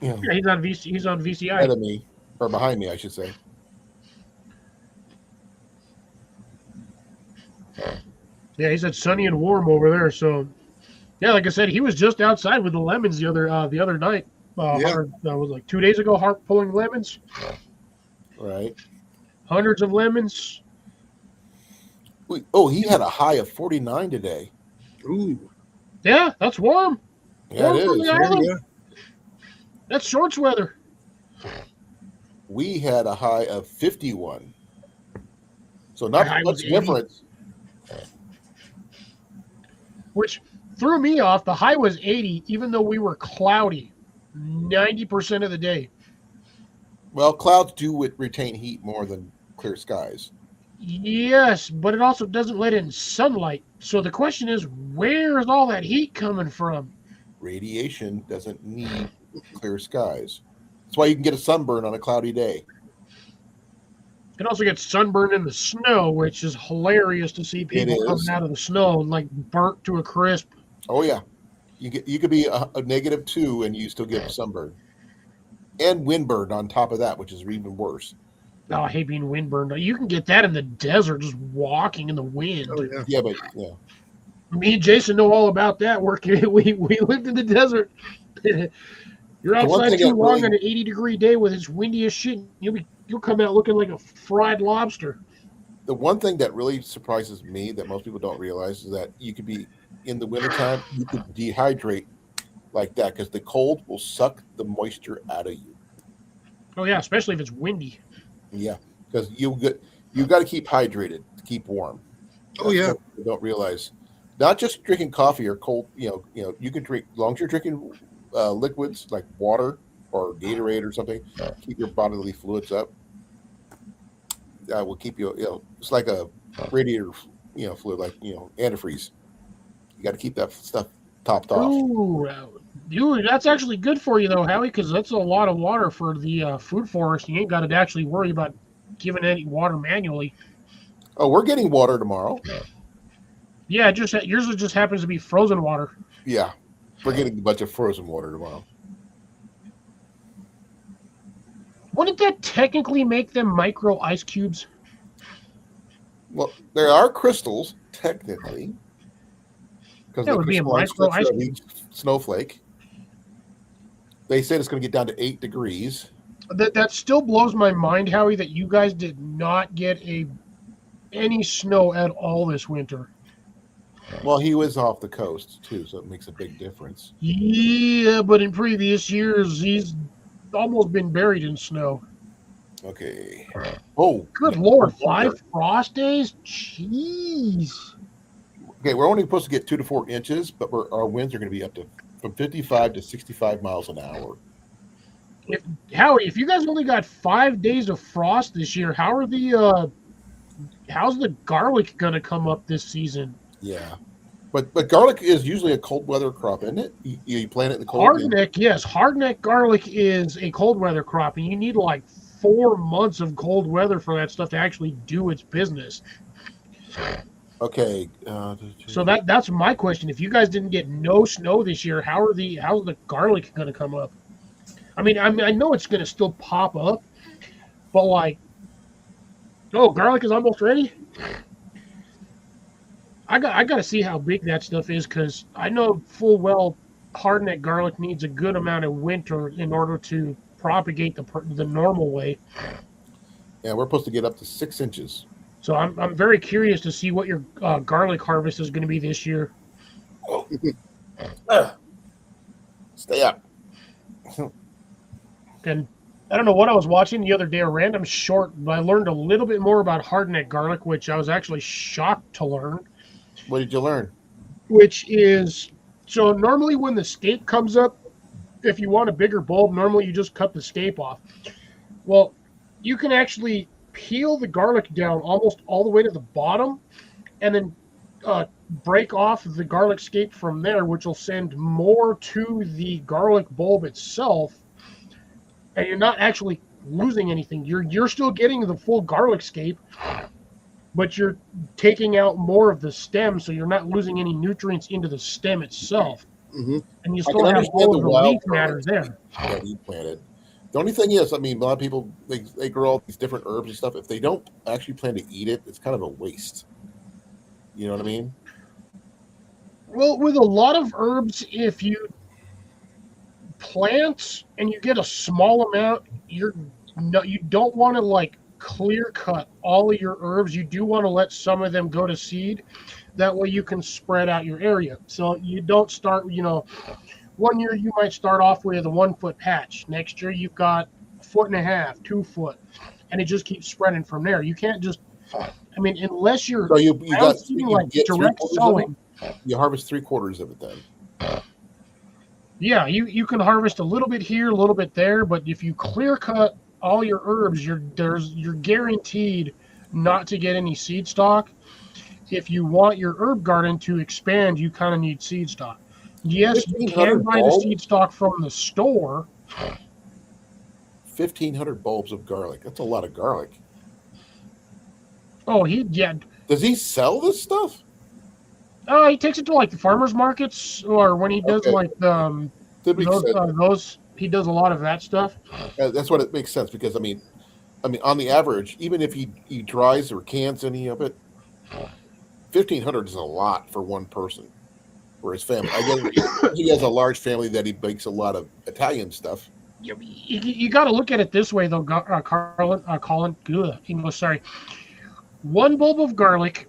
Yeah, he's on VCI. Ahead of me, or behind me, I should say. Yeah, he said sunny and warm over there. So, yeah, like I said, he was just outside with the lemons the other night. Was like 2 days ago, pulling lemons. Right. Hundreds of lemons. Oh, he had a high of 49 today. Ooh, Yeah, that's warm. Yeah, it Warm from is. the island. yeah. That's shorts weather. We had a high of 51. So My not high much was 80. difference. Which threw me off. The high was 80, even though we were cloudy 90% of the day. Well, clouds do retain heat more than clear skies. Yes, but it also doesn't let in sunlight. So the question is, where is all that heat coming from? Radiation doesn't need clear skies. That's why you can get a sunburn on a cloudy day. You can also get sunburned in the snow, which is hilarious to see people coming is. out of the snow like burnt to a crisp. Oh yeah, you could be a -2 and you still get sunburn, and windburn on top of that, which is even worse. Oh, I hate being windburned. You can get that in the desert, just walking in the wind. Oh yeah. Yeah, but yeah, Me and Jason know all about that. We lived in the desert. You're The one outside thing too that long really- on an 80-degree day with it's windy as shit. You'll come out looking like a fried lobster. the one thing that really surprises me that most people don't realize is that you could be in the wintertime, you could dehydrate like that because the cold will suck the moisture out of you. Oh yeah, especially if it's windy. Yeah, because you got to keep hydrated to keep warm. Oh yeah. What people don't realize, not just drinking coffee or cold. You can drink as long as you're drinking liquids like water or Gatorade or something. Keep your bodily fluids up. That will keep you. It's like a radiator. Fluid like antifreeze. You got to keep that stuff topped off. Ooh, that's actually good for you though, Howie, because that's a lot of water for the food forest. You ain't got to actually worry about giving any water manually. Oh, we're getting water tomorrow. Yeah, yours just happens to be frozen water. Yeah, we're getting a bunch of frozen water tomorrow. Wouldn't that technically make them micro ice cubes? Well, there are crystals technically, because That would be a micro ice cube. each snowflake. They said it's going to get down to 8 degrees. That still blows my mind, Howie, that you guys did not get any snow at all this winter. Well, he was off the coast too, so it makes a big difference. Yeah, but in previous years, he's almost been buried in snow. Okay. Oh, Good Lord, 5 frost days? Jeez. okay. We're only supposed to get 2 to 4 inches, but our winds are going to be up to from 55 to 65 miles an hour. Howie, if you guys only got 5 days of frost this year, how's the garlic gonna come up this season? Yeah, but garlic is usually a cold weather crop, isn't it? You plant it in the cold. Hardneck, yes, hardneck garlic is a cold weather crop, and you need like 4 months of cold weather for that stuff to actually do its business. Okay. So that's my question. If you guys didn't get no snow this year, how's the garlic gonna come up? I mean, I know it's gonna still pop up, but like, oh, garlic is almost ready. I got to see how big that stuff is because I know full well hardneck garlic needs a good amount of winter in order to propagate the normal way. Yeah, we're supposed to get up to 6 inches. So I'm very curious to see what your garlic harvest is going to be this year. Stay up. And I don't know what I was watching the other day, a random short, but I learned a little bit more about hardneck garlic, which I was actually shocked to learn. What did you learn? Which is, so normally when the scape comes up, if you want a bigger bulb, normally you just cut the scape off. Well, you can actually peel the garlic down almost all the way to the bottom and then break off the garlic scape from there, which will send more to the garlic bulb itself. And you're not actually losing anything. You're still getting the full garlic scape, but you're taking out more of the stem, so you're not losing any nutrients into the stem itself. Mm-hmm. And you I still can have understand all the of the wild leaf matter there. that you planted. The only thing is, I mean, a lot of people they grow all these different herbs and stuff. If they don't actually plan to eat it, it's kind of a waste. You know what I mean? Well, with a lot of herbs, if you plant and you get a small amount, you're no, you don't want to like clear cut all of your herbs. You do want to let some of them go to seed. That way you can spread out your area. So you don't start, one year you might start off with a 1 foot patch. Next year you've got a foot and a half, 2 foot, and it just keeps spreading from there. You can't just, unless you're So you got seeding, you like get direct 3/4 of sowing. it? You harvest 3/4 of it then. Yeah, you can harvest a little bit here, a little bit there, but if you clear cut all your herbs, you're guaranteed not to get any seed stock. If you want your herb garden to expand, you kind of need seed stock. Yes, you can 1,500 buy the bulbs? seed stock from the store. 1,500 bulbs of garlic. That's a lot of garlic. Oh, Does he sell this stuff? he takes it to like the farmers markets, or when he does Okay. like That makes sense. those, he does a lot of that stuff. That's what it makes sense because I mean, on the average, even if he dries or cans any of it, 1,500 is a lot for one person for his family. I guess he has a large family that he bakes a lot of Italian stuff. You got to look at it this way, though, Colin. English, sorry. One bulb of garlic,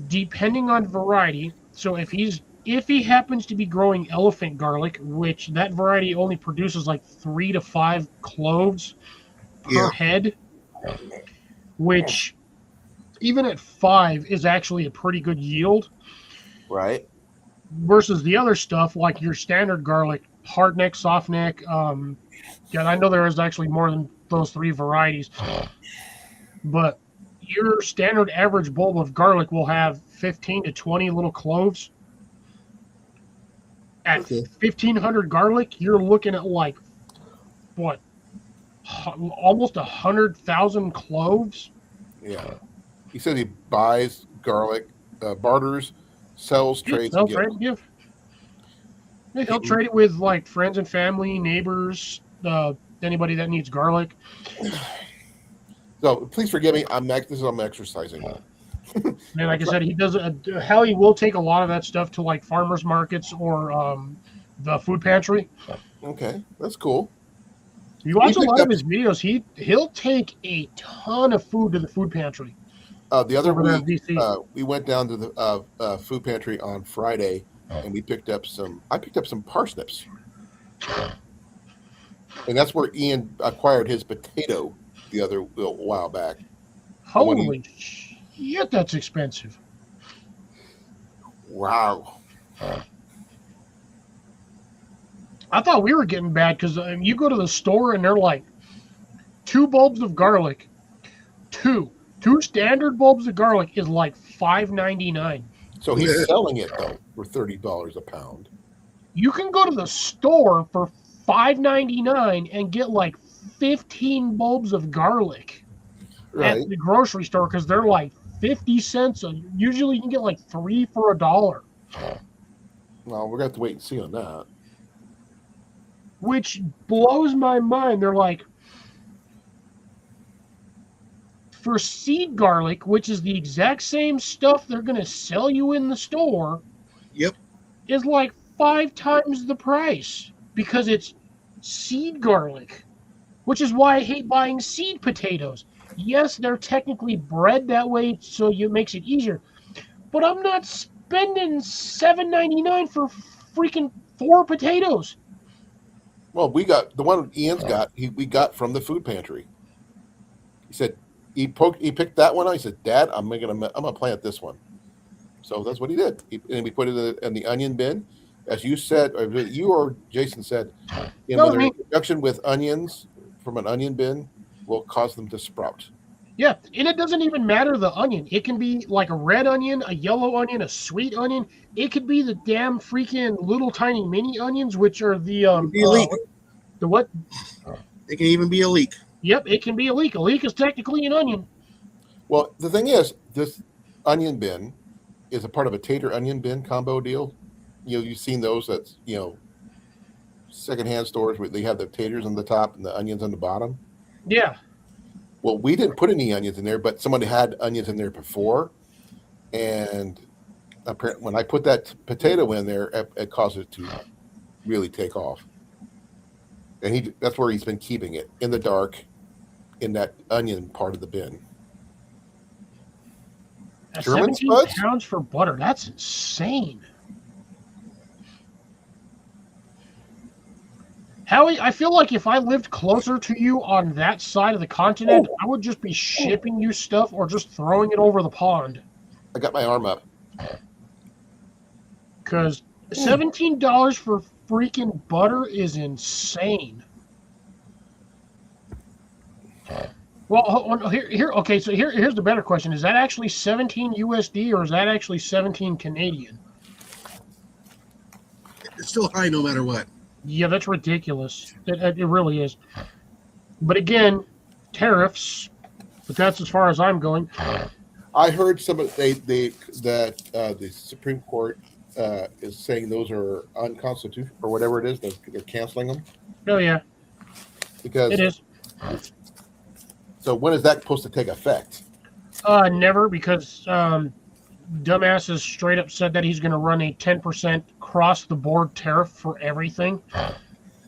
depending on variety. So if he happens to be growing elephant garlic, which that variety only produces like 3 to 5 cloves per Yeah. head, which even at 5 is actually a pretty good yield. Right. Versus the other stuff like your standard garlic, hard neck, soft neck. Yeah, I know there is actually more than those 3 varieties, but your standard average bulb of garlic will have 15 to 20 little cloves. At Okay. 1,500 garlic, you're looking at like what, almost 100,000 cloves. Yeah. He says he buys garlic, barters, sells, trades, He'll and trade gives. and give. Yeah, he'll trade it with like friends and family, neighbors, anybody that needs garlic. So please forgive me. I'm exercising. And like I said, he does. He will take a lot of that stuff to like farmers markets or the food pantry. Okay, that's cool. You watch a picked lot up- of his videos. He'll take a ton of food to the food pantry. The other Over there week, in DC. we went down to the food pantry on Friday, and we picked up some. I picked up some parsnips, and that's where Ian acquired his potato the other while back. Holy shit, that's expensive. Wow. I thought we were getting bad because you go to the store and they're like 2 bulbs of garlic, two standard bulbs of garlic is like $5.99. So he's selling it though for $30 a pound. You can go to the store for $5.99 and get like 15 bulbs of garlic Right. at the grocery store because they're like 50 cents. Usually you can get like 3 for $1, Well, we're gonna have to wait and see on that. which blows my mind. They're like, for seed garlic, which is the exact same stuff they're going to sell you in the store, Yep. is like 5 times the price because it's seed garlic, which is why I hate buying seed potatoes. Yes, they're technically bred that way, so it makes it easier, but I'm not spending $7.99 for freaking 4 potatoes. Well, we got the one Ian's got. We got from the food pantry. He said he picked that one out. He said, "Dad, I'm gonna plant this one." So that's what he did. And we put it in the onion bin, as you said, or you or Jason said. No, Whether I mean- production with onions from an onion bin will cause them to sprout. Yeah, and it doesn't even matter the onion. It can be like a red onion, a yellow onion, a sweet onion. It could be the damn freaking little tiny mini onions, which are the Be a leek. the what? It can even be a leek. Yep, it can be a leek. A leek is technically an onion. Well, the thing is, this onion bin is a part of a tater onion bin combo deal. You've seen those. That's secondhand stores where they have the taters on the top and the onions on the bottom. Yeah. Well, we didn't put any onions in there, but someone had onions in there before, and apparently, when I put that potato in there, it caused it to really take off. And that's where he's been keeping it in the dark, in that onion part of the bin. German 17 spuds? pounds for butter. That's insane. Howie, I feel like if I lived closer to you on that side of the continent, I would just be shipping you stuff or just throwing it over the pond. I got my arm up. Because $17 for freaking butter is insane. Well, okay, so here's the better question. Is that actually 17 USD or is that actually 17 Canadian? It's still high no matter what. Yeah, that's ridiculous. It really is. But again, tariffs, but that's as far as I'm going. I heard some of that the Supreme Court is saying those are unconstitutional or whatever it is. They're canceling them Oh, yeah, because. it is. So when is that supposed to take effect? Never, because dumbass has straight up said that he's going to run a 10% cross-the-board tariff for everything The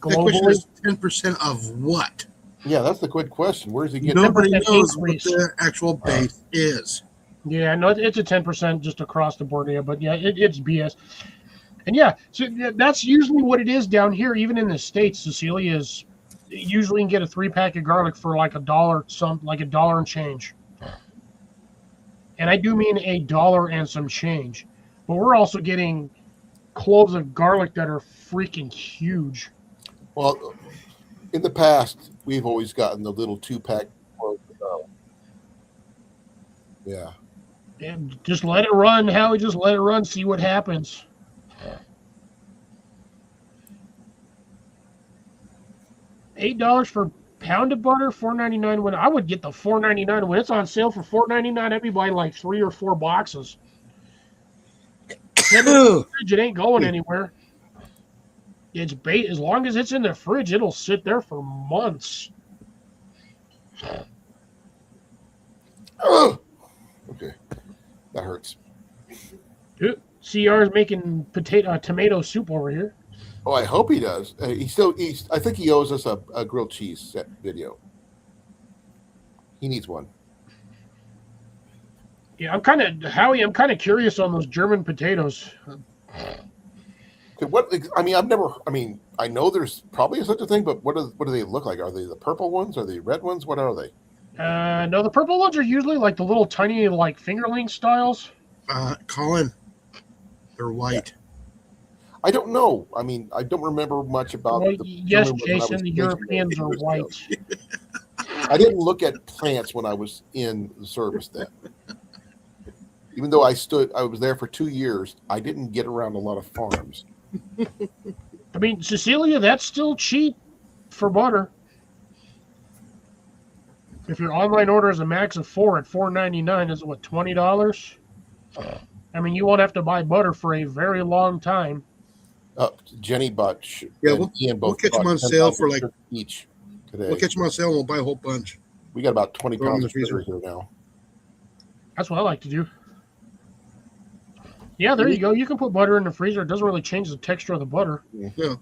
question globally. is 10% of what? Yeah, that's the good question. Where is he getting? Nobody 10% knows what increase. the actual base is. Yeah, no, it's a 10% just across the board. Yeah, but yeah, it's BS. And yeah, so that's usually what it is down here, even in the States. Cecilia is usually you can get a 3-pack of garlic for like $1 and change. And I do mean $1 and some change. But we're also getting cloves of garlic that are freaking huge. Well, in the past, we've always gotten the little 2-pack. Yeah. And just let it run, Howie. Just let it run. See what happens. $8 for a pound of butter, $4.99. When I would get the $4.99 when it's on sale for $4.99, I'd be buying like 3 or 4 boxes. It ain't going anywhere. It's bait. As long as it's in the fridge, it'll sit there for months. Ugh. Okay, that hurts. CR is making tomato soup over here. Oh, I hope he does. I think he owes us a grilled cheese set video. He needs one. Yeah, I'm kind of curious on those German potatoes. Okay, I know there's probably such a thing, but what do they look like? Are they the purple ones? Are they red ones? What are they? No, the purple ones are usually like the little tiny like fingerling styles. Colin, they're white. I don't know. I mean, I don't remember much about. Well, the yes, German ones when I Jason, was the thinking Europeans are of it. white. I didn't look at plants when I was in the service then. Even though I was there for 2 years, I didn't get around a lot of farms. I mean, Cecilia, that's still cheap for butter. If your online order is a max of 4 at $4.99, is what, $20? I mean, you won't have to buy butter for a very long time. Jenny bought. Yeah, and Ian both we'll catch them bought on sale 10,000 for like- each today. We'll catch them on sale and we'll buy a whole bunch. We got about 20 Throw 'em in pounds the of freezer. sugar here now. That's what I like to do. Yeah, there you go. You can put butter in the freezer. It doesn't really change the texture of the butter. Yeah.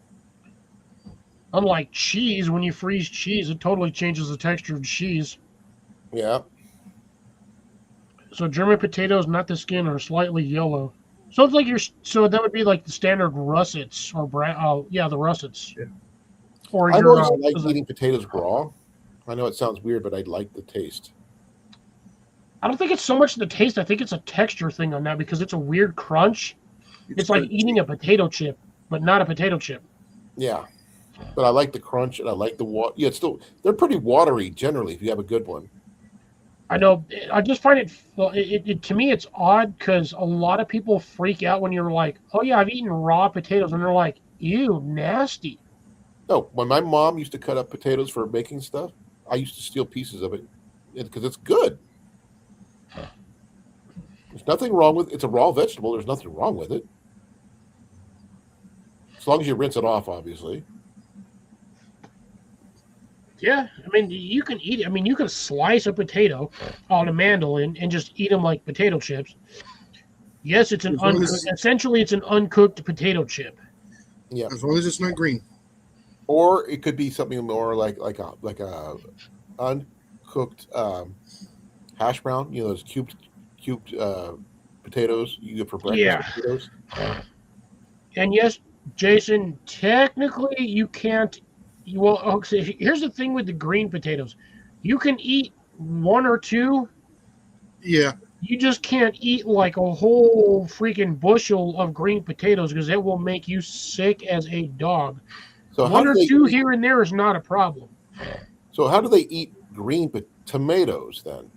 Unlike cheese, when you freeze cheese, it totally changes the texture of cheese. Yeah. So German potatoes, not the skin, are slightly yellow. So it's like so that would be like the standard russets or the russets. Yeah. Or I your don't like eating potatoes raw. I know it sounds weird, but I like the taste. I don't think it's so much the taste. I think it's a texture thing on that because it's a weird crunch. It's like eating a potato chip, but not a potato chip. Yeah. But I like the crunch and I like the water. Yeah, they're pretty watery generally if you have a good one. I know. I just find it to me, it's odd because a lot of people freak out when you're like, oh, yeah, I've eaten raw potatoes. And they're like, ew, nasty. No, when my mom used to cut up potatoes for making stuff, I used to steal pieces of it because it's good. There's nothing wrong with it. It's a raw vegetable. There's nothing wrong with it. As long as you rinse it off, obviously. Yeah, I mean, you can eat it. I mean, you can slice a potato on a mandolin and just eat them like potato chips. Yes, it's essentially it's an uncooked potato chip. Yeah. As long as it's not green. Or it could be something more like a cooked hash brown. You know those cubed potatoes you get for breakfast. Yeah. Potatoes. And yes, Jason, technically you can't. Well, okay, here's the thing with the green potatoes: you can eat one or two. Yeah. You just can't eat like a whole freaking bushel of green potatoes because it will make you sick as a dog. So how One do or they two eat, here and there is not a problem. So how do they eat green tomatoes then?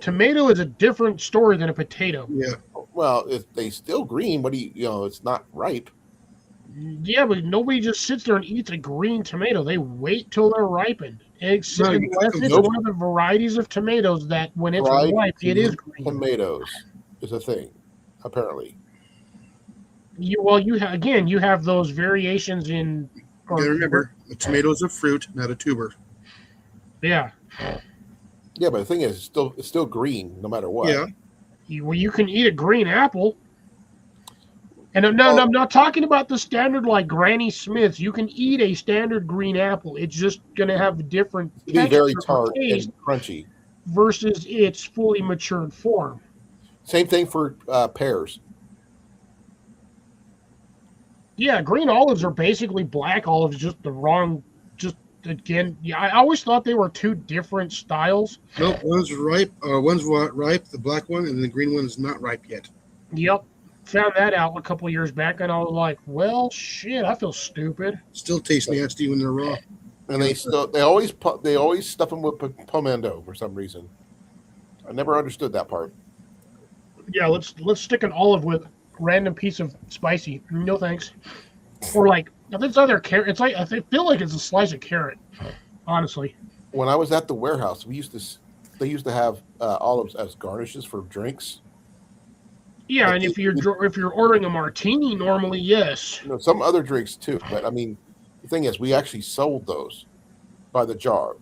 Tomato is a different story than a potato. Yeah. Well, if they still green, what do you know? It's not ripe. Yeah, but nobody just sits there and eats a green tomato. They wait till they're ripened. No, you cook Unless them. it's Nope. one of the varieties of tomatoes that when it's Fried ripe, it is green. tomatoes is a thing, apparently. You have those variations in. You gotta remember, a tomato is a fruit, not a tuber. Yeah, Yeah, but the thing is, it's still green no matter what. Yeah. you can eat a green apple. And no, I'm not talking about the standard like Granny Smith's. You can eat a standard green apple. It's just gonna have a different It'd be very texture or tart taste and crunchy. versus its fully matured form. Same thing for pears. Yeah, green olives are basically black olives, just the wrong. Just again, yeah, I always thought they were two different styles. Nope, one's ripe. One's ripe, the black one, and the green one is not ripe yet. Yep, found that out a couple years back, and I was like, well, shit, I feel stupid. Still taste nasty when they're raw. And they always stuff them with pomelo for some reason. I never understood that part. Yeah, let's stick an olive with a random piece of spicy. No thanks. Or like this other carrot. It's like I feel like it's a slice of carrot. Honestly. When I was at the warehouse, they used to have olives as garnishes for drinks. Yeah, Like and if you're ordering a martini, normally yes. You know, some other drinks too. But I mean, the thing is, we actually sold those by the jar.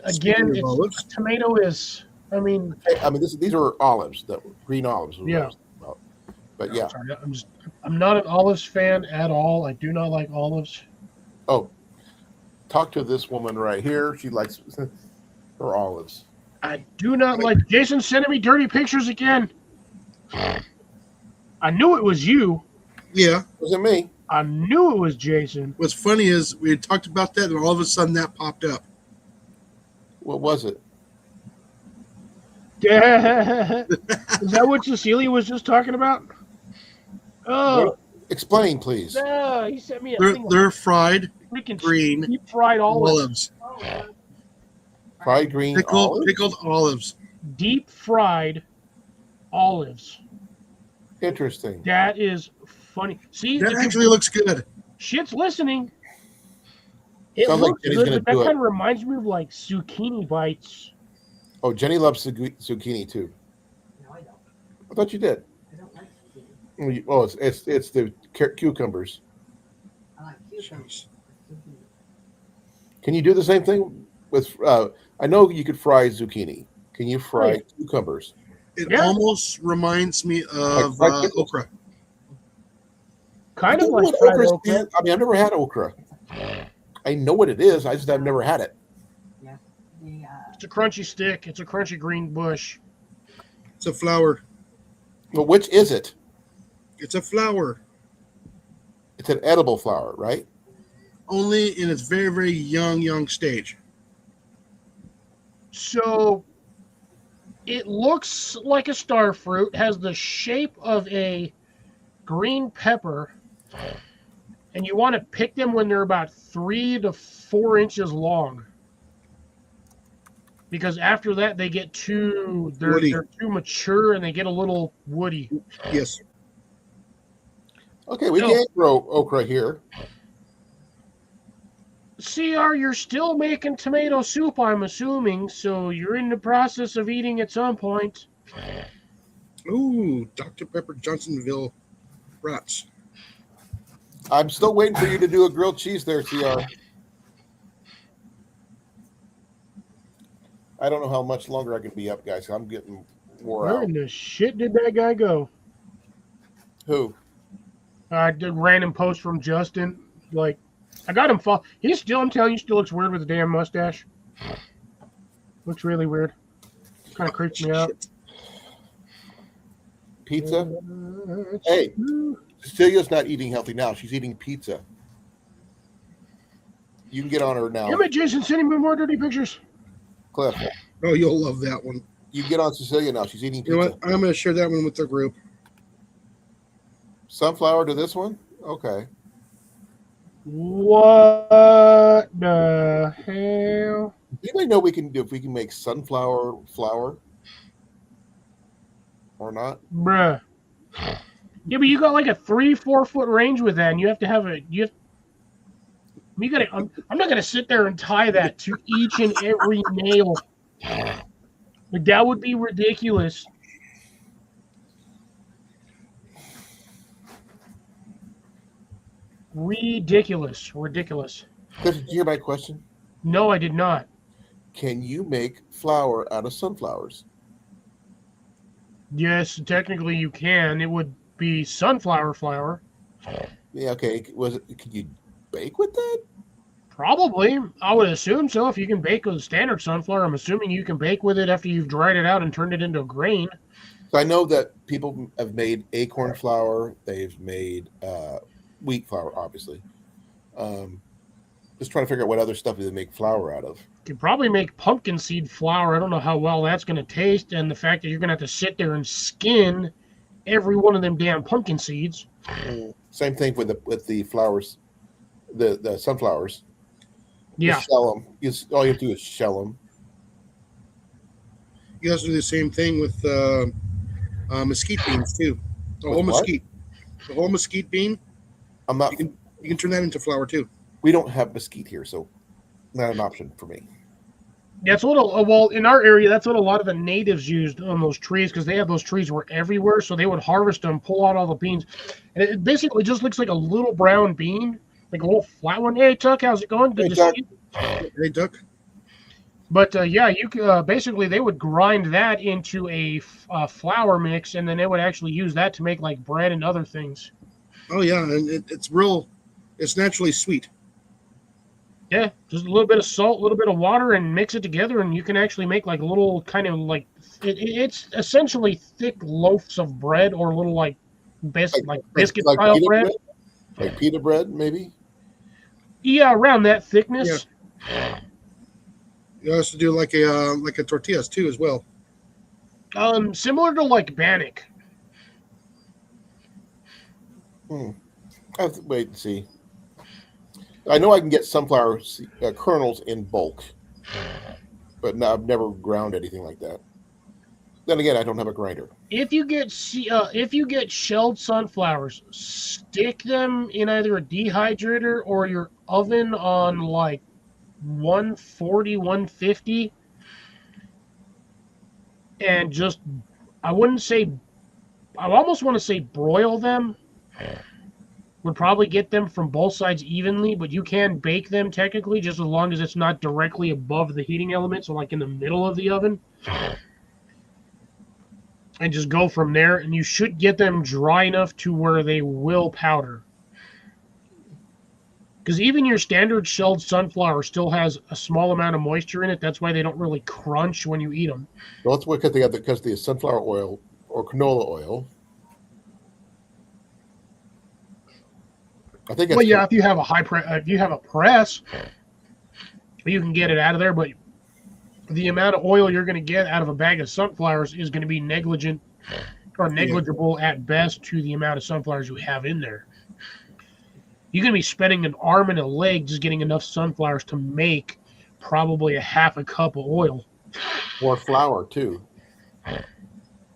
Again, of olives. tomato is. I mean, These are olives, green olives. Yeah. But yeah. sorry, I'm not an olives fan at all. I do not like olives. Oh, talk to this woman right here. She likes her olives. I do not like. Jason sending me dirty pictures again. I knew it was you. Yeah. Wasn't me. I knew it was Jason. What's funny is we had talked about that, and all of a sudden that popped up. What was it? Is that what Cecilia was just talking about? Oh, Explain, please. no, he sent me a thing They're fried of freaking green deep fried olives. olives. Fried green olives? Pickled olives. Deep fried olives. Interesting. That is funny. See, That actually looks good. shit's listening. It Sounds like looks Jenny's good, gonna but that do it. kind of reminds me of like zucchini bites. Oh, Jenny loves zucchini too. No, I don't. I thought you did. I don't like zucchini. Oh, it's the cucumbers. I like cucumbers. Zucchini. Can you do the same thing with? I know you could fry zucchini. Can you fry cucumbers? It Yeah. almost reminds me of Like pickles. okra. Kind I of know like what fried okra okra. is. I mean, I've never had okra. I know what it is. I just have never had it. The, It's a crunchy stick. It's a crunchy green bush. It's a flower. But which is it? It's a flower. It's an edible flower, right? Only in its very, very young stage. So it looks like a star fruit, has the shape of a green pepper, and you want to pick them when they're about 3 to 4 inches long. Because after that they get they're Woody. too mature and they get a little woody. Yes. Okay, we No. can't grow okra here. CR, you're still making tomato soup, I'm assuming, so you're in the process of eating at some point. Ooh, Dr. Pepper Johnsonville rats. I'm still waiting for you to do a grilled cheese there, CR. I don't know how much longer I can be up, guys. I'm getting wore Where out. in the shit did that guy go? Who? I did random post from Justin, like I got him. He's still. I'm telling you, still looks weird with the damn mustache. Looks really weird. Kind of creeps me out. Pizza. Hey, Cecilia's not eating healthy now. She's eating pizza. You can get on her now. Damn it, Jason, sending me more dirty pictures. Cliff, Oh, you'll love that one. you get on Cecilia now. She's eating You know pizza. what? I'm going to share that one with the group. Sunflower to this one? Okay. What the hell? Anybody know we can do if we can make sunflower flour or not? Bruh. Yeah, but you got like a 3-4 foot range with that, and you have to have I'm not gonna sit there and tie that to each and every nail. Like that would be ridiculous. Ridiculous. Cliff, did you hear my question? No, I did not. Can you make flour out of sunflowers? Yes, technically you can. It would be sunflower flour. Yeah, okay. Could you bake with that? Probably. I would assume so. If you can bake with standard sunflower, I'm assuming you can bake with it after you've dried it out and turned it into a grain. So I know that people have made acorn flour. They've made wheat flour, obviously. Just trying to figure out what other stuff they make flour out of. You could probably make pumpkin seed flour. I don't know how well that's going to taste, and the fact that you're going to have to sit there and skin every one of them damn pumpkin seeds. Same thing with the flowers, the sunflowers. Yeah. You shell them. All you have to do is shell them. You also do the same thing with mesquite beans, too. The With whole what? mesquite. The whole mesquite bean, I'm not. you can turn that into flour, too. We don't have mesquite here, so not an option for me. That's what, well, in our area, that's what a lot of the natives used on those trees because they had those trees were everywhere. So they would harvest them, pull out all the beans. And it basically just looks like a little brown bean, like a little flat one. Hey, Tuck, how's it going? Good Hey, to Tuck. see you. Hey, Duck. But yeah, you basically they would grind that into a flour mix, and then they would actually use that to make like bread and other things. Oh, yeah, and it's naturally sweet. Yeah, just a little bit of salt, a little bit of water, and mix it together, and you can actually make like a little kind of like it's essentially thick loaves of bread or little like biscuit style pita bread. Like pita bread, maybe. Yeah, around that thickness. You also do like a tortillas, too, as well. Similar to like bannock. I have to wait and see. I know I can get sunflower kernels in bulk, but no, I've never ground anything like that. Then again, I don't have a grinder. If you get shelled sunflowers, stick them in either a dehydrator or your oven on like 140, 150, and just I almost want to say broil them. Would probably get them from both sides evenly, but you can bake them technically just as long as it's not directly above the heating element, so like in the middle of the oven. And just go from there, and you should get them dry enough to where they will powder. Because even your standard shelled sunflower still has a small amount of moisture in it. That's why they don't really crunch when you eat them. Well, that's because the sunflower oil or canola oil. I think. Well, yeah, if you have if you have a press, you can get it out of there. But the amount of oil you're going to get out of a bag of sunflowers is going to be negligent or negligible at best to the amount of sunflowers you have in there. You're going to be spending an arm and a leg just getting enough sunflowers to make probably a half a cup of oil. Or flour too.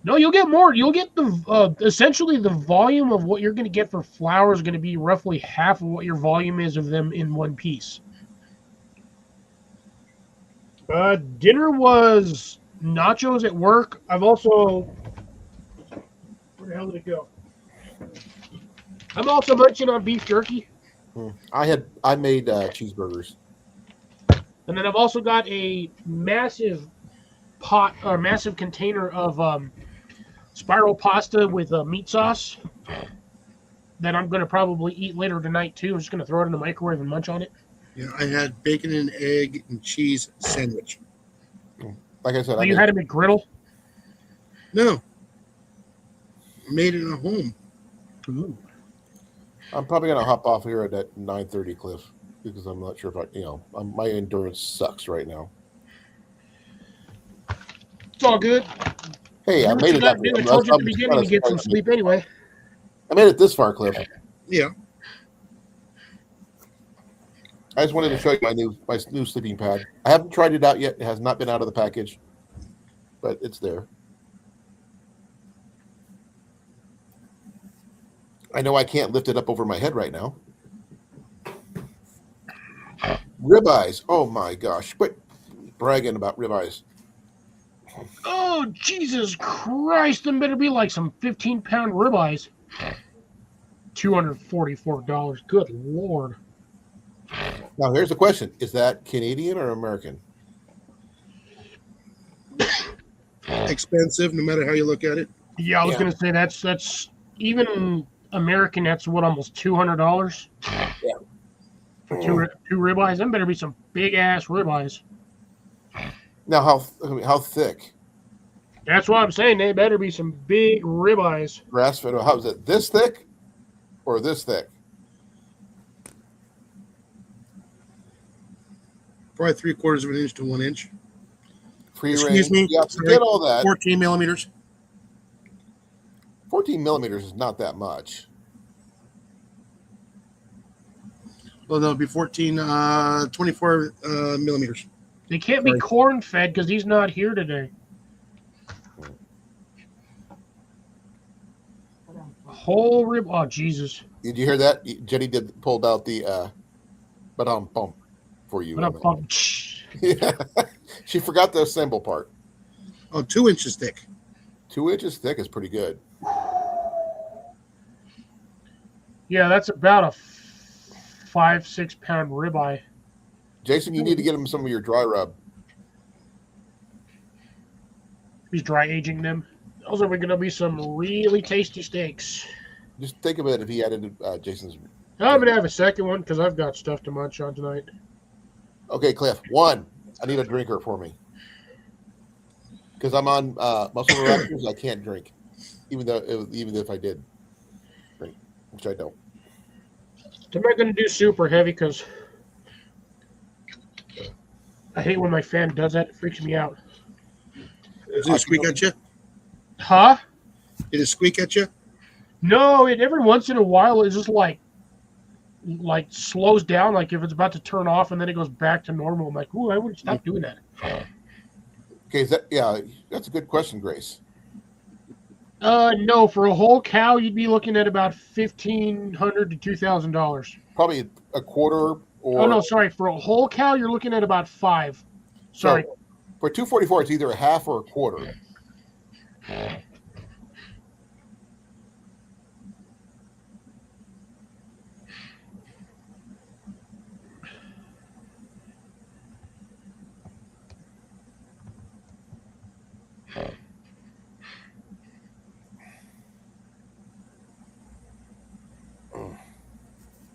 No, you'll get more. You'll get the essentially the volume of what you're going to get for flour is going to be roughly half of what your volume is of them in one piece. Dinner was nachos at work. I've also where the hell did it go? I'm also munching on beef jerky. I made cheeseburgers. And then I've also got a massive pot or massive container of spiral pasta with meat sauce. that I'm going to probably eat later tonight too. I'm just going to throw it in the microwave and munch on it. Yeah, I had bacon and egg and cheese sandwich. Like I said, Oh, you had them at griddle? No, made it at home. Ooh. I'm probably gonna hop off here at that 9:30, Cliff, because I'm not sure if my endurance sucks right now. It's all good. Hey, I What made you it. got to do? I told you at the beginning to get some sleep anyway. I made it this far, Cliff. Yeah, I just wanted to show you my new sleeping pad. I haven't tried it out yet. It has not been out of the package, but it's there. I know I can't lift it up over my head right now. Ribeyes. Oh my gosh. Quit bragging about ribeyes. Oh, Jesus Christ. Them better be like some 15-pound ribeyes. $244. Good Lord. Now, here's the question. Is that Canadian or American? expensive no matter how you look at it. Yeah, I was Yeah. going to say that's even American. That's what, almost $200 Yeah. for two ribeyes. Them better be some big ass ribeyes. Now, how thick? That's what I'm saying. They better be some big ribeyes. Grass-fed. How is it? This thick or this thick? Probably 3/4 of an inch to 1 inch. Free Excuse range. me? Yeah, Sorry. forget all that. 14 millimeters. 14 millimeters is not that much. Well, no, it'd be 24 millimeters. They can't be Sorry. corn fed because he's not here today. Whole rib. Oh, Jesus. Did you hear that? Jenny pulled out the bump for you. But I'm pumped. Yeah. She forgot the assemble part. Oh, 2 inches thick. 2 inches thick is pretty good. Yeah, that's about a 5-6 pound ribeye. Jason, you need to get him some of your dry rub. He's dry aging them. Those are going to be some really tasty steaks. Just think of it if he added Jason's. I'm going to have a second one because I've got stuff to munch on tonight. Okay, Cliff. One, I need a drinker for me. Because I'm on muscle relaxers, I can't drink. Even if I did drink, which I don't. I'm not going to do super heavy because I hate when my fan does that. It freaks me out. Does it squeak at you? Huh? Did it squeak at you? No, it every once in a while it just like slows down, like if it's about to turn off and then it goes back to normal. I'm like, ooh, I would stop doing that. Okay, that's a good question, Grace. No, for a whole cow you'd be looking at about $1,500 to $2,000. Probably a quarter or. Oh no, sorry, for a whole cow you're looking at about $5,000. Sorry. So, for 244, it's either a half or a quarter.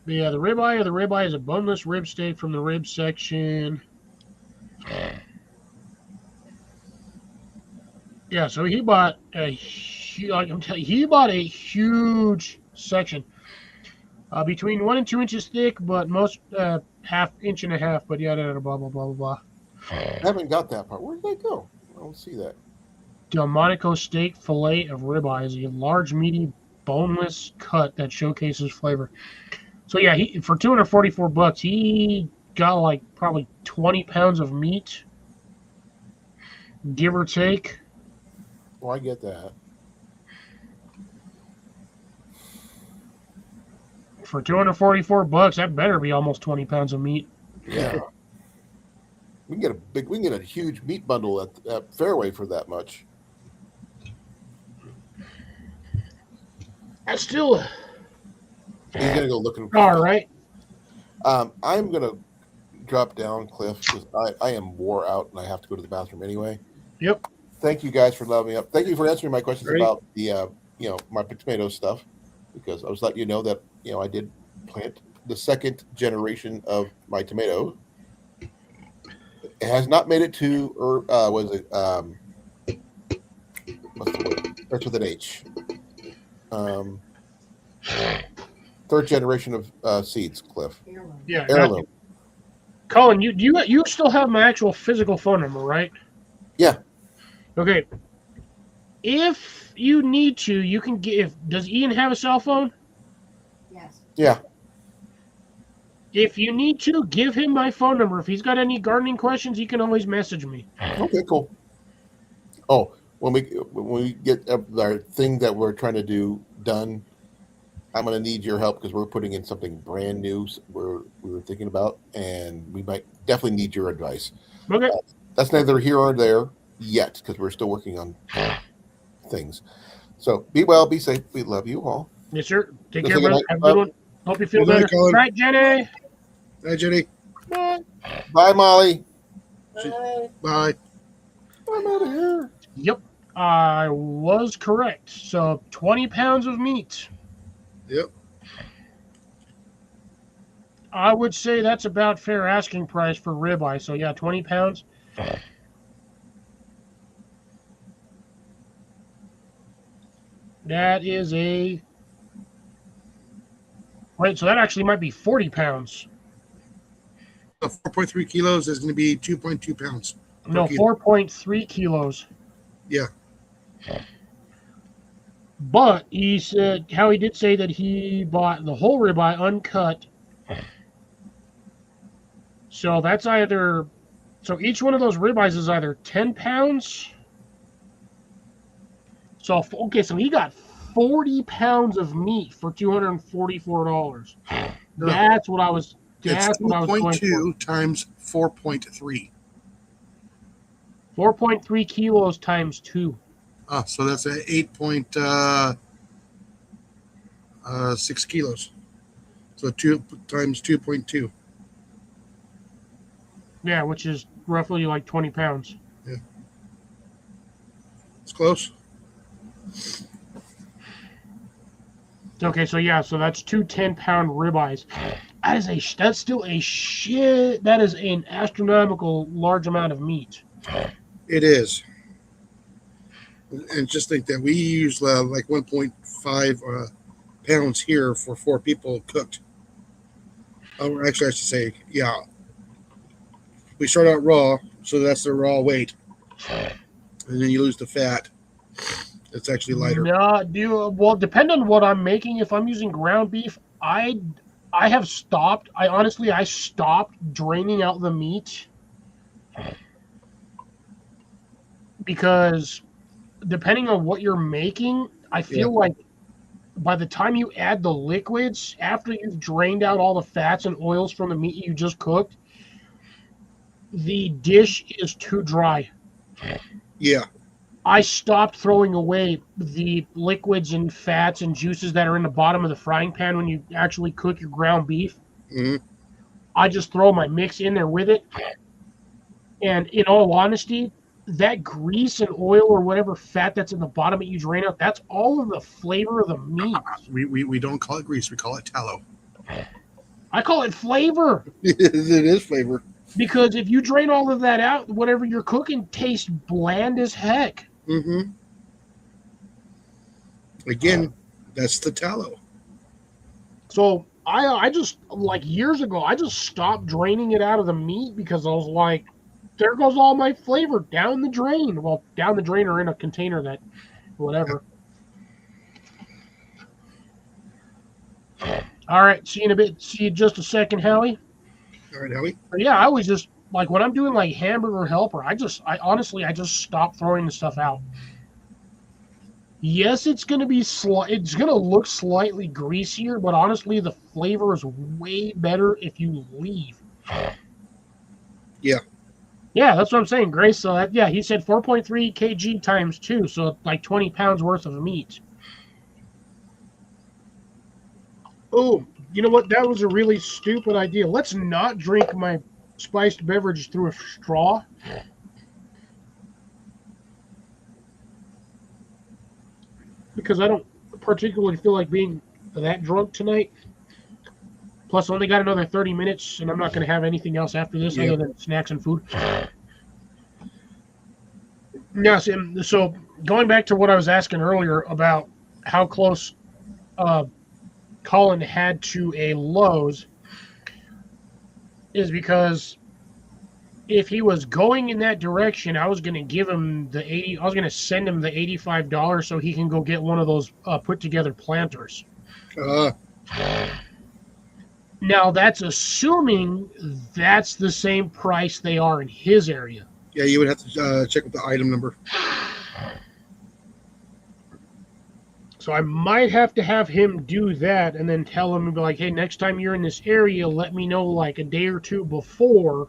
But yeah, the ribeye is a boneless rib steak from the rib section. Yeah, so he bought a huge section, between 1 and 2 inches thick, but most inch and a half. But yeah, blah blah blah blah blah. I haven't got that part. Where did that go? I don't see that. Delmonico steak fillet of ribeye is a large, meaty, boneless cut that showcases flavor. So yeah, for $244, he got like probably 20 pounds of meat, give or take. Oh, I get that. For $244, that better be almost 20 pounds of meat. Yeah. We can get a huge meat bundle at Fairway for that much. That's still He's gonna go looking. all right. I'm gonna drop down, Cliff, because I am wore out and I have to go to the bathroom anyway. Yep. Thank you guys for loving me up. Thank you for answering my questions Great. about the my tomato stuff. because I was letting you know that I did plant the second generation of my tomato. It has not made it to, or was it? What's the word? Starts with an H. Third generation of seeds, Cliff. Heirloom. Yeah, gotcha. Heirloom. Colin, you still have my actual physical phone number, right? Yeah. Okay. If you need to, you can get. Does Ian have a cell phone? Yes. Yeah. If you need to, give him my phone number. If he's got any gardening questions, he can always message me. Okay. Cool. Oh, when we get our thing that we're trying to do done, I'm going to need your help because we're putting in something brand new we were thinking about, and we might definitely need your advice. Okay. That's neither here or there yet because we're still working on things. So be well, be safe. We love you all. Yes, sir. Take Good care, brother. night. Have a good one. Hope you feel Good night, better. Colin. Right, Jenny? Hi, Jenny. Bye, Molly. Bye. I'm out of here. Yep. I was correct. So 20 pounds of meat. Yep. I would say that's about fair asking price for ribeye. So yeah, 20 pounds. That is a... Wait, so that actually might be 40 pounds. 4.3 kilos is going to be 2.2 pounds. No, kilo. 4.3 kilos. Yeah. But he said, Howie did say that he bought the whole ribeye uncut. So that's either... So each one of those ribeyes is either 10 pounds. So, okay, so he got 40 pounds of meat for $244. No. That's what I was... It's That's what I was going for. 2.2 times 4.3. 4.3 kilos times 2. So that's 8.6 kilos. So 2 times 2.2. Yeah, which is roughly like 20 pounds. It's close. Okay, so yeah, so that's two 10-pound ribeyes. That's still a shit. That is an astronomical large amount of meat. It is. And just think that we use like 1.5 pounds here for 4 people cooked. Oh, actually, I should say, yeah. We start out raw, so that's the raw weight. And then you lose the fat. It's actually lighter. No, well, depending on what I'm making. If I'm using ground beef, I have stopped. I stopped draining out the meat because depending on what you're making, I feel like by the time you add the liquids, after you've drained out all the fats and oils from the meat you just cooked, the dish is too dry. Yeah. I stopped throwing away the liquids and fats and juices that are in the bottom of the frying pan when you actually cook your ground beef. Mm-hmm. I just throw my mix in there with it. And in all honesty, that grease and oil or whatever fat that's in the bottom that you drain out, that's all of the flavor of the meat. We don't call it grease. We call it tallow. I call it flavor. It is flavor. Because if you drain all of that out, whatever you're cooking tastes bland as heck. Mm-hmm. Again, that's the tallow. So I just, like years ago, I just stopped draining it out of the meat because I was like, there goes all my flavor down the drain. Well, down the drain or in a container that, whatever. All right, see you in a bit. See you in just a second, Howie. All right, Howie. But yeah, I always just, like when I'm doing like hamburger helper, I honestly stop throwing the stuff out. Yes, it's going to be it's going to look slightly greasier, but honestly, the flavor is way better if you leave. Yeah. Yeah, that's what I'm saying, Grace. So that, yeah, he said 4.3 kg times 2, so like 20 pounds worth of meat. Oh, you know what? That was a really stupid idea. Let's not drink my spiced beverage through a straw. Because I don't particularly feel like being that drunk tonight. Plus, I only got another 30 minutes, and I'm not going to have anything else after this Yep. other than snacks and food. Yeah, so going back to what I was asking earlier about how close Colin had to a Lowe's is because if he was going in that direction, I was going to give him the 80. I was going to send him the $85 so he can go get one of those put together planters. Now that's assuming that's the same price they are in his area. Yeah, you would have to check with the item number. So I might have to have him do that and then tell him, be like, hey, next time you're in this area, let me know like a day or two before.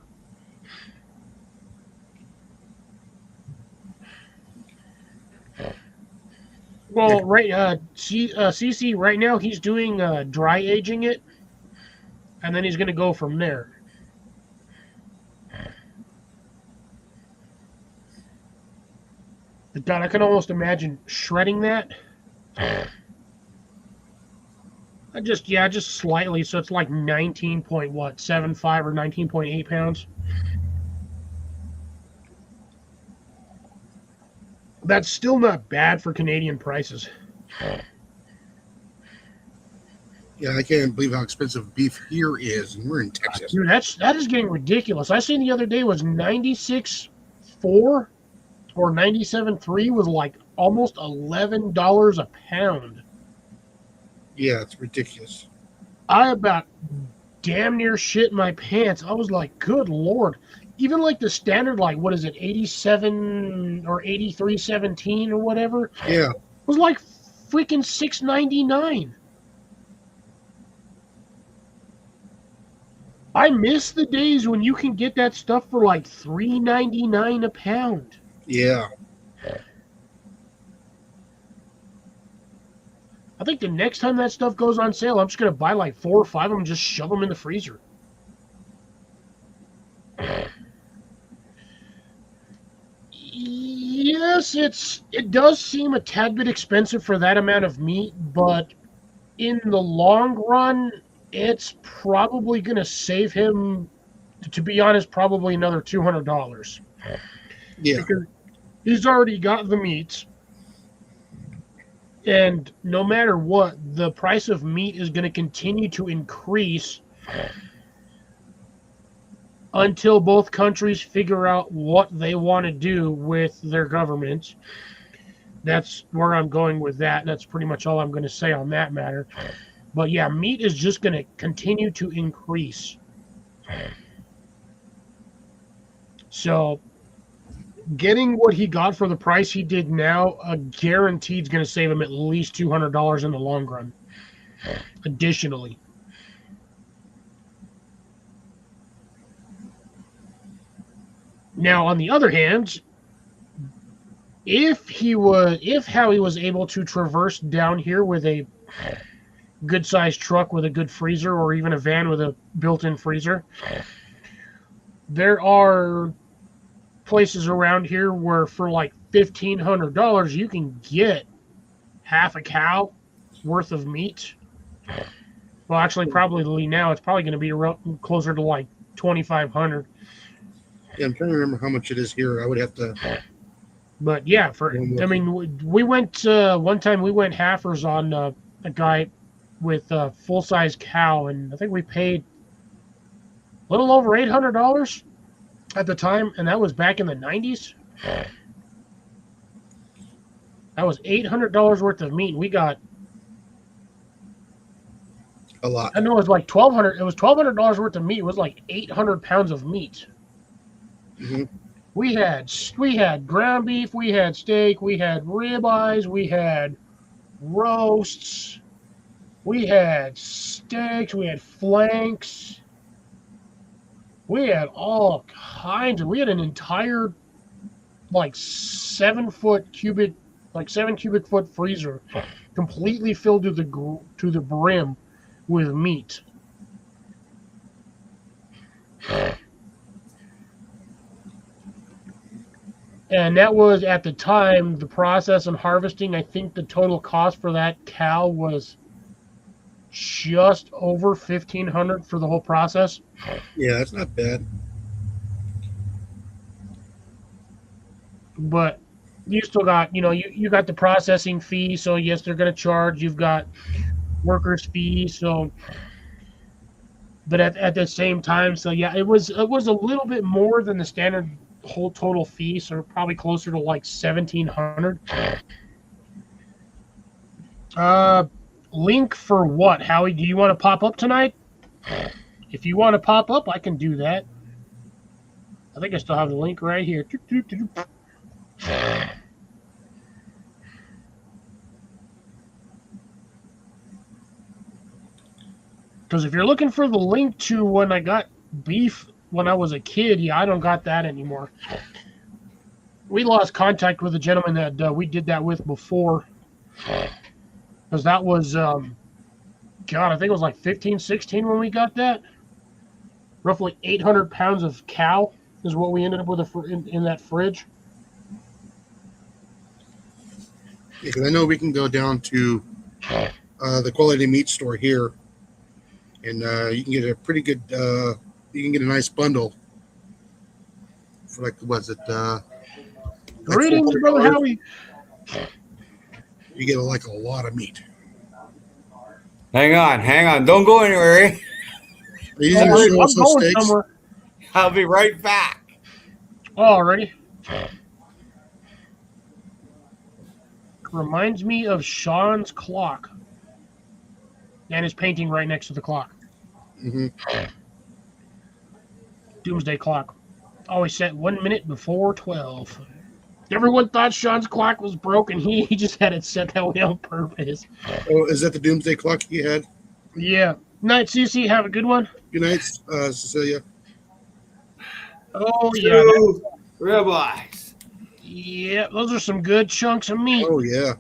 Well, right, CC, right now he's doing dry aging it, and then he's going to go from there. But God, I can almost imagine shredding that. Just slightly, so it's like 19.75 or 19.8 pounds. That's still not bad for Canadian prices. Yeah, I can't believe how expensive beef here is, and we're in Texas. Dude, that is getting ridiculous. I seen the other day was 96.4 or 97.3 was like almost $11 a pound. Yeah, it's ridiculous. I about damn near shit my pants. I was like, good Lord. Even like the standard, like, what is it, 87 or 83.17 or whatever? Yeah. Was like freaking $6.99. I miss the days when you can get that stuff for like $3.99 a pound. Yeah. I think the next time that stuff goes on sale, I'm just going to buy like 4 or 5 of them and just shove them in the freezer. Yes, it does seem a tad bit expensive for that amount of meat, but in the long run, it's probably going to save him, to be honest, probably another $200. Yeah. Because he's already got the meat. And no matter what, the price of meat is going to continue to increase until both countries figure out what they want to do with their governments. That's where I'm going with that. And that's pretty much all I'm going to say on that matter. But yeah, meat is just going to continue to increase. So getting what he got for the price he did now, guaranteed is going to save him at least $200 in the long run. Additionally. Now, on the other hand, if how he was able to traverse down here with a good-sized truck with a good freezer, or even a van with a built-in freezer, there are places around here where for like $1,500 you can get half a cow worth of meat. Well, actually, probably now it's probably going to be closer to like $2,500. Yeah, I'm trying to remember how much it is here. I would have to. But yeah, we went one time. We went halfers on a guy with a full-size cow, and I think we paid a little over $800 at the time, and that was back in the 90s. That was $800 worth of meat. We got A lot. I know it was like $1,200. It was $1,200 worth of meat. It was like 800 pounds of meat. Mm-hmm. We had ground beef, we had steak, we had ribeyes, we had roasts, we had steaks, we had flanks, we had all kinds of. We had an entire like 7 cubic foot freezer, completely filled to the brim with meat. And that was, at the time, the process and harvesting. I think the total cost for that cow was just over 1,500 for the whole process. Yeah, that's not bad. But you still got, you got the processing fee. So yes, they're going to charge. You've got workers' fee. So, but at the same time, so yeah, it was a little bit more than the standard whole total fee. So probably closer to like 1,700. Link for what, Howie? Do you want to pop up tonight? If you want to pop up, I can do that. I think I still have the link right here. Because if you're looking for the link to when I got beef when I was a kid, yeah, I don't got that anymore. We lost contact with the gentleman that we did that with before. Because that was, God, I think it was like 15, 16 when we got that. Roughly 800 pounds of cow is what we ended up with in that fridge. Because I know we can go down to the quality meat store here, and you can get a pretty good. You can get a nice bundle for like Greetings, Brother Howie. You get like a lot of meat. Hang on. Don't go anywhere. Are you using to show us some steaks? Somewhere. I'll be right back. Alrighty. Reminds me of Sean's clock. And his painting right next to the clock. Mm-hmm. Doomsday clock. Always set 1 minute before 12. Everyone thought Sean's clock was broken. He just had it set that way on purpose. Oh, is that the doomsday clock you had? Yeah. Night, CC. Have a good one. Good night, Cecilia. Oh, yeah. Two ribeyes. Yeah, those are some good chunks of meat. Oh yeah.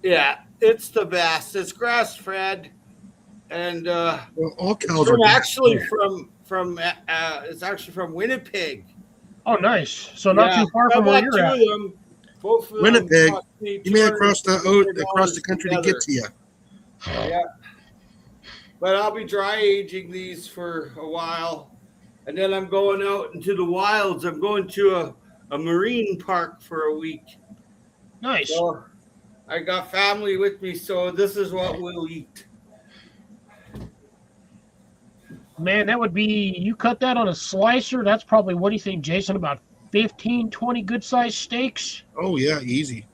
Yeah, it's the best. It's grass fed, and Well, all cows are it's actually from Winnipeg. Oh, nice. So not too far from where you're at. Both of them Winnipeg. cost me You made it across the $250 country to get to you. Yeah. But I'll be dry aging these for a while. And then I'm going out into the wilds. I'm going to a marine park for a week. Nice. So I got family with me, so this is what we'll eat. Man, that would be, you cut that on a slicer, that's probably, what do you think, Jason, about 15, 20 good-sized steaks Oh yeah, easy.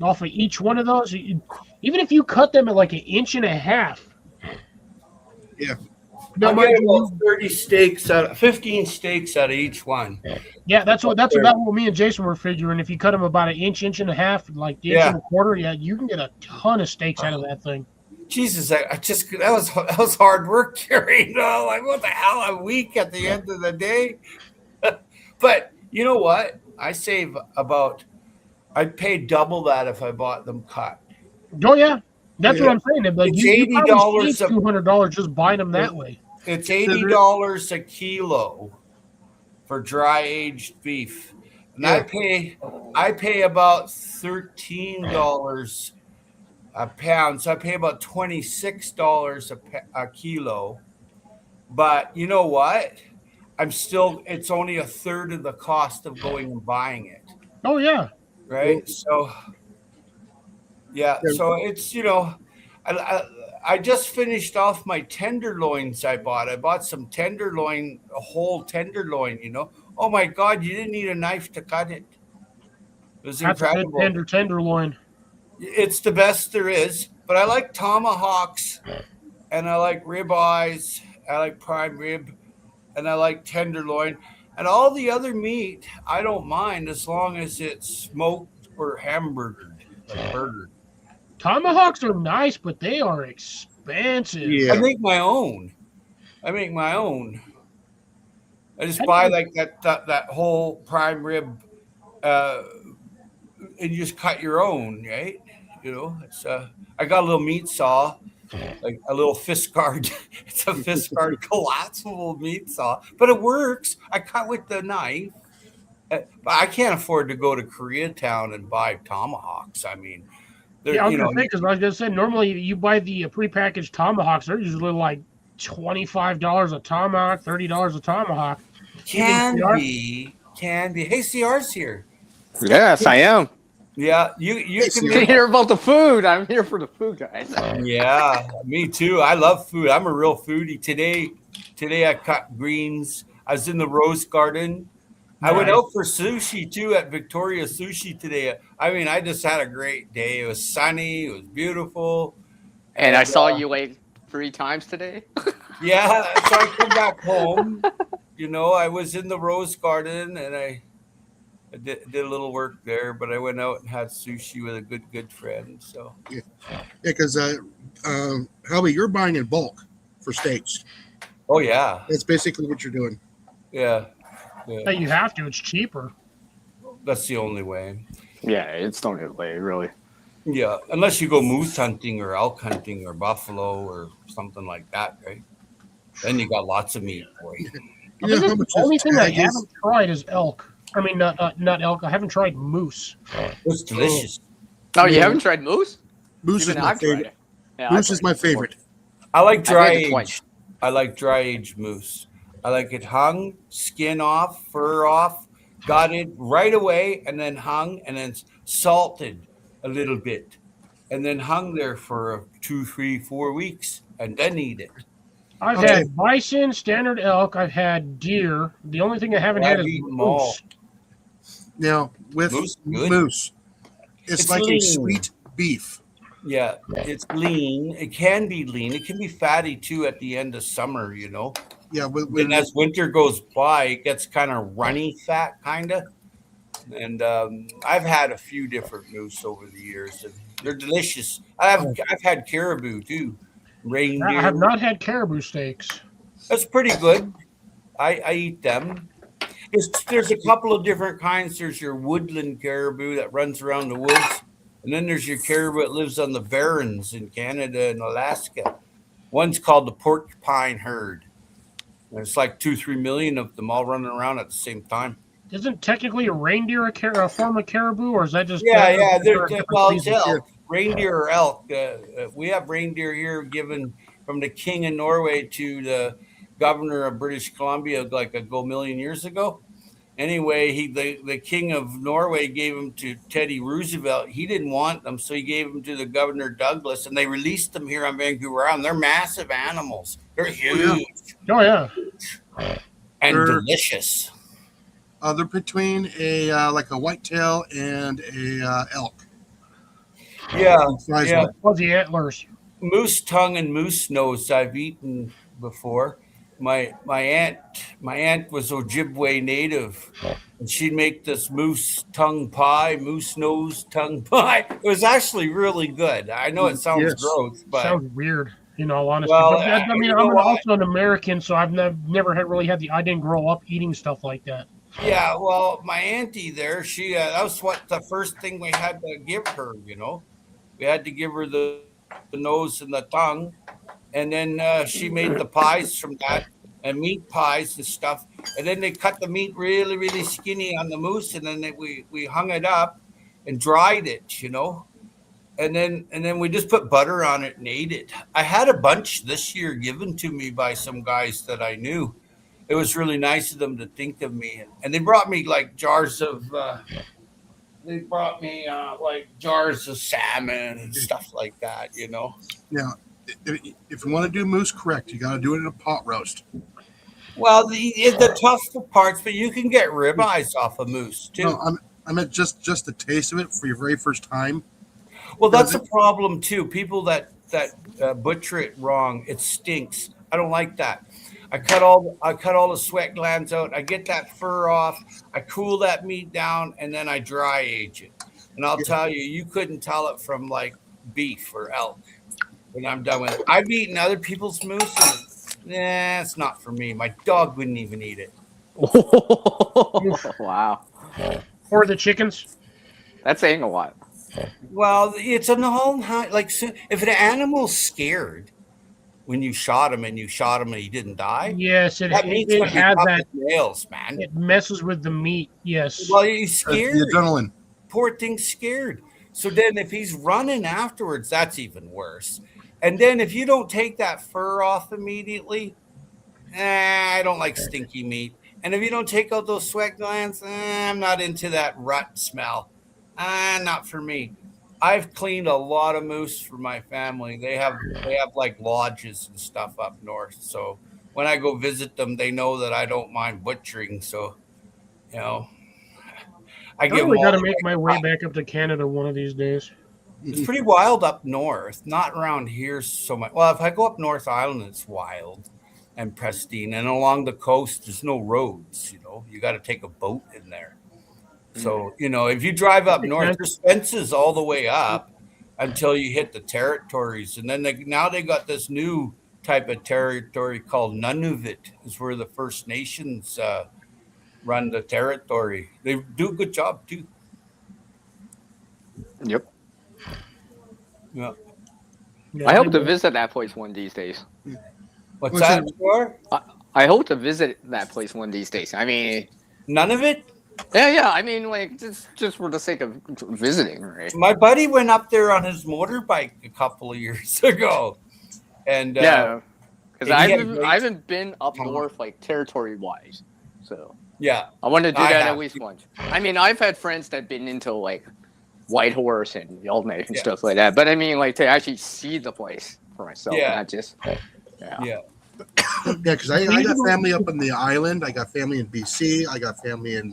off of each one of those? Even if you cut them at like 1.5 inches. Yeah. No, I'll mind get you, about 15 steaks out of each one. yeah, that's about what me and Jason were figuring. If you cut them about 1 inch, 1.5 inches, like 1.25 inches, yeah, you can get a ton of steaks out of that thing. Jesus, that was hard work carrying. Like what the hell, a week at the end of the day. But you know what? I'd pay double that if I bought them cut. Oh yeah, that's what I'm saying. Like It's you probably $80 save $200 just buying them that way. It's $80 a kilo for dry aged beef, and I pay about $13 a pound, so I pay about $26 a kilo. But you know what? It's only a third of the cost of going and buying it. Oh yeah. Right. So, yeah. So it's, I just finished off my tenderloins I bought. I bought some tenderloin, a whole tenderloin, Oh my God, you didn't need a knife to cut it. It was incredible. That's a good tenderloin. It's the best there is, but I like tomahawks and I like ribeyes. I like prime rib and I like tenderloin and all the other meat. I don't mind as long as it's smoked or hamburgered, like burgered. Tomahawks are nice, but they are expensive. Yeah. I make my own. I just buy like that whole prime rib, and you just cut your own, right? It's I got a little meat saw, like a little fist guard. It's a fist guard collapsible meat saw, but it works. I cut with the knife. But I can't afford to go to Koreatown and buy tomahawks. I mean, Yeah, I was You know, gonna say because like I said, normally you buy the prepackaged tomahawks. They're usually like $25 a tomahawk, $30 a tomahawk. You think they are? can be. Hey, CR's here. Yes, I am. Yeah, you Hey, can CR. To make. hear about the food. I'm here for the food, guys. Yeah, me too. I love food. I'm a real foodie. Today I cut greens. I was in the rose garden. I went Nice. out for sushi too at Victoria Sushi today. I mean, I just had a great day. It was sunny. It was beautiful. And I And saw you like 3 times today. yeah, so I come back home. You know, I was in the rose garden and I did a little work there, but I went out and had sushi with a good friend. So Yeah, because Howie, you're buying in bulk for steaks. oh yeah, That's basically what you're doing. yeah, Yeah, yeah. you have to. It's cheaper. That's the only way. Yeah, it's no good way, really. Yeah, unless you go moose hunting or elk hunting or buffalo or something like that, right? Then you got lots of meat for you. I You know think how the much only this thing I tag is? haven't tried is elk. I mean, not elk. I haven't tried moose. It's delicious. Oh, you haven't tried moose? Moose is Even my I've tried favorite. it. Yeah, Moose I've is tried my it before. favorite. I like dry had it twice. aged. I like dry aged moose. I like it hung, skin off, fur off, got it right away, and then hung, and then salted a little bit, and then hung there for 2, 3, 4 weeks, and then eat it. I've Okay. had bison, standard elk. I've had deer. The only thing I haven't I've had is eaten 'em all. moose. Now with Moose is good. moose, it's It's like lean. a sweet beef. Yeah, it's lean. It can be lean. It can be fatty too at the end of summer, you know. Yeah, And as winter goes by, it gets kind of runny fat, kind of. And I've had a few different moose over the years, and they're delicious. I've had caribou too, reindeer. I have not had caribou steaks. That's pretty good. I eat them. There's a couple of different kinds. There's your woodland caribou that runs around the woods, and then there's your caribou that lives on the barrens in Canada and Alaska. One's called the porcupine herd. There's like 2-3 million of them all running around at the same time. Isn't technically a reindeer a form of caribou, or is that just Yeah. different Well, it's seasons? elk, reindeer or elk. We have reindeer here given from the king of Norway to the governor of British Columbia like a million years ago. Anyway, the king of Norway gave them to Teddy Roosevelt. He didn't want them, so he gave them to the governor Douglas, and they released them here on Vancouver Island. They're massive animals. They're huge Oh yeah. and They're- delicious. They're between a like a whitetail and a elk. Yeah, Size yeah. one. Fuzzy antlers. Moose tongue and moose nose I've eaten before. My aunt was Ojibwe native, and she'd make this moose tongue pie, moose nose tongue pie. It was actually really good. I know it sounds Yes. gross, but Sounds weird, in all honesty. Well, But I mean, you know I'm what? also an American, so I've never had really had the. I didn't grow up eating stuff like that. yeah, well, my auntie there, she that was what the first thing we had to give her. You know, we had to give her the nose and the tongue, and then she made the pies from that and meat pies and stuff. And then they cut the meat really, really skinny on the moose, and then we hung it up and dried it. You know, and then we just put butter on it and ate it. I had a bunch this year given to me by some guys that I knew. It was really nice of them to think of me, and they brought me like jars of. They brought me like jars of salmon and stuff like that. You know. Now, if you want to do moose correct, you got to do it in a pot roast. Well, the tough parts, but you can get ribeyes off of moose too. No, I meant just the taste of it for your very first time. Well, that's a problem too. People that butcher it wrong, it stinks. I don't like that. I cut all the sweat glands out. I get that fur off. I cool that meat down, and then I dry age it. And I'll tell you, you couldn't tell it from like beef or elk when I'm done with it. I've eaten other people's moose, and it's not for me. My dog wouldn't even eat it. Wow. Or the chickens. That's saying a lot. Well, it's on the whole like if an animal's scared when you shot him and he didn't die, Yes, it that meat's it gonna be has tough that. as nails, man. It messes with the meat. Yes. Well, he's The scared. adrenaline. Poor thing's scared. So then if he's running afterwards, that's even worse. And then if you don't take that fur off immediately, I don't like stinky meat. And if you don't take out those sweat glands, I'm not into that rut smell. Not for me. I've cleaned a lot of moose for my family. They have like lodges and stuff up north. So when I go visit them, they know that I don't mind butchering. So, you know, I I give them really got to all the make my way right back up to Canada one of these days. It's pretty wild up north, not around here so much. Well, if I go up North Island, it's wild and pristine. And along the coast, there's no roads, you know. You got to take a boat in there. So, you know, if you drive up north, there's fences all the way up until you hit the territories. And then now they got this new type of territory called Nunavut, is where the First Nations run the territory. They do a good job, too. Yep. Yeah. Yeah, I hope to visit that place one of these days. What's that for? I hope to visit that place one of these days. I mean, None of it? yeah. I mean, like just for the sake of visiting, right? My buddy went up there on his motorbike a couple of years ago, and Yeah, because and I he had haven't, great- I haven't been up north like territory wise, so yeah, I want to do I that have at least once. I mean, I've had friends that've been into like Whitehorse and Yellowknife and Yeah. stuff like that, but I mean, like to actually see the place for myself, Yeah. not just yeah. yeah. Yeah, because I got family up in the island. I got family in BC. I got family in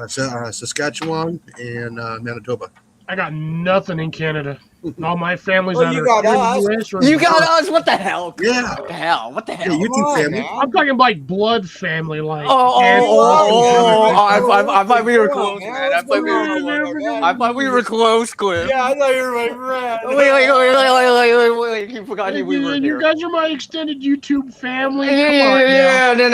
Saskatchewan and Manitoba. I got nothing in Canada. All my family's Well, either you got here in us. the US or You got us. What the hell? Yeah. What the hell? What the Yeah, hell? you Come two on, family. man. I'm talking like blood family, like I thought we were close, man. man. I thought we were close. I thought we were close, Cliff. Yeah, I thought you were my friend. Wait. You forgot we were you here. guys are my extended YouTube family. Come on, now. Yeah, no.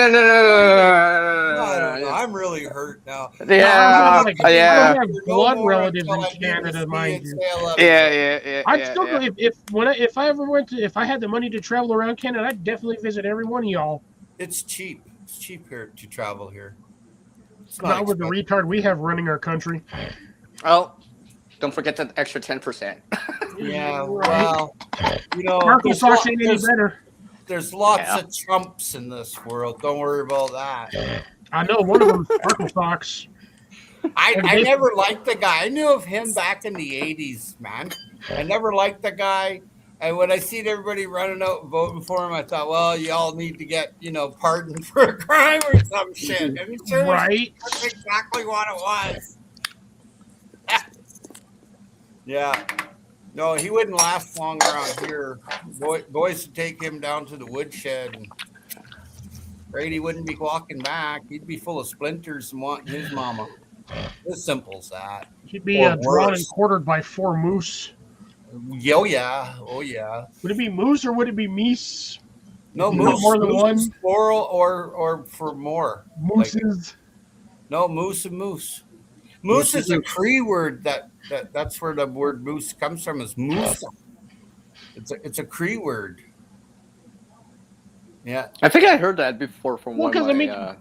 I don't know. I'm really hurt now. Yeah, I yeah. have No blood more relatives until in I meet Canada, this mind you. DSL Yeah. I'd still go if I ever went to if I had the money to travel around Canada, I'd definitely visit every one of y'all. It's cheap. It's cheap here to travel here. It's Not with the expensive. retard we have running our country. Oh, don't forget the extra 10%. Yeah, well, you know, Marco there's, Sox ain't any better. there's lots Yeah. of Trumps in this world. Don't worry about that. I know one of them, Marco Sox. I never liked the guy. I knew of him back in the 80s, man. I never liked the guy. And when I seen everybody running out and voting for him, I thought, well, y'all need to get, pardoned for a crime or some shit. And it's sure Right? that's exactly what it was. Yeah. No, he wouldn't last long around here. Boys would take him down to the woodshed, and Brady wouldn't be walking back. He'd be full of splinters and wanting his mama. As simple as that. He'd be Or drawn and worse. quartered by 4 moose. Oh yeah. Oh yeah. Would it be moose or would it be meese? No Not moose. more than moose one? is plural or for more. Mooses. No, moose and moose. Moose is a Cree word that's where the word moose comes from. Is moose. It's a Cree word. Yeah. I think I heard that before from Well, one of 'cause, I my. mean,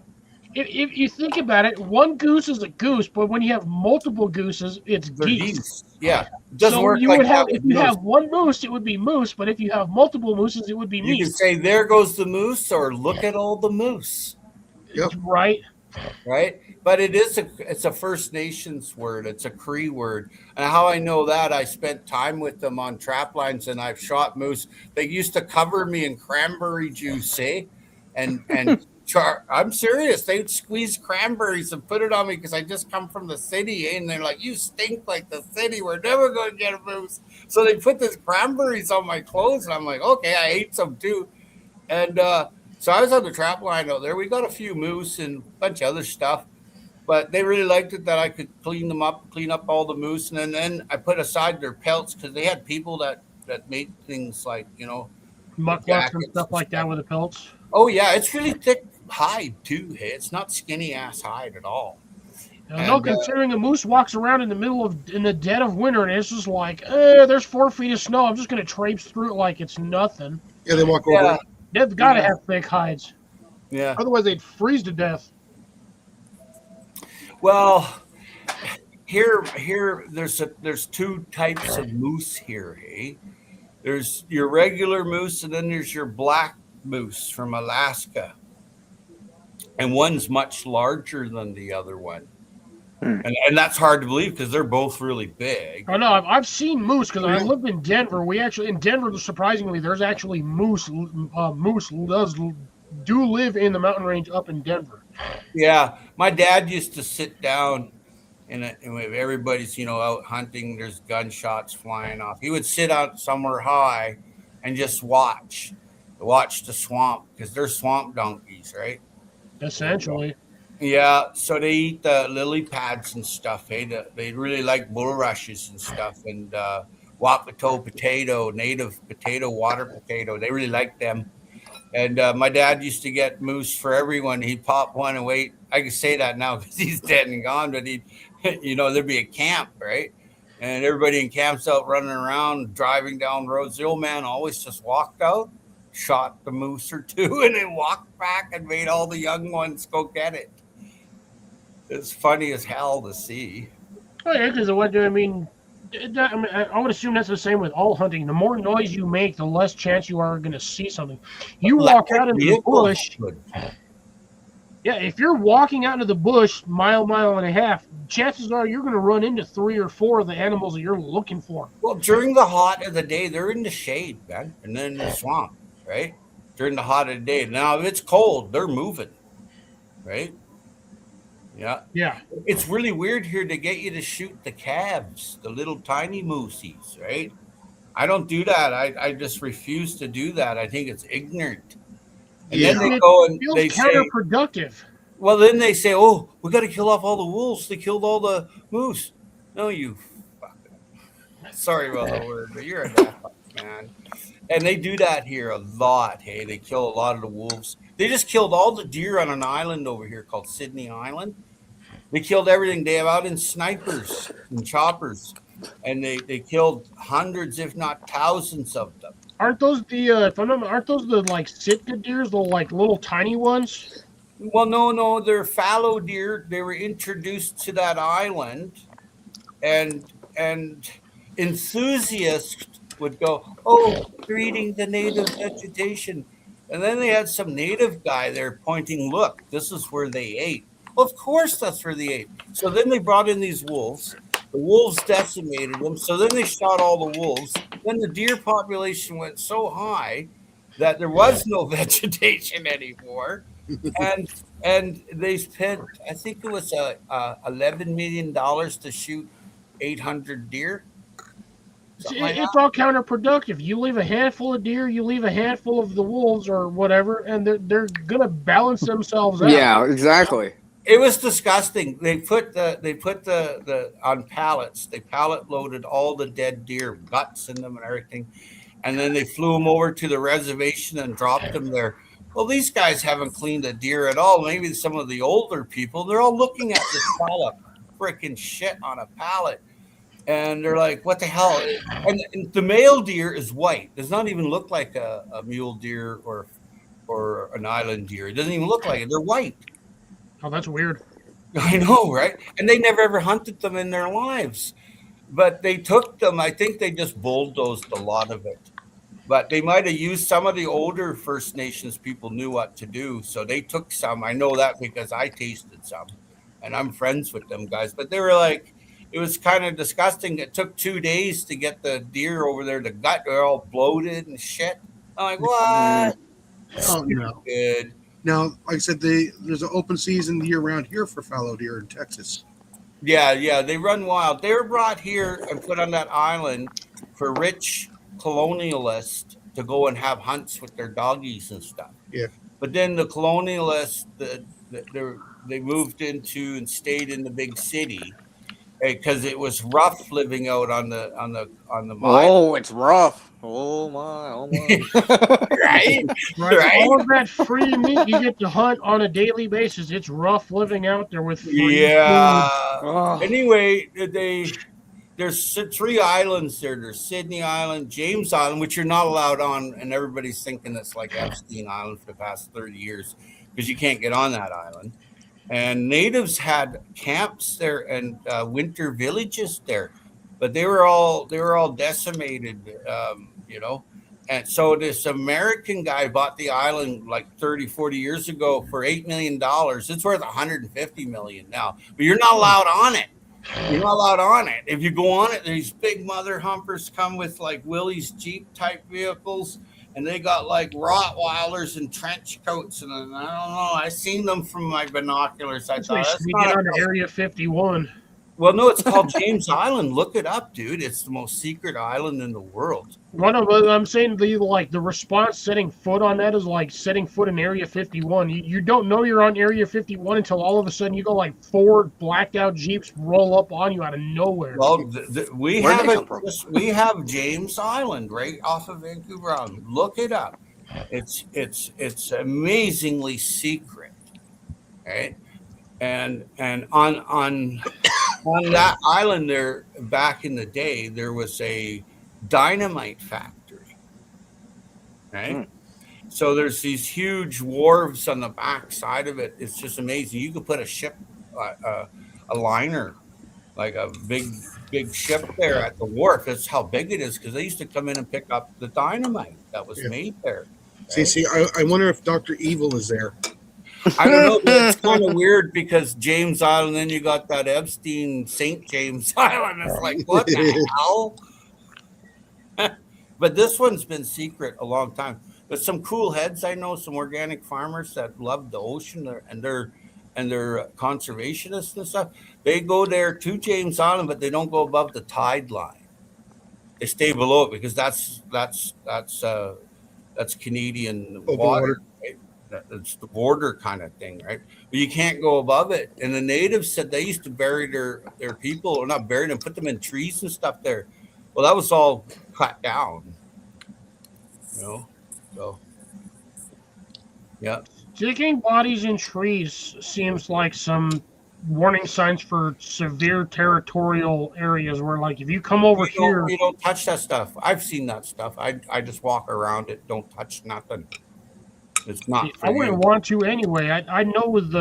if you think about it, one goose is a goose, but when you have multiple gooses, it's They're geese. geese. Yeah. It doesn't So work you like would have that if with you moose. have one moose, it would be moose, but if you have multiple mooses, it would be You can meese. say there goes the moose or look at all the moose. Right? Right? But it's a First Nations word. It's a Cree word. And how I know that, I spent time with them on trap lines and I've shot moose. They used to cover me in cranberry juice, eh? And I'm serious. They'd squeeze cranberries and put it on me because I just come from the city, eh? And they're like, "You stink like the city. We're never going to get a moose." So they put this cranberries on my clothes, and I'm like, "Okay." I ate some too, and so I was on the trap line out there. We got a few moose and a bunch of other stuff, but they really liked it that I could clean up all the moose, and then I put aside their pelts because they had people that made things like Mucklucks and jackets stuff and like that stuff. with the pelts. Oh yeah, it's really thick hide too. Hey, it's not skinny ass hide at all. No, And, considering a moose walks around in the dead of winter, and it's just like, there's 4 feet of snow. I'm just gonna traipse through it like it's nothing. Yeah, they walk Yeah, over. They've got to Yeah. have thick hides, yeah. otherwise they'd freeze to death. Well, here there's two types of moose here, hey. There's your regular moose and then there's your black moose from Alaska. And one's much larger than the other one. And that's hard to believe because they're both really big. I know. I've seen moose because I lived in Denver. We actually in Denver, surprisingly, there's actually moose. Moose do live in the mountain range up in Denver. Yeah, my dad used to sit down and everybody's out hunting. There's gunshots flying off. He would sit out somewhere high and just watch the swamp because they're swamp donkeys, right? Essentially. Yeah, so they eat the lily pads and stuff. Hey, they really like bulrushes and stuff, and Wapato potato, native potato, water potato. They really like them. And my dad used to get moose for everyone. He'd pop one and wait. I can say that now because he's dead and gone, but there'd be a camp, right? And everybody in camp's out running around, driving down roads. The old man always just walked out, shot the moose or two, and then walked back and made all the young ones go get it. It's funny as hell to see. Oh yeah, because I mean, I would assume that's the same with all hunting. The more noise you make, the less chance you are going to see something. You walk out into the bush. Yeah, if you're walking out into the bush, mile and a half, chances are you're going to run into 3 or 4 of the animals that you're looking for. Well, during the hot of the day, they're in the shade, man, and then in the swamp, right? During the hot of the day. Now, if it's cold, they're moving, right? Yeah. Yeah. It's really weird here to get you to shoot the calves, the little tiny moosies, right? I don't do that. I just refuse to do that. I think it's ignorant. And then they go and they say, counterproductive. Well, then they say, oh, we got to kill off all the wolves. They killed all the moose. No, you fucking. Sorry about the word, but you're a fuck, man. And they do that here a lot. Hey, they kill a lot of the wolves. They just killed all the deer on an island over here called Sydney Island. They killed everything. They have out in snipers and choppers, and they killed hundreds, if not thousands, of them. Aren't those aren't those the like Sitka deers, the like little tiny ones? Well, no, they're fallow deer. They were introduced to that island, and enthusiasts would go, oh, they're eating the native vegetation. And then they had some native guy there pointing, look, this is where they ate. Well, of course that's where they ate. So then they brought in these wolves. The wolves decimated them. So then they shot all the wolves. Then the deer population went so high that there was no vegetation anymore. And they spent, I think it was $11 million to shoot 800 deer. It's all counterproductive. You leave a handful of deer, you leave a handful of the wolves or whatever, and they're gonna balance themselves out. Yeah, exactly. It was disgusting. They put the on pallets. They pallet loaded all the dead deer, guts in them and everything, and then they flew them over to the reservation and dropped them there. Well, these guys haven't cleaned a deer at all. Maybe some of the older people. They're all looking at this pile of freaking shit on a pallet. And they're like, what the hell? And the male deer is white. Does not even look like a mule deer or an island deer. It doesn't even look like it. They're white. Oh, that's weird. I know, right? And they never ever hunted them in their lives. But they took them. I think they just bulldozed a lot of it. But they might have used some of the older First Nations people knew what to do. So they took some. I know that because I tasted some. And I'm friends with them guys. But they were like, it was kind of disgusting. It took 2 days to get the deer over there. The gut, they're all bloated and shit. I'm like, what? Oh, no. Good. Now, like I said, there's an open season year-round here for fallow deer in Texas. Yeah, they run wild. They were brought here and put on that island for rich colonialists to go and have hunts with their doggies and stuff. Yeah. But then the colonialists, they moved into and stayed in the big city because it was rough living out on the mine. Oh, it's rough. Oh my. Right? Right? All of that free meat you get to hunt on a daily basis. It's rough living out there with free Yeah. Oh. Anyway, there's 3 islands there. There's Sydney Island, James Island, which you're not allowed on, and everybody's thinking it's like Epstein Island for the past 30 years because you can't get on that island. and natives had camps there and winter villages there, but they were all decimated, And so this American guy bought the island like 30, 40 years ago for $8 million. It's worth 150 million now, but you're not allowed on it. You're not allowed on it. If you go on it, these big mother humpers come with like Willie's Jeep type vehicles, and they got like Rottweilers and trench coats, and I don't know. I seen them from my binoculars. I That's thought like that's sneaking not onto Area 51. Well, no, it's called James Island. Look it up, dude. It's the most secret island in the world. One of I'm saying the response setting foot on that is like setting foot in Area 51. You don't know you're on Area 51 until all of a sudden you go like 4 blacked out Jeeps roll up on you out of nowhere. Well, we Where'd have they come from? we have James Island right off of Vancouver Island. Look it up. It's amazingly secret, right? And on that island there, back in the day, there was a dynamite factory, right? So there's these huge wharves on the back side of it. It's just amazing. You could put a ship, a liner, like a big ship there at the wharf. That's how big it is, because they used to come in and pick up the dynamite that was made there. Right? See, I wonder if Dr. Evil is there. I don't know, but it's kind of weird because James Island, then you got that Epstein St. James Island. It's like, what the hell? But this one's been secret a long time. But some cool heads I know, some organic farmers that love the ocean, and they're conservationists and stuff. They go there to James Island, but they don't go above the tide line. They stay below it because that's Canadian Open water. Right? It's the border kind of thing, right? But you can't go above it. And the natives said they used to bury their people, or not bury them, put them in trees and stuff there. Well, that was all cut down, So, yeah. Digging bodies in trees seems like some warning signs for severe territorial areas where, like, if you come over here, You don't touch that stuff. I've seen that stuff. I just walk around it. Don't touch nothing. It's not. I wouldn't want to anyway. I know with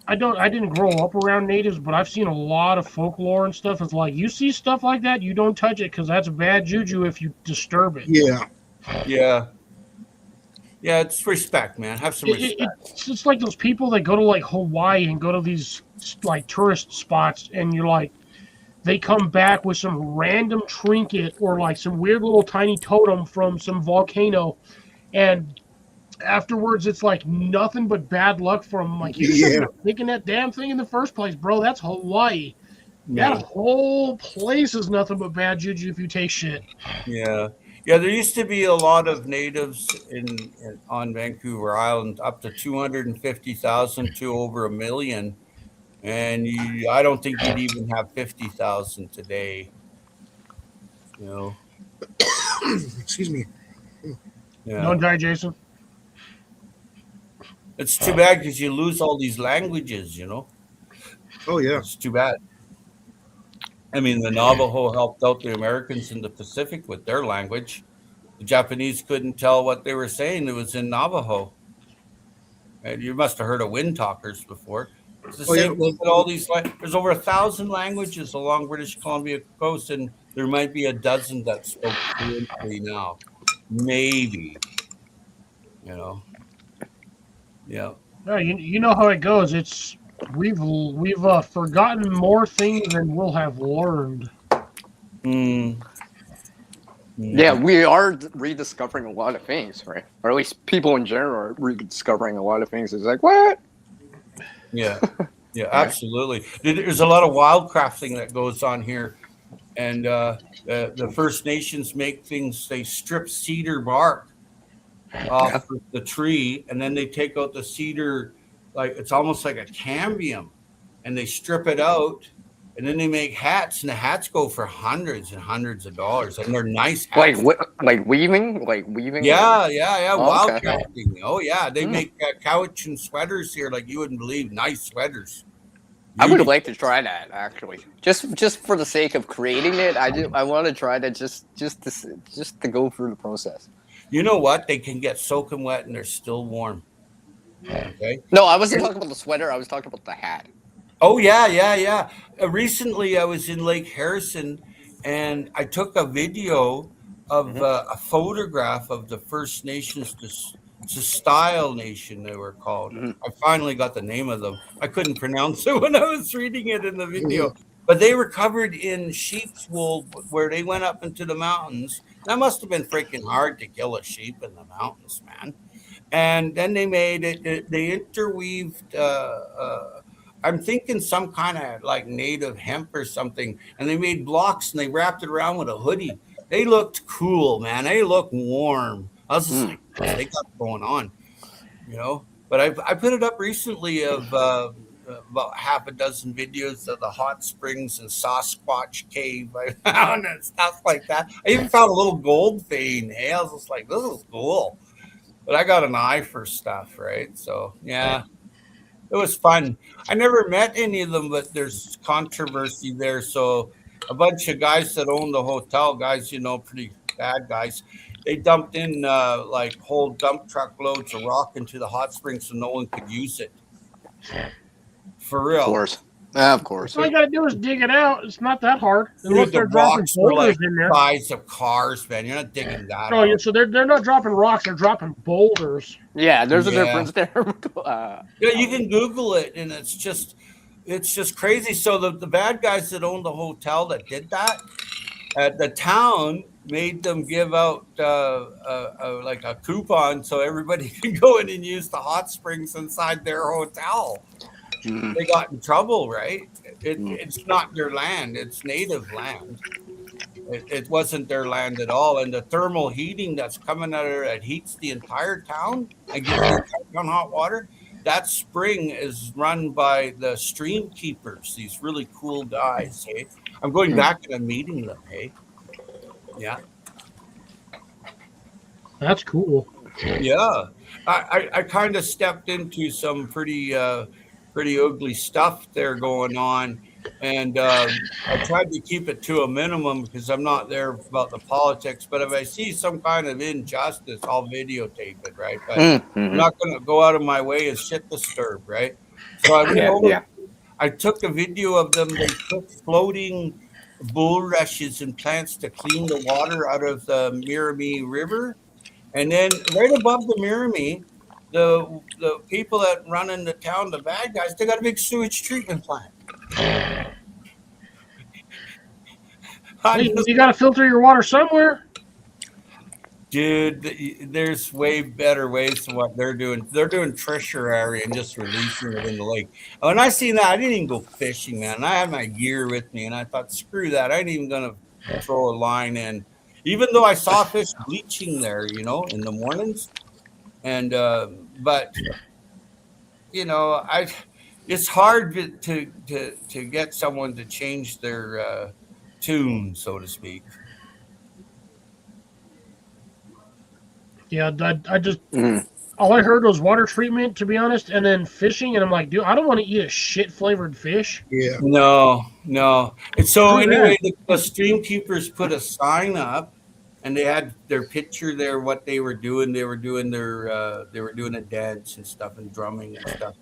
I didn't grow up around natives, but I've seen a lot of folklore and stuff. It's like, you see stuff like that, you don't touch it because that's bad juju if you disturb it. Yeah. Yeah, it's respect, man. Have some respect. It's just like those people that go to like Hawaii and go to these like tourist spots, and you're like, they come back with some random trinket or like some weird little tiny totem from some volcano, and afterwards it's like nothing but bad luck for them. Like, you shouldn't have taken that damn thing in the first place, bro. That's Hawaii. Yeah. That whole place is nothing but bad juju if you take shit. Yeah. There used to be a lot of natives on Vancouver Island, up to 250,000 to over 1 million, and I don't think you'd even have 50,000 today. Excuse me. Yeah. Don't die, Jason. It's too bad because you lose all these languages. Oh yeah. It's too bad. I mean, the Navajo helped out the Americans in the Pacific with their language. The Japanese couldn't tell what they were saying. It was in Navajo. And you must have heard of wind talkers before. It's the same thing with all these. There's over 1,000 languages along British Columbia coast, and there might be a dozen that spoke fluently now. Maybe. Yeah. Yeah, you know how it goes. It's we've forgotten more things than we'll have learned. Yeah, we are rediscovering a lot of things, right? Or at least people in general are rediscovering a lot of things. It's like, what? Yeah, absolutely. There's a lot of wildcrafting that goes on here, and the First Nations make things. They strip cedar bark off the tree, and then they take out the cedar, like it's almost like a cambium, and they strip it out, and then they make hats, and the hats go for hundreds and hundreds of dollars, and they're nice hats. Like weaving? Yeah. Oh, Wildcrafting. Okay. Oh yeah, they make couch and sweaters here, like you wouldn't believe. Nice sweaters. I would like to try that, actually, just for the sake of creating it. I want to try that just to go through the process. You know what? They can get soaking wet and they're still warm. Okay. No, I wasn't talking about the sweater. I was talking about the hat. Oh yeah. Recently, I was in Lake Harrison, and I took a video of a photograph of the First Nations, the Style Nation they were called. Mhm. I finally got the name of them. I couldn't pronounce it when I was reading it in the video, but they were covered in sheep's wool where they went up into the mountains. That must have been freaking hard to kill a sheep in the mountains, man. And then they made it. They interweaved. I'm thinking some kind of like native hemp or something, and they made blocks and they wrapped it around with a hoodie. They looked cool, man. They looked warm. I was just like, they got it going on, you know. But I put it up recently of about half a dozen videos of the hot springs and Sasquatch cave I found and stuff like that. I even found a little gold vein. Hey, I was just like, this is cool. But I got an eye for stuff, right? So yeah. It was fun. I never met any of them, but there's controversy there. So a bunch of guys that own the hotel, guys, you know, pretty bad guys, they dumped in like whole dump truck loads of rock into the hot springs so no one could use it. For real. Of course. Of course. All you gotta do is dig it out. It's not that hard. Dude, Unless the they're dropping rocks were boulders like in there. size of cars, man. You're not digging that Oh, yeah, out. so they're not dropping rocks. They're dropping boulders. Yeah, there's a Yeah. difference there. Yeah, you can Google it, and it's just crazy. So the bad guys that owned the hotel that did that, the town made them give out like a coupon so everybody can go in and use the hot springs inside their hotel. Mhm. They got in trouble, right? It's not their land; it's native land. It wasn't their land at all, and the thermal heating that's coming out of there that heats the entire town and gives the entire town hot water. That spring is run by the stream keepers, these really cool guys. Hey, I'm going back and I'm meeting them. Hey, yeah, That's cool. yeah. I kind of stepped into some pretty ugly stuff there going on. And I tried to keep it to a minimum because I'm not there about the politics. But if I see some kind of injustice, I'll videotape it, right? But I'm not going to go out of my way and shit disturb, right? So I went over, I took a video of them. They took floating bulrushes and plants to clean the water out of the Mirami River. And then right above the Mirami, the people that run in the town, the bad guys, they got a big sewage treatment plant. Hey, you got to filter your water somewhere. Dude, there's way better ways than what they're doing. They're doing tertiary and just releasing it in the lake. When I seen that, I didn't even go fishing, man. I had my gear with me, and I thought, screw that. I ain't even gonna throw a line in, even though I saw fish bleaching there, you know, in the mornings. And but you know, it's hard to get someone to change their tune, so to speak. Yeah, I just all I heard was water treatment, to be honest, and then fishing, and I'm like, dude, I don't want to eat a shit flavored fish. Yeah. No. And so Too anyway, the stream keepers put a sign up, and they had their picture there. What they were doing, they were doing a dance and stuff and drumming and stuff.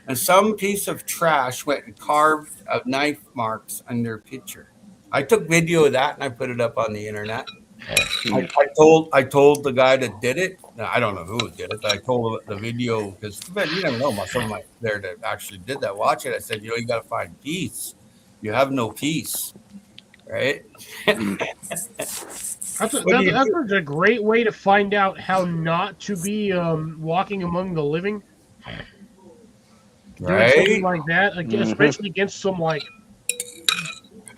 And some piece of trash went and carved knife marks on their picture. I took video of that and I put it up on the internet. I told the guy that did it. Now, I don't know who did it, but I told the video because you never know. Someone might there that actually did that. Watch it. I said, you know, you got to find peace. You have no peace, right? That's a great way to find out how not to be walking among the living. Doing Right? something like that, especially against some like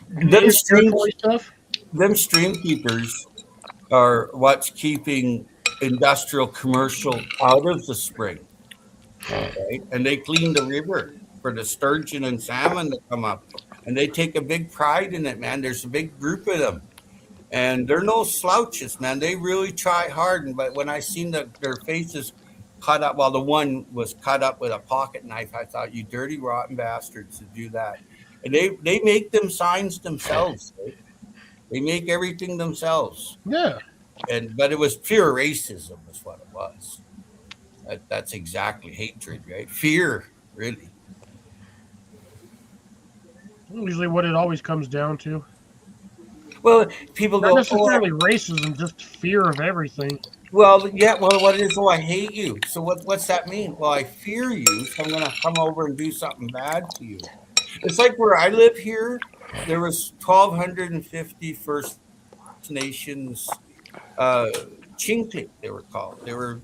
Them stream stuff. them stream keepers are what's keeping industrial commercial out of the spring, right? And they clean the river for the sturgeon and salmon that come up, and they take a big pride in it, man. There's a big group of them, and they're no slouches, man. They really try hard. But when I seen their faces cut up, well, the one was cut up with a pocket knife, I thought, you dirty rotten bastards to do that. And they make them signs themselves. Right? They make everything themselves. Yeah. But it was pure racism is what it was. That's exactly hatred, right? Fear, really. Usually, what it always comes down to. Well, people Not go, oh, necessarily racism, just fear of everything. well, yeah. Well, what it is? Oh, I hate you. So what's that mean? Well, I fear you, so I'm gonna come over and do something bad to you. It's like where I live here. There was 1,250 First Nations Chintic, they were called. They were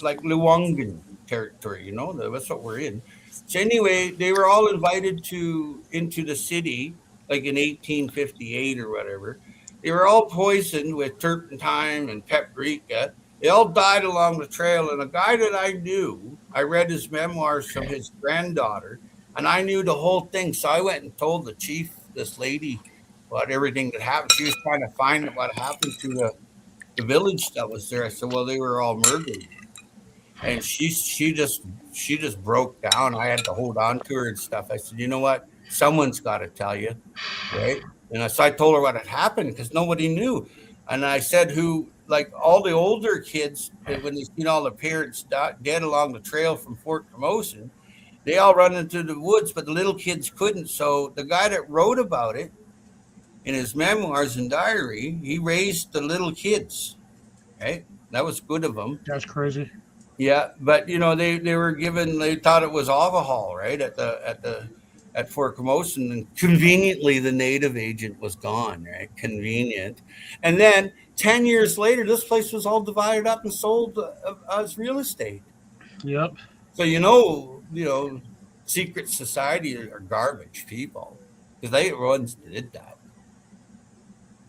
like Luangan territory, you know. That's what we're in. So anyway, they were all invited into the city, like in 1858 or whatever. They were all poisoned with turpentine and paprika. They all died along the trail. And a guy that I knew, I read his memoirs from his granddaughter, and I knew the whole thing. So I went and told the chief, this lady, about everything that happened. She was trying to find what happened to the village that was there. I said, well, they were all murdered. And she just broke down. I had to hold on to her and stuff. I said, you know what? Someone's got to tell you, right? And so I told her what had happened because nobody knew. And I said, who, like all the older kids, when they seen all the parents dead along the trail from Fort Camosun, they all run into the woods, but the little kids couldn't. So the guy that wrote about it in his memoirs and diary, he raised the little kids, right? That was good of him. That's crazy. Yeah, but you know they were given. They thought it was alcohol, right? At Fort Camosun, and conveniently the native agent was gone, right? Convenient, and then 10 years later, this place was all divided up and sold as real estate. Yep. So secret society are garbage people because they were ones that did that.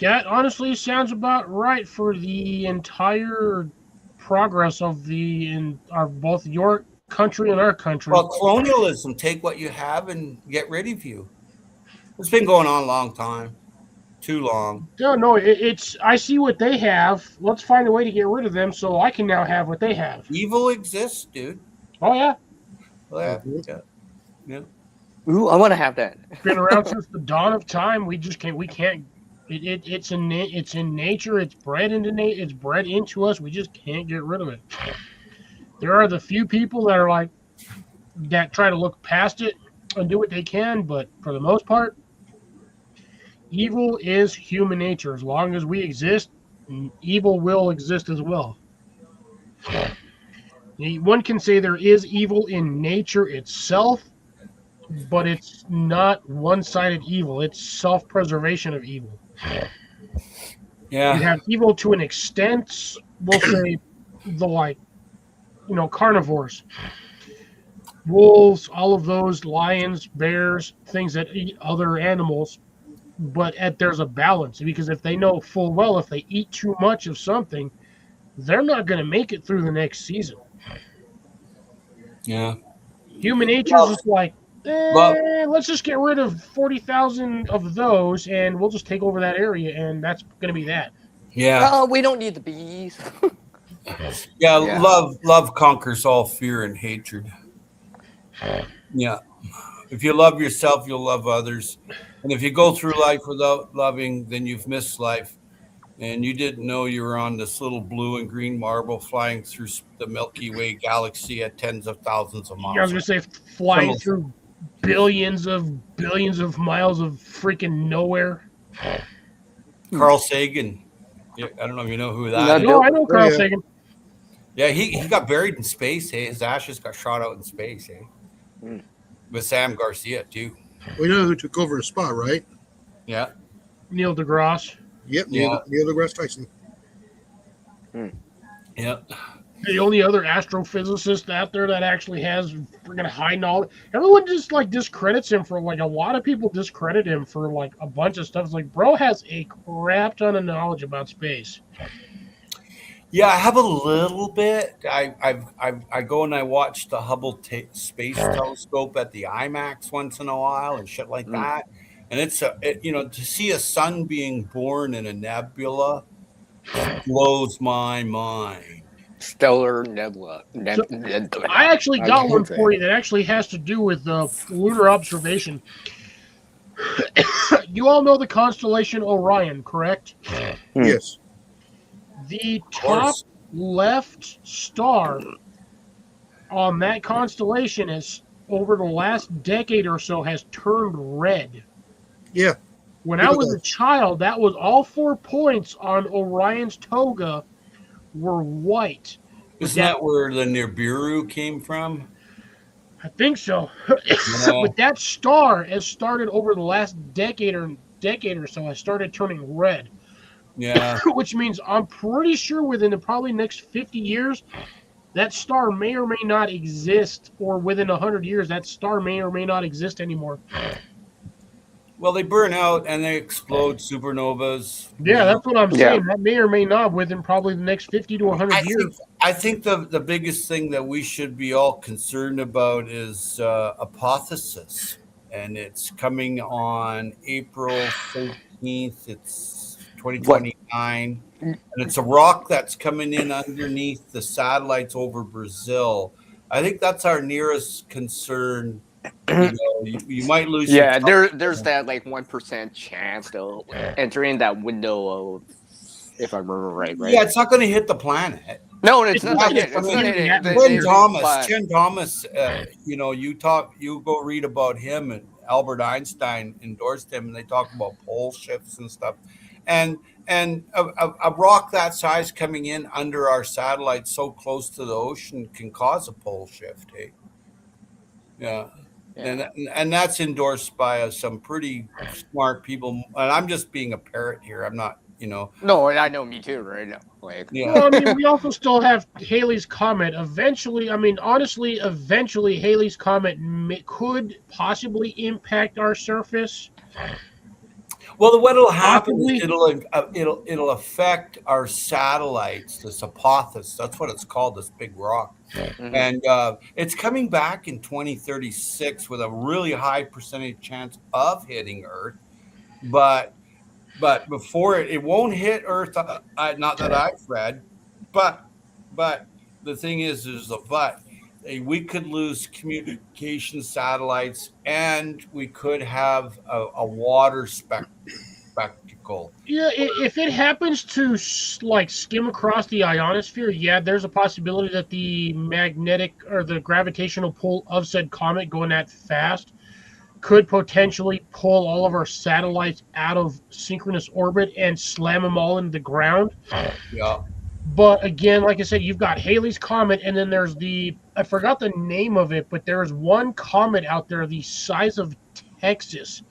That honestly sounds about right for the entire progress of both your country and our country. Well, colonialism, take what you have and get rid of you. It's been going on a long time. Too long. No, it's I see what they have. Let's find a way to get rid of them so I can now have what they have. Evil exists, dude. Oh yeah. Well, yeah. Ooh, I want to have that. It's been around since the dawn of time. We just can't. We can't. It's in nature. It's bred into us. We just can't get rid of it. There are the few people that try to look past it and do what they can, but for the most part, evil is human nature. As long as we exist, evil will exist as well. One can say there is evil in nature itself, but it's not one-sided evil. It's self-preservation of evil. Yeah. You have evil to an extent. We'll say carnivores, wolves, all of those, lions, bears, things that eat other animals. But there's a balance, because if they know full well if they eat too much of something, they're not going to make it through the next season. Yeah. Human nature is just like, let's just get rid of 40,000 of those, and we'll just take over that area, and that's going to be that. Yeah. Oh, we don't need the bees. Yeah. Love conquers all fear and hatred. Yeah. If you love yourself, you'll love others. And if you go through life without loving, then you've missed life. And you didn't know you were on this little blue and green marble flying through the Milky Way galaxy at tens of thousands of miles. I was going to say flying through billions of miles of freaking nowhere. Carl Sagan. Yeah, I don't know if you know who that is. No, I know Carl Sagan. Yeah, he got buried in space. Hey? His ashes got shot out in space. Hey? With Sam Garcia, too. We know who took over his spot, right? Yeah. Neil deGrasse. Yep, Neil deGrasse Tyson. Yeah. The only other astrophysicist out there that actually has freaking high knowledge. Everyone just discredits him for a lot of people discredit him for a bunch of stuff. It's like, bro has a crap ton of knowledge about space. Yeah, I have a little bit. I go and I watch the Hubble Space Telescope at the IMAX once in a while and shit like that. And it's to see a sun being born in a nebula blows my mind. Stellar nebula. I actually got one for you that actually has to do with lunar observation. You all know the constellation Orion, correct? Yes. The top left star on that constellation has over the last decade or so has turned red. Yeah. When I was a child, that was all 4 points on Orion's toga were white. Isn't that where the Nibiru came from? I think so. Yeah. But that star has started over the last decade or so has started turning red. Yeah. Which means I'm pretty sure within the probably next 50 years, that star may or may not exist, or within 100 years, that star may or may not exist anymore. Well, they burn out and they explode supernovas. Yeah, that's what I'm saying. Yeah. That may or may not within probably the next 50 to 100 years. I think the biggest thing that we should be all concerned about is apotheosis, and it's coming on April 13th. It's 2029, and it's a rock that's coming in underneath the satellites over Brazil. I think that's our nearest concern. You might lose. Yeah, there's that like 1% chance they'll enter in that window of, if I remember right. Yeah, it's not going to hit the planet. No, it's not. not- It's not Chen Thomas. You go read about him, and Albert Einstein endorsed him, and they talk about pole shifts and stuff. And a rock that size coming in under our satellite so close to the ocean can cause a pole shift. Hey, yeah. And that's endorsed by some pretty smart people. And I'm just being a parrot here. I'm not, No, I know, me too, right? No, like, yeah. Well, I mean, we also still have Halley's Comet. Eventually, eventually, Halley's Comet could possibly impact our surface. Well, what'll happen Possibly. is it'll affect our satellites, this apotheosis. That's what it's called, this big rock. Mhm. And it's coming back in 2036 with a really high percentage chance of hitting Earth. But before it won't hit Earth. Not that I've read, but the thing is a but. We could lose communication satellites, and we could have a water spectacle. Yeah, if it happens to skim across the ionosphere, yeah, there's a possibility that the magnetic or the gravitational pull of said comet going that fast could potentially pull all of our satellites out of synchronous orbit and slam them all into the ground. Yeah. But again, like I said, you've got Halley's Comet, and then there's I forgot the name of it, but there's one comet out there the size of Texas,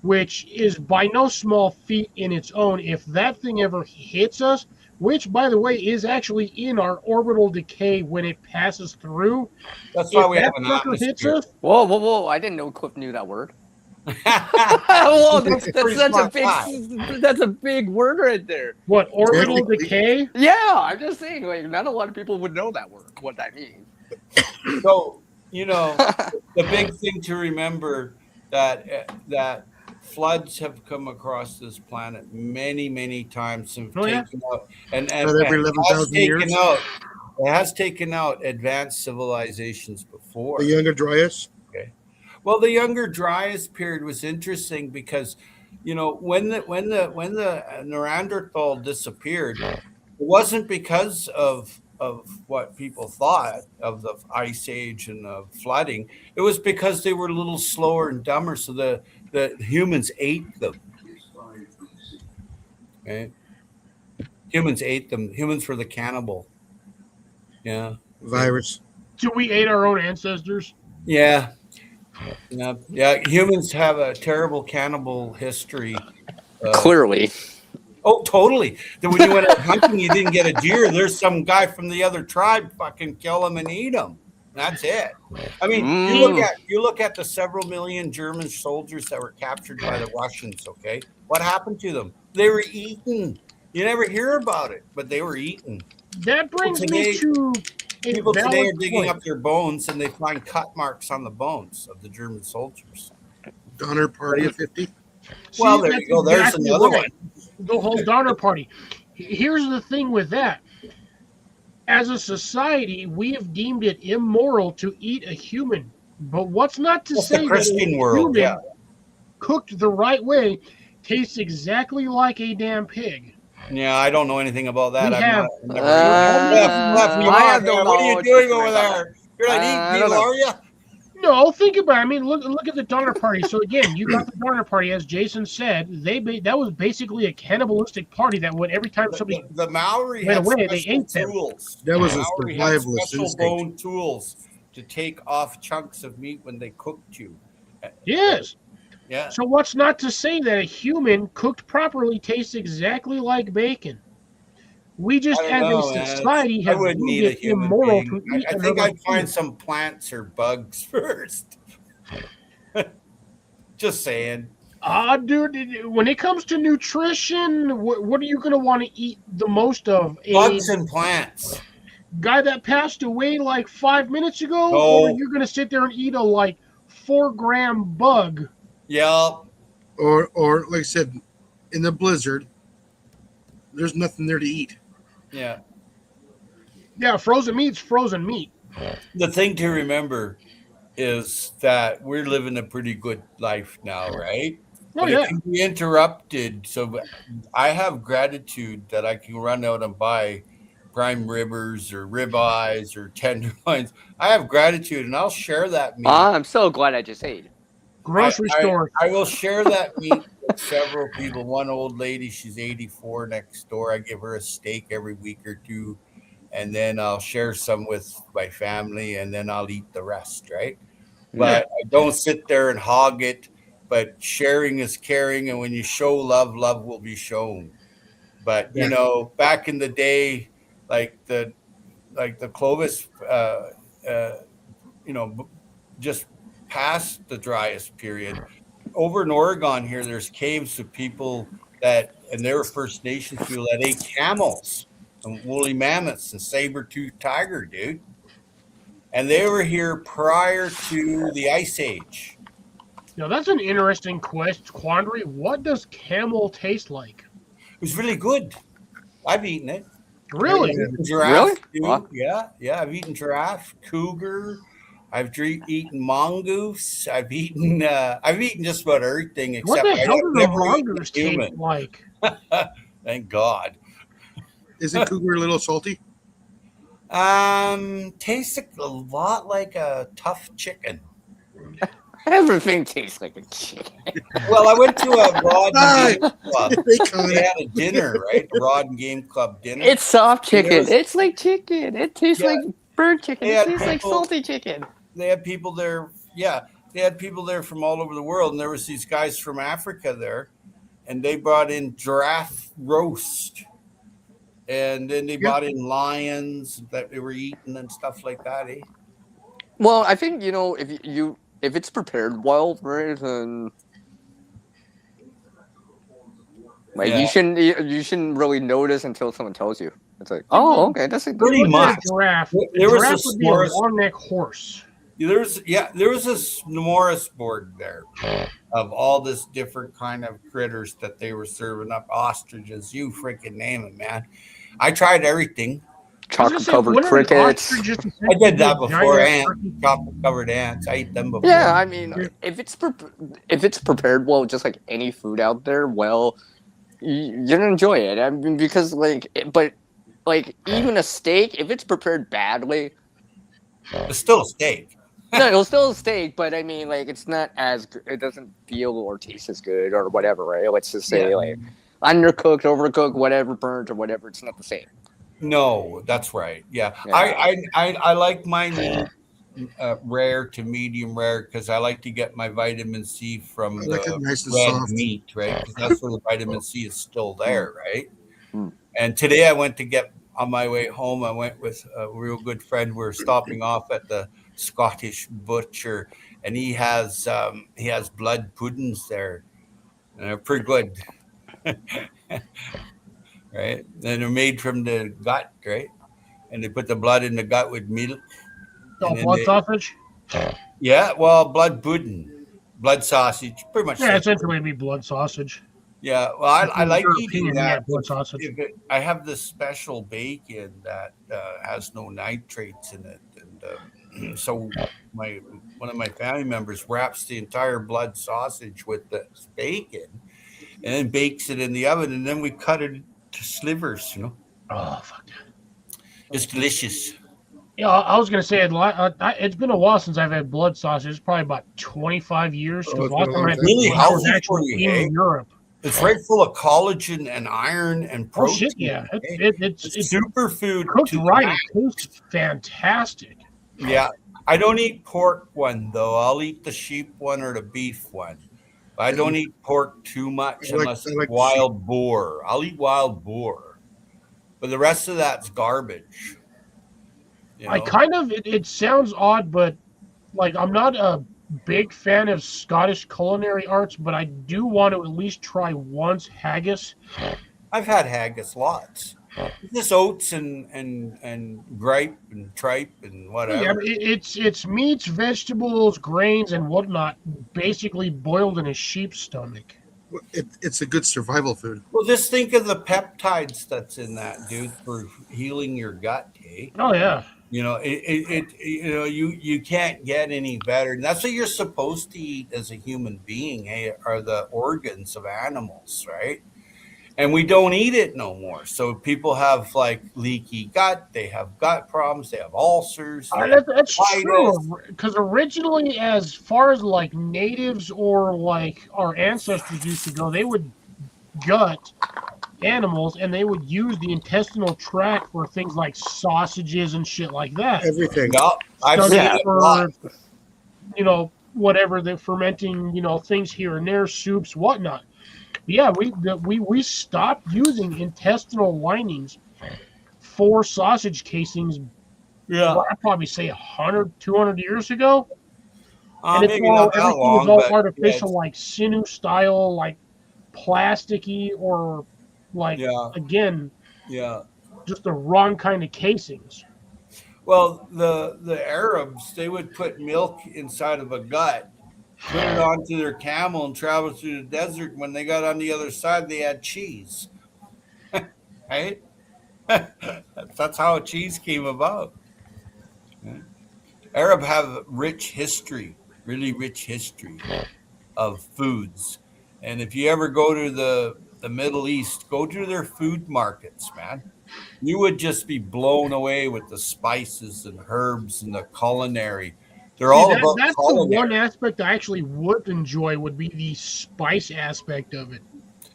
which is by no small feat in its own. If that thing ever hits us, which, by the way, is actually in our orbital decay when it passes through. That's why If we that have an sucker hits atmosphere. us, whoa! I didn't know Cliff knew that word. That's Whoa, pretty that's a big word right there. what, orbital decay? Yeah, I'm just saying, like, not a lot of people would know that word. What that means. So, the big thing to remember that floods have come across this planet many, many times and taken out and About every 11,000 years. It has taken out advanced civilizations before. The Younger Dryas. Well, the Younger Dryas period was interesting because, when the Neanderthal disappeared, it wasn't because of what people thought of the ice age and the flooding. It was because they were a little slower and dumber, so the humans ate them. Okay? Humans ate them. Humans were the cannibal. Yeah. Virus. So we ate our own ancestors? Yeah. Yeah. Humans have a terrible cannibal history. Clearly. Oh, totally. Then when you went out hunting, you didn't get a deer. There's some guy from the other tribe fucking kill him and eat him. That's it. I mean, you look at the several million German soldiers that were captured by the Russians. Okay, what happened to them? They were eaten. You never hear about it, but they were eaten. That brings me to people today are digging up their bones and they find cut marks on the bones of the German soldiers. Donner Party of 50. Well, there you go. There's another one. The whole Donner Party. Here's the thing with that. As a society, we have deemed it immoral to eat a human. But what's not to say the Christian that a world, human cooked the right way tastes exactly like a damn pig? Yeah, I don't know anything about that. We I'm have- not, I have no what are you knowledge doing to over bring there? You're not I eating don't meat, know. are you? No, think about it. I mean, look at the Donner Party. So again, you got the Donner Party, as Jason said. That was basically a cannibalistic party that would every time somebody The Maori went had away, they special ate them. tools. That was The a Maori had survivalist special instinct. bone tools to take off chunks of meat when they cooked you. Yes. Yeah. So what's not to say that a human cooked properly tastes exactly like bacon? We just, I as don't a know, man. society, I have wouldn't deemed eat a it human immoral being. to eat I think another I'd find food. some plants or bugs first. Just saying. Dude, when it comes to nutrition, what are you going to want to eat the most of? A Bugs and plants. guy that passed away like 5 minutes ago, No. or you're going to sit there and eat a like 4-gram bug? Yeah. Or like I said, in the blizzard, there's nothing there to eat. Yeah. Yeah, frozen meat's frozen meat. The thing to remember is that we're living a pretty good life now, right? Oh But yeah. it can be interrupted. So I have gratitude that I can run out and buy prime ribbers or ribeyes or tenderloins. I have gratitude, and I'll share that meat. I'm so glad I just ate. Grocery store. I will share that meat with several people. One old lady, she's 84 next door. I give her a steak every week or two, and then I'll share some with my family, and then I'll eat the rest, right? But I don't sit there and hog it. But sharing is caring, and when you show love, love will be shown. But you know, back in the day, like the Clovis, just past the driest period, over in Oregon here, there's caves of people that, and they were First Nations people that ate camels and woolly mammoths and saber-toothed tiger, dude. And they were here prior to the Ice Age. Now that's an interesting quandary. What does camel taste like? It was really good. I've eaten it. Really? Giraffe, Really? too. Wow. Yeah. I've eaten giraffe, cougar. I've eaten mongoose. I've eaten just about everything except What the hell I've do the never eaten mongoose a human. taste like? Thank God. Isn't cougar a little salty? Tastes a lot like a tough chicken. Everything tastes like a chicken. Well, I went to a Rod and Game Club. Bacon. They had a dinner, right? The Rod and Game Club dinner. It's soft chicken. There's- It's like chicken. It tastes Yeah. like burnt chicken. Yeah, It tastes like people- salty chicken. They had people there. Yeah, they had people there from all over the world, and there was these guys from Africa there, and they brought in giraffe roast, and then they brought in lions that they were eating and stuff like that. Eh? Well, I think if it's prepared well, right, then like Yeah. you shouldn't really notice until someone tells you. It's like, oh, okay, that's a good Pretty one. much. Giraffe. There was Giraffe a would be a s'mores- long neck horse. There was a smorgasbord there of all this different kind of critters that they were serving up. Ostriches, you freaking name it, man. I tried everything. Chocolate covered crickets. I did that before, and chocolate covered ants. I ate them before. Yeah, I mean, if it's prepared well, just like any food out there, well, you're gonna enjoy it. I mean, because but even a steak, if it's prepared badly, It's still a steak. no, it'll still a steak. But I mean, it's not as it doesn't feel or taste as good or whatever, right? Let's just say undercooked, overcooked, whatever, burnt or whatever. It's not the same. No, that's right. Yeah, Yeah. I like mine rare to medium rare because I like to get my vitamin C from I like the it nice and red soft. meat, right? 'Cause that's where the vitamin C is still there, right? Mm. And today I went to get on my way home. I went with a real good friend. We're stopping off at the Scottish butcher, and he has blood puddings there, and they're pretty good. Right? And they're made from the gut, right? And they put the blood in the gut with milk. And then Blood they- sausage? Yeah, well, blood pudding, blood sausage, pretty much. Yeah, essentially it'd be blood sausage. Yeah, well, I like eating European, that. blood sausage. I have this special bacon that has no nitrates in it, and so one of my family members wraps the entire blood sausage with the bacon, and then bakes it in the oven, and then we cut it to slivers. Oh, fuck that. It's delicious. Yeah, I was gonna say it's been a while since I've had blood sausage. It's probably about 25 years. Oh, Because it's last been a time long I had time. Really blood, I was healthy for actually you, in eh? Europe. It's right full of collagen and iron and Oh protein. shit, yeah, eh? it's Superfood cooked to the right. max. It tastes fantastic. Yeah, I don't eat pork one though. I'll eat the sheep one or the beef one. I don't eat pork too much I like unless I it's like the sheep. wild boar. I'll eat wild boar, but the rest of that's garbage. You I know? kind of it sounds odd, but like I'm not a big fan of Scottish culinary arts, but I do want to at least try once haggis. I've had haggis lots. Just oats and gripe and tripe and Yeah, whatever. but it's meats, vegetables, grains, and whatnot, basically boiled in a sheep's stomach. It's a good survival food. Well, just think of the peptides that's in that, dude, for healing your gut, eh? Oh yeah. You know, you can't get any better. And that's what you're supposed to eat as a human being, eh? Are the organs of animals, right? And we don't eat it no more. So people have like leaky gut, they have gut problems, they have ulcers, they have That's colitis. true. Because originally, as far as like natives or like our ancestors used to go, they would gut animals and they would use the intestinal tract for things like sausages and shit like that. Everything. Yeah, I've Studies seen it a lot. for whatever they're fermenting, things here and there, soups, whatnot. But yeah, we stopped using intestinal linings for sausage casings. Yeah, I'd probably say 100, 200 years ago. And it's maybe all not that everything long, was all but artificial, yeah, like sinew style, like plasticky, or like yeah, again, yeah. just the wrong kind of casings. Well, the Arabs, they would put milk inside of a gut, put it onto their camel, and travel through the desert. When they got on the other side, they had cheese. Right? That's how cheese came about. Arab have rich history, really rich history of foods. And if you ever go to the Middle East, go to their food markets, man. You would just be blown away with the spices and herbs and the culinary. They're See, all about that's the one culinary. aspect I actually would enjoy would be the spice aspect of it.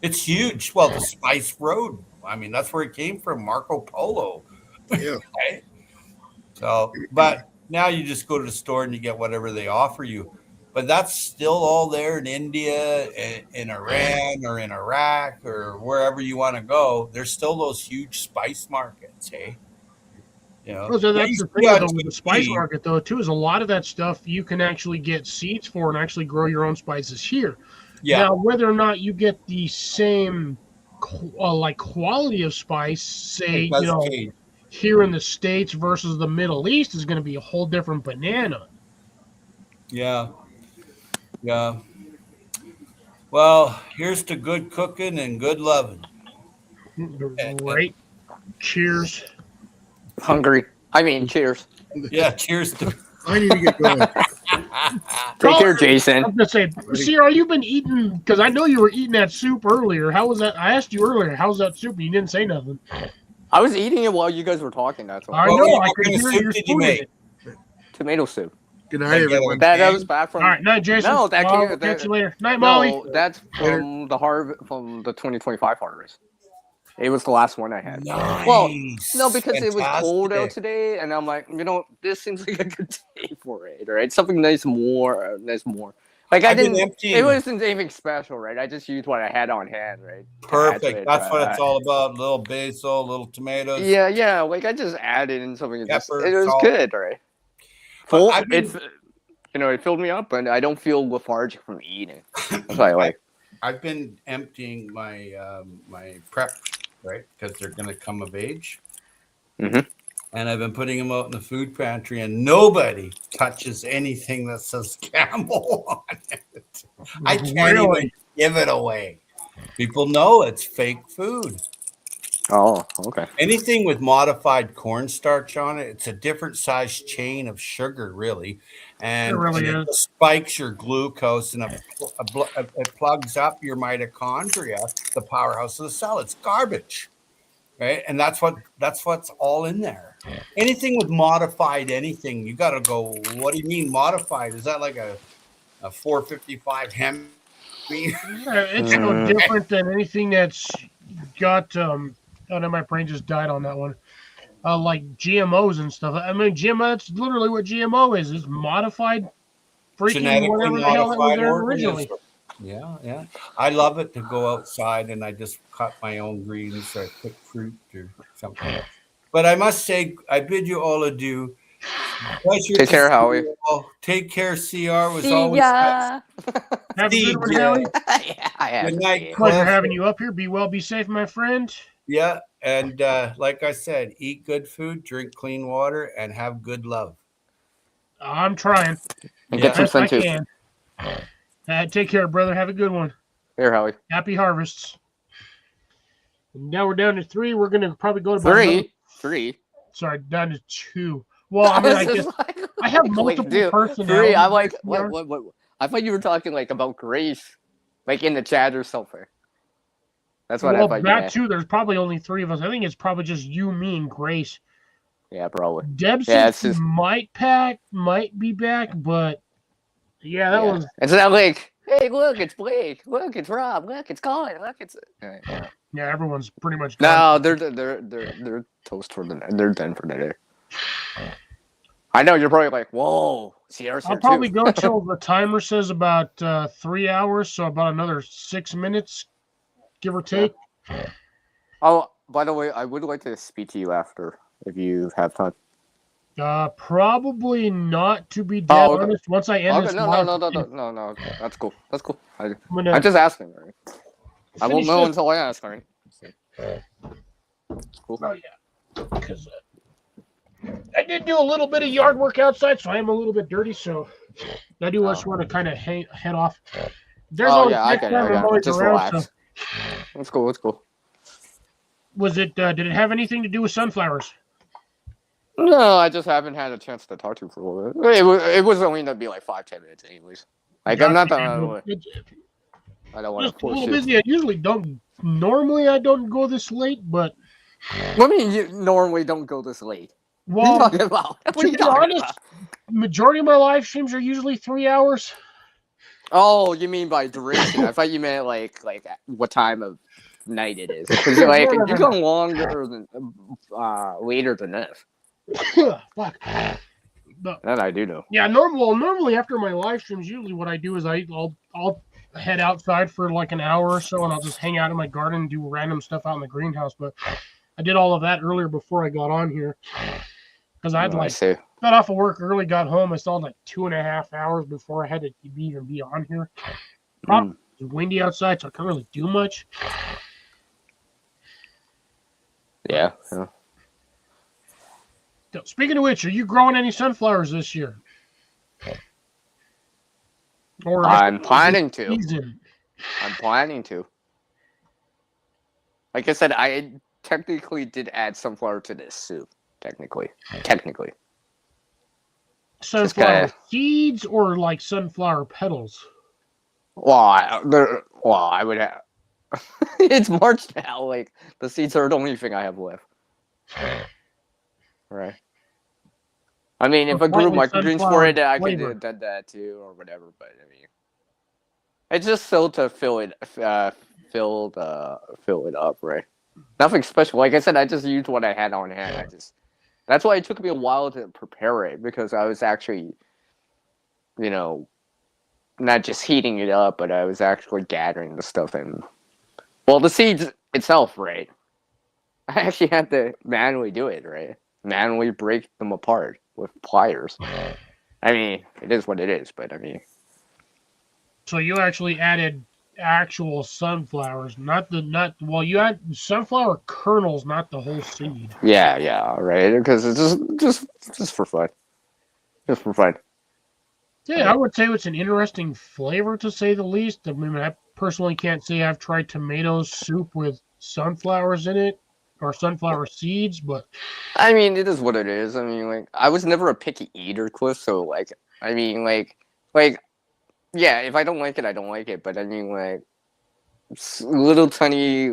It's huge. Well, the Spice Road. I mean, that's where it came from, Marco Polo. Yeah. Right? So, but now you just go to the store and you get whatever they offer you. But that's still all there in India, in Iran, or in Iraq, or wherever you want to go. There's still those huge spice markets, hey? You know, So yeah, that's you the see thing on though with the spice TV. market though too is a lot of that stuff you can actually get seeds for and actually grow your own spices here. Yeah, Now, whether or not you get the same like quality of spice, say it does change. here in the States versus the Middle East is going to be a whole different banana. Yeah, yeah. Well, here's to good cooking and good loving. Right? Cheers. Hungry. I mean, cheers. Yeah, cheers to. I need to get going. Take care, I Jason. was gonna say, Sierra, you been eating? Because I know you were eating that soup earlier. How was that? I asked you earlier. How's that soup? You didn't say nothing. I was eating it while you guys were talking. That's I why. Well, know. what I could kind of hear soup your did you spoon. make? Tomato soup. Good night, everyone. That was back from. All right, night, Jason. No, that I'll came- catch that- you later. Night, Molly. No, that's from the 2025 harvest. It was the last one I had. Nice. Well, no, because it was cold out Fantastic. today, and I'm like, this seems like a good day for it, right? Something nice more. Like I I've been didn't. emptying. It wasn't anything special, right? I just used what I had on hand, right? to add to Perfect. it, That's but, what it's all about. Little basil, little tomatoes. Yeah. Like I just added in something. Pepper, It was salt. good, right? But Full. I've been- It's it filled me up, and I don't feel lethargic from eating. That's what I like. I've been emptying my my prep, right? Because they're going to come of age. Mhm. And I've been putting them out in the food pantry, and nobody touches anything that says camel on it. I can't even Really? give it away. People know it's fake food. Oh, okay. Anything with modified cornstarch on it, it's a different size chain of sugar, really. And, It really and is. spikes your glucose and it plugs up your mitochondria, the powerhouse of the cell. It's garbage. right? And that's what's all in there. Anything with modified anything, you got to go. What do you mean modified? Is that like a 455 Hemi? Yeah, it's no Mm. different than anything that's got. Oh no, my brain just died on that one. Like GMOs and stuff. I mean, GMO. That's literally what GMO is. It's modified, freaking Genetically whatever the hell that was modified there organism. originally. Yeah. I love it to go outside and I just cut my own greens or I pick fruit or something. But I must say, I bid you all adieu. Pleasure Take to care, see Howie. you all. Take care, CR. Was See always ya. Have a good one, CJ. Howie. Yeah, I have. Good night, to. Pleasure Cliff. having you up here. Be well, be safe, my friend. Yeah, and like I said, eat good food, drink clean water, and have good love. I'm trying. And Yeah. get some Best I sun too. can. Take care, brother. Have a good one. Here, Howie. Happy harvests. And now we're down to 3. We're gonna probably go to about another- Three. Sorry, down to 2. Well, I mean, I guess I have multiple personalities. 3. I'm like, here. what? I thought you were talking like about Grace, like in the chat or something. That's what I Well, thought you that meant. too. There's probably only 3 of us. I think it's probably just you, me, and Grace. Yeah, probably. Deb Yeah, said it's she just- might be back, but yeah, that Yeah. was It's not like, hey, look, it's Blake. Look, it's Rob. Look, it's Colin. Look, it's. yeah. Everyone's pretty much gone. No, they're toast for the night. They're done for the day. I know you're probably like, whoa, Sierra's I'll here probably too. go till the timer says about 3 hours, so about another 6 minutes, give or take. Oh, by the way, I would like to speak to you after if you have time. Probably not, to be dead Oh, okay. honest. Once I end Okay, this no, live, no. That's cool. That's cool. I'm gonna I just asked him. Right? I won't finish know this. until I ask. Right? Cool. Oh yeah, because I did do a little bit of yard work outside, so I am a little bit dirty. So I do just want to kind of head off. There's Oh always yeah, I next get time I'm it. always Just around, relax. so- That's cool. That's cool. Was it? Did it have anything to do with sunflowers? No, I just haven't had a chance to talk to you for a little bit. It was only gonna be like 5-10 minutes, anyways. Like I'm not the. It's I don't want just to a force little it. busy. I usually don't. Normally, I don't go this late, but I mean, you normally don't go this late. What are you well, talking about? What are to you be talking honest, about? majority of my live streams are usually 3 hours. Oh, you mean by duration? I thought you meant like what time of night it is. Because like you go longer than later than this. Fuck. But That I do know. yeah, normally after my live streams, usually what I do is I'll head outside for like an hour or so, and I'll just hang out in my garden and do random stuff out in the greenhouse. But I did all of that earlier before I got on here because I'd I like see. got off of work early, got home. I saw like 2.5 hours before I had to even be on here. Probably it was windy outside, so I couldn't really do much. Yeah. So, speaking of which, are you growing any sunflowers this year? Or I'm planning to. season? I'm planning to. Like I said, I technically did add sunflower to this soup. Technically. Sunflower kinda- seeds or like sunflower petals? Well, I would have. It's March now. Like the seeds are the only thing I have left. Right. I mean, if I grew Slightly microgreens for sunflower it, I could flavor. have done that too, or whatever. But I mean, it's just so to fill it up, right? Nothing special. Like I said, I just used what I had on hand. That's why it took me a while to prepare it because I was actually, not just heating it up, but I was actually gathering the stuff and, well, the seeds itself, right? I actually had to manually do it, right? Manually break them apart with pliers. I mean, it is what it is, but I mean, So you actually added actual sunflowers, you add sunflower kernels, not the whole seed. yeah, right? Because it's just for fun. Just for fun. Yeah, I would say it's an interesting flavor to say the least. I mean, I personally can't say I've tried tomato soup with sunflowers in it or sunflower seeds, but I mean, it is what it is. I mean, like, I was never a picky eater, Cliff. So, like, I mean, like, yeah, if I don't like it, I don't like it. But I mean, like, little tiny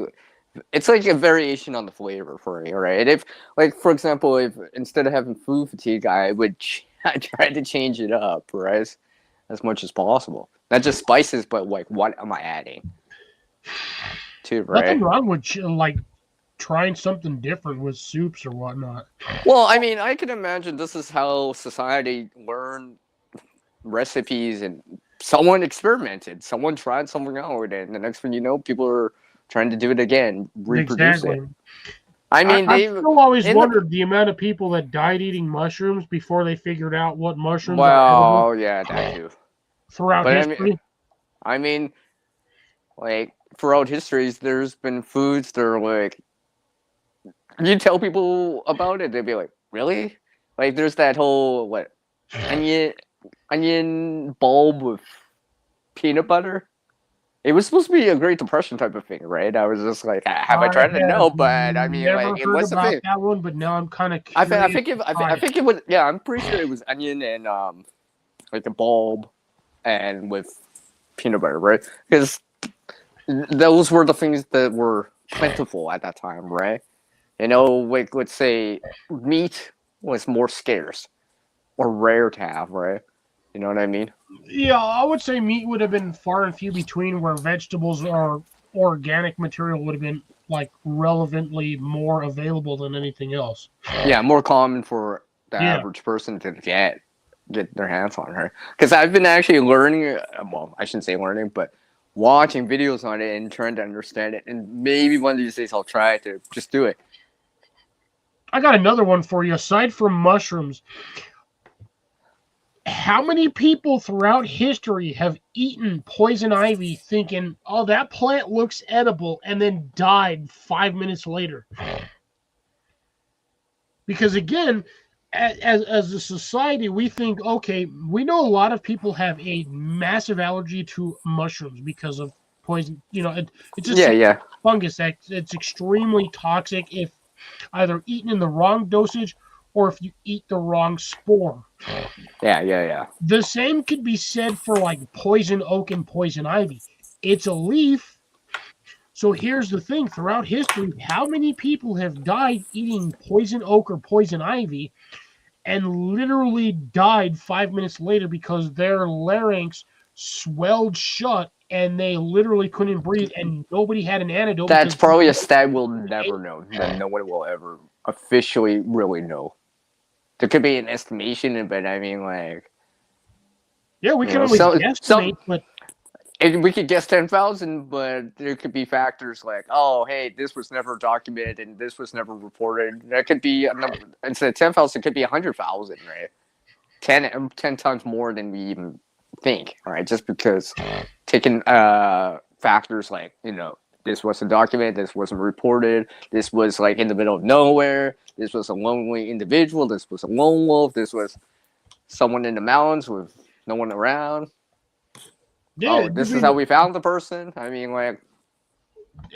it's like a variation on the flavor for me, right? If, like, for example, if instead of having food fatigue, I would I try to change it up, right, as much as possible. Not just spices, but like, what am I adding to, right? Nothing wrong with like trying something different with soups or whatnot. Well, I mean, I can imagine this is how society learned recipes, and someone experimented, someone tried something out, and the next thing you know, people are trying to do it again, reproduce Exactly. it. I mean, I've they still always in the- wondered the amount of people that died eating mushrooms before they figured out what mushrooms are edible well, yeah, that too. throughout But history. I mean, like throughout histories, there's been foods that are like, you tell people about it, they'd be like, really? Like, there's that whole what onion bulb with peanut butter. It was supposed to be a Great Depression type of thing, right? I was just like, have I tried it? have No, but I mean, never like, it heard was a about thing. that one, but now I'm kind of I curious. think it was, yeah, I'm pretty sure it was onion and like a bulb and with peanut butter, right? Because those were the things that were plentiful at that time, right? You know, like, let's say meat was more scarce or rare to have, right? You know what I mean? Yeah, I would say meat would have been far and few between, where vegetables or organic material would have been like relevantly more available than anything else. Yeah, more common for the Yeah. average person to get their hands on her. Because I've been actually learning, well, I shouldn't say learning, but watching videos on it and trying to understand it. And maybe one of these days I'll try to just do it. I got another one for you. Aside from mushrooms, how many people throughout history have eaten poison ivy thinking, oh, that plant looks edible, and then died 5 minutes later? Because again, as a society, we think, okay, we know a lot of people have a massive allergy to mushrooms because of poison. You know, it's just Yeah. fungus that it's extremely toxic if either eaten in the wrong dosage or if you eat the wrong spore. Yeah. The same could be said for like poison oak and poison ivy. It's a leaf. So here's the thing, throughout history, how many people have died eating poison oak or poison ivy and literally died 5 minutes later because their larynx swelled shut and they literally couldn't breathe and nobody had an antidote? That's because- probably a stat we'll never know. That no one will ever officially really know. There could be an estimation, but I mean, like, Yeah, we You can know, always some- guesstimate, but we could guess 10,000, but there could be factors like, oh, hey, this was never documented and this was never reported. That could be a number, instead of 10,000, it could be 100,000, right? 10 times more than we even think, right? Just because taking factors like, you know, this wasn't documented, this wasn't reported, this was like in the middle of nowhere, this was a lonely individual, this was a lone wolf, this was someone in the mountains with no one around. yeah, This is how we found the person. I mean, like,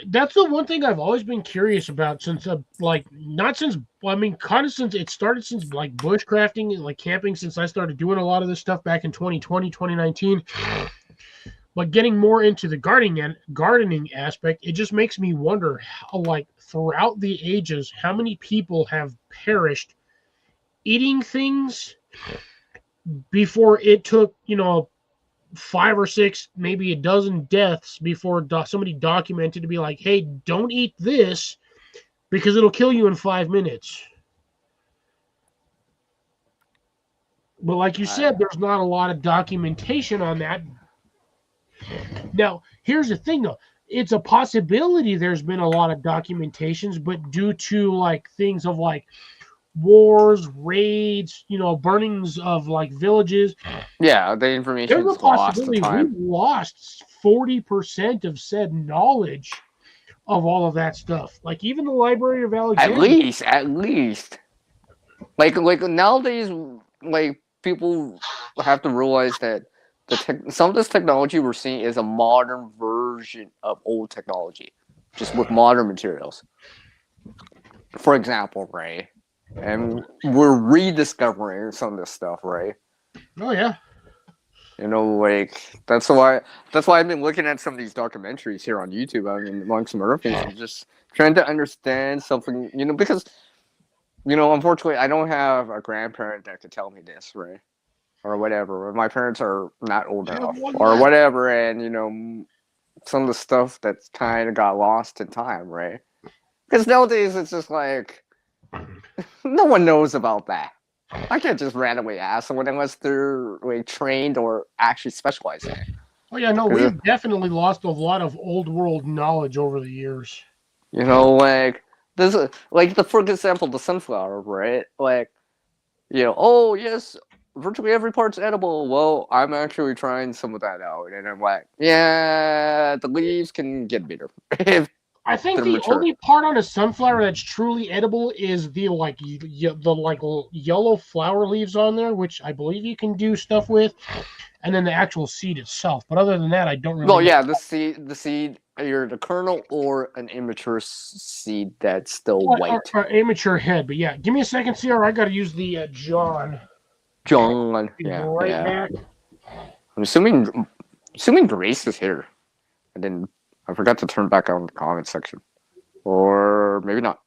that's the one thing I've always been curious about since, kind of since it started, since like bushcrafting and like camping, since I started doing a lot of this stuff back in 2020, 2019. But getting more into the gardening aspect, it just makes me wonder how, like, throughout the ages, how many people have perished eating things before it took, 5 or 6, maybe a dozen deaths before somebody documented to be like, hey, don't eat this because it'll kill you in 5 minutes. But like you said, there's not a lot of documentation on that. Now, here's the thing, though. It's a possibility there's been a lot of documentations, but due to like things of like wars, raids, burnings of like villages, yeah, the information there's a is lost to possibility we time. lost 40% of said knowledge of all of that stuff. Like even the Library of Alexandria. At least. Like nowadays, like, people have to realize that some of this technology we're seeing is a modern version of old technology, just with modern materials. For example, right? And we're rediscovering some of this stuff, right? Oh yeah. You know, like that's why I've been looking at some of these documentaries here on YouTube. I mean, among some other things, I'm just trying to understand something. You know, because unfortunately, I don't have a grandparent that could tell me this, right? Or whatever. My parents are not old Have enough, one or left. whatever, and some of the stuff that's kind of got lost in time, right? Because nowadays it's just like no one knows about that. I can't just randomly ask someone unless they're like trained or actually specialized in it. Oh yeah, no, 'Cause we've definitely lost a lot of old world knowledge over the years. like this, like for example, the sunflower, right? Like, oh yes, virtually every part's edible. Well, I'm actually trying some of that out, and I'm like, yeah, the leaves can get bitter if I think they're the mature. only part on a sunflower that's truly edible is the yellow flower leaves on there, which I believe you can do stuff with, and then the actual seed itself. But other than that, I don't really. Well, know. yeah, the seed, either the kernel or an immature seed that's still white. Or immature head. But yeah, give me a second, CR. I got to use the John. John, Be yeah, right yeah. back. I'm assuming Grace is here, and then I forgot to turn back on the comment section, or maybe not.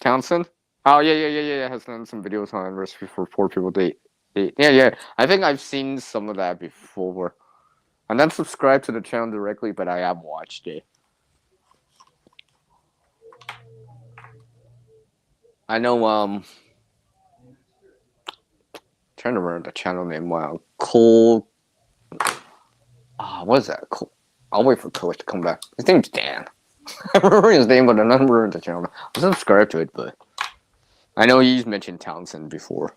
Townsend? Oh yeah. Has done some videos on recipe for poor people to eat. Yeah. I think I've seen some of that before. I'm not subscribed to the channel directly, but I have watched it. I know. Trying to remember the channel name. Wow, Cole. What is that? Cole. I'll wait for Cole to come back. His name's Dan. I remember his name, but I don't remember the channel. I'm subscribed to it, but I know he's mentioned Townsend before.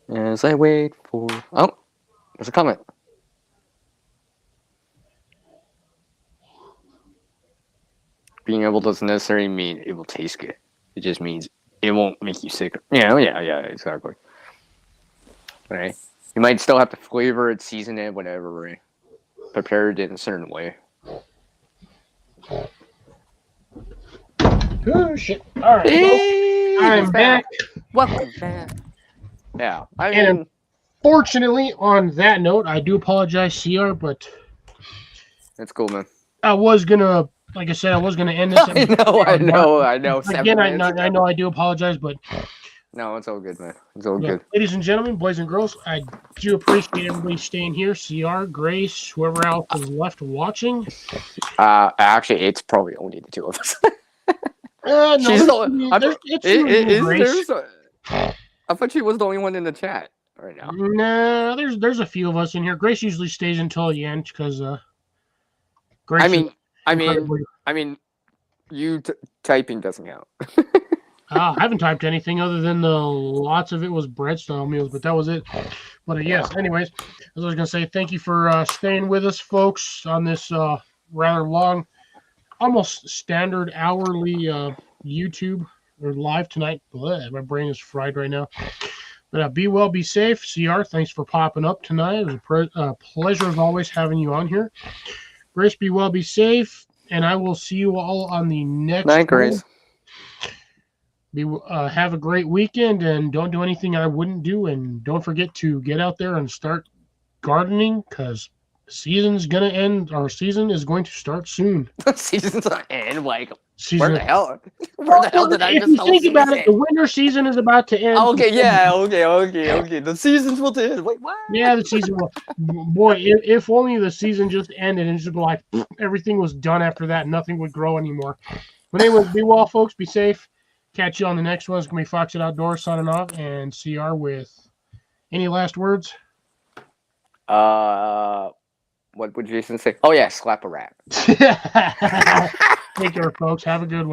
As I wait for... Oh, there's a comment. Being able doesn't necessarily mean it will taste good. It just means it won't make you sick. Yeah, exactly. Right? You might still have to flavor it, season it, whatever, right? Prepare it in a certain way. Oh shit! All right, Hey, I'm back. Welcome back. Yeah, I And mean, fortunately, on that note, I do apologize, CR, but it's cool, man. I was gonna, like I said, I was gonna end this. I know. Again, I know I do apologize, but No, it's all good, man. It's all yeah, good. ladies and gentlemen, boys and girls, I do appreciate everybody staying here. CR, Grace, whoever else is left watching. Actually, it's probably only the two of us. No, She's Grace. I thought she was the only one in the chat right now. Nah, there's a few of us in here. Grace usually stays until the end because Grace. I mean, you typing doesn't count. I haven't typed anything other than lots of it was bread style meals, but that was it. But yes, anyways, as I was gonna say, thank you for staying with us, folks, on this rather long, almost standard hourly YouTube or live tonight. Bleh, my brain is fried right now. But be well, be safe. CR, thanks for popping up tonight. It was a pleasure as always having you on here. Grace, be well, be safe, and I will see you all on the next Night, Grace. Have a great weekend, and don't do anything I wouldn't do, and don't forget to get out there and start gardening because season's gonna end. Our season is going to start soon. Season's on end. Like, Season. where the hell did I If miss you the whole think about season? it, the winter season is about to end. Okay, yeah, okay. The season's will end. Wait, what? Yeah, the season will. Boy, if only the season just ended and just like everything was done after that, nothing would grow anymore. But anyways, be well, folks. Be safe. Catch you on the next one. It's going to be Fox It Outdoors signing off, and CR with any last words? What would Jason say? Oh, yeah, slap a rat. Take care, folks. Have a good one.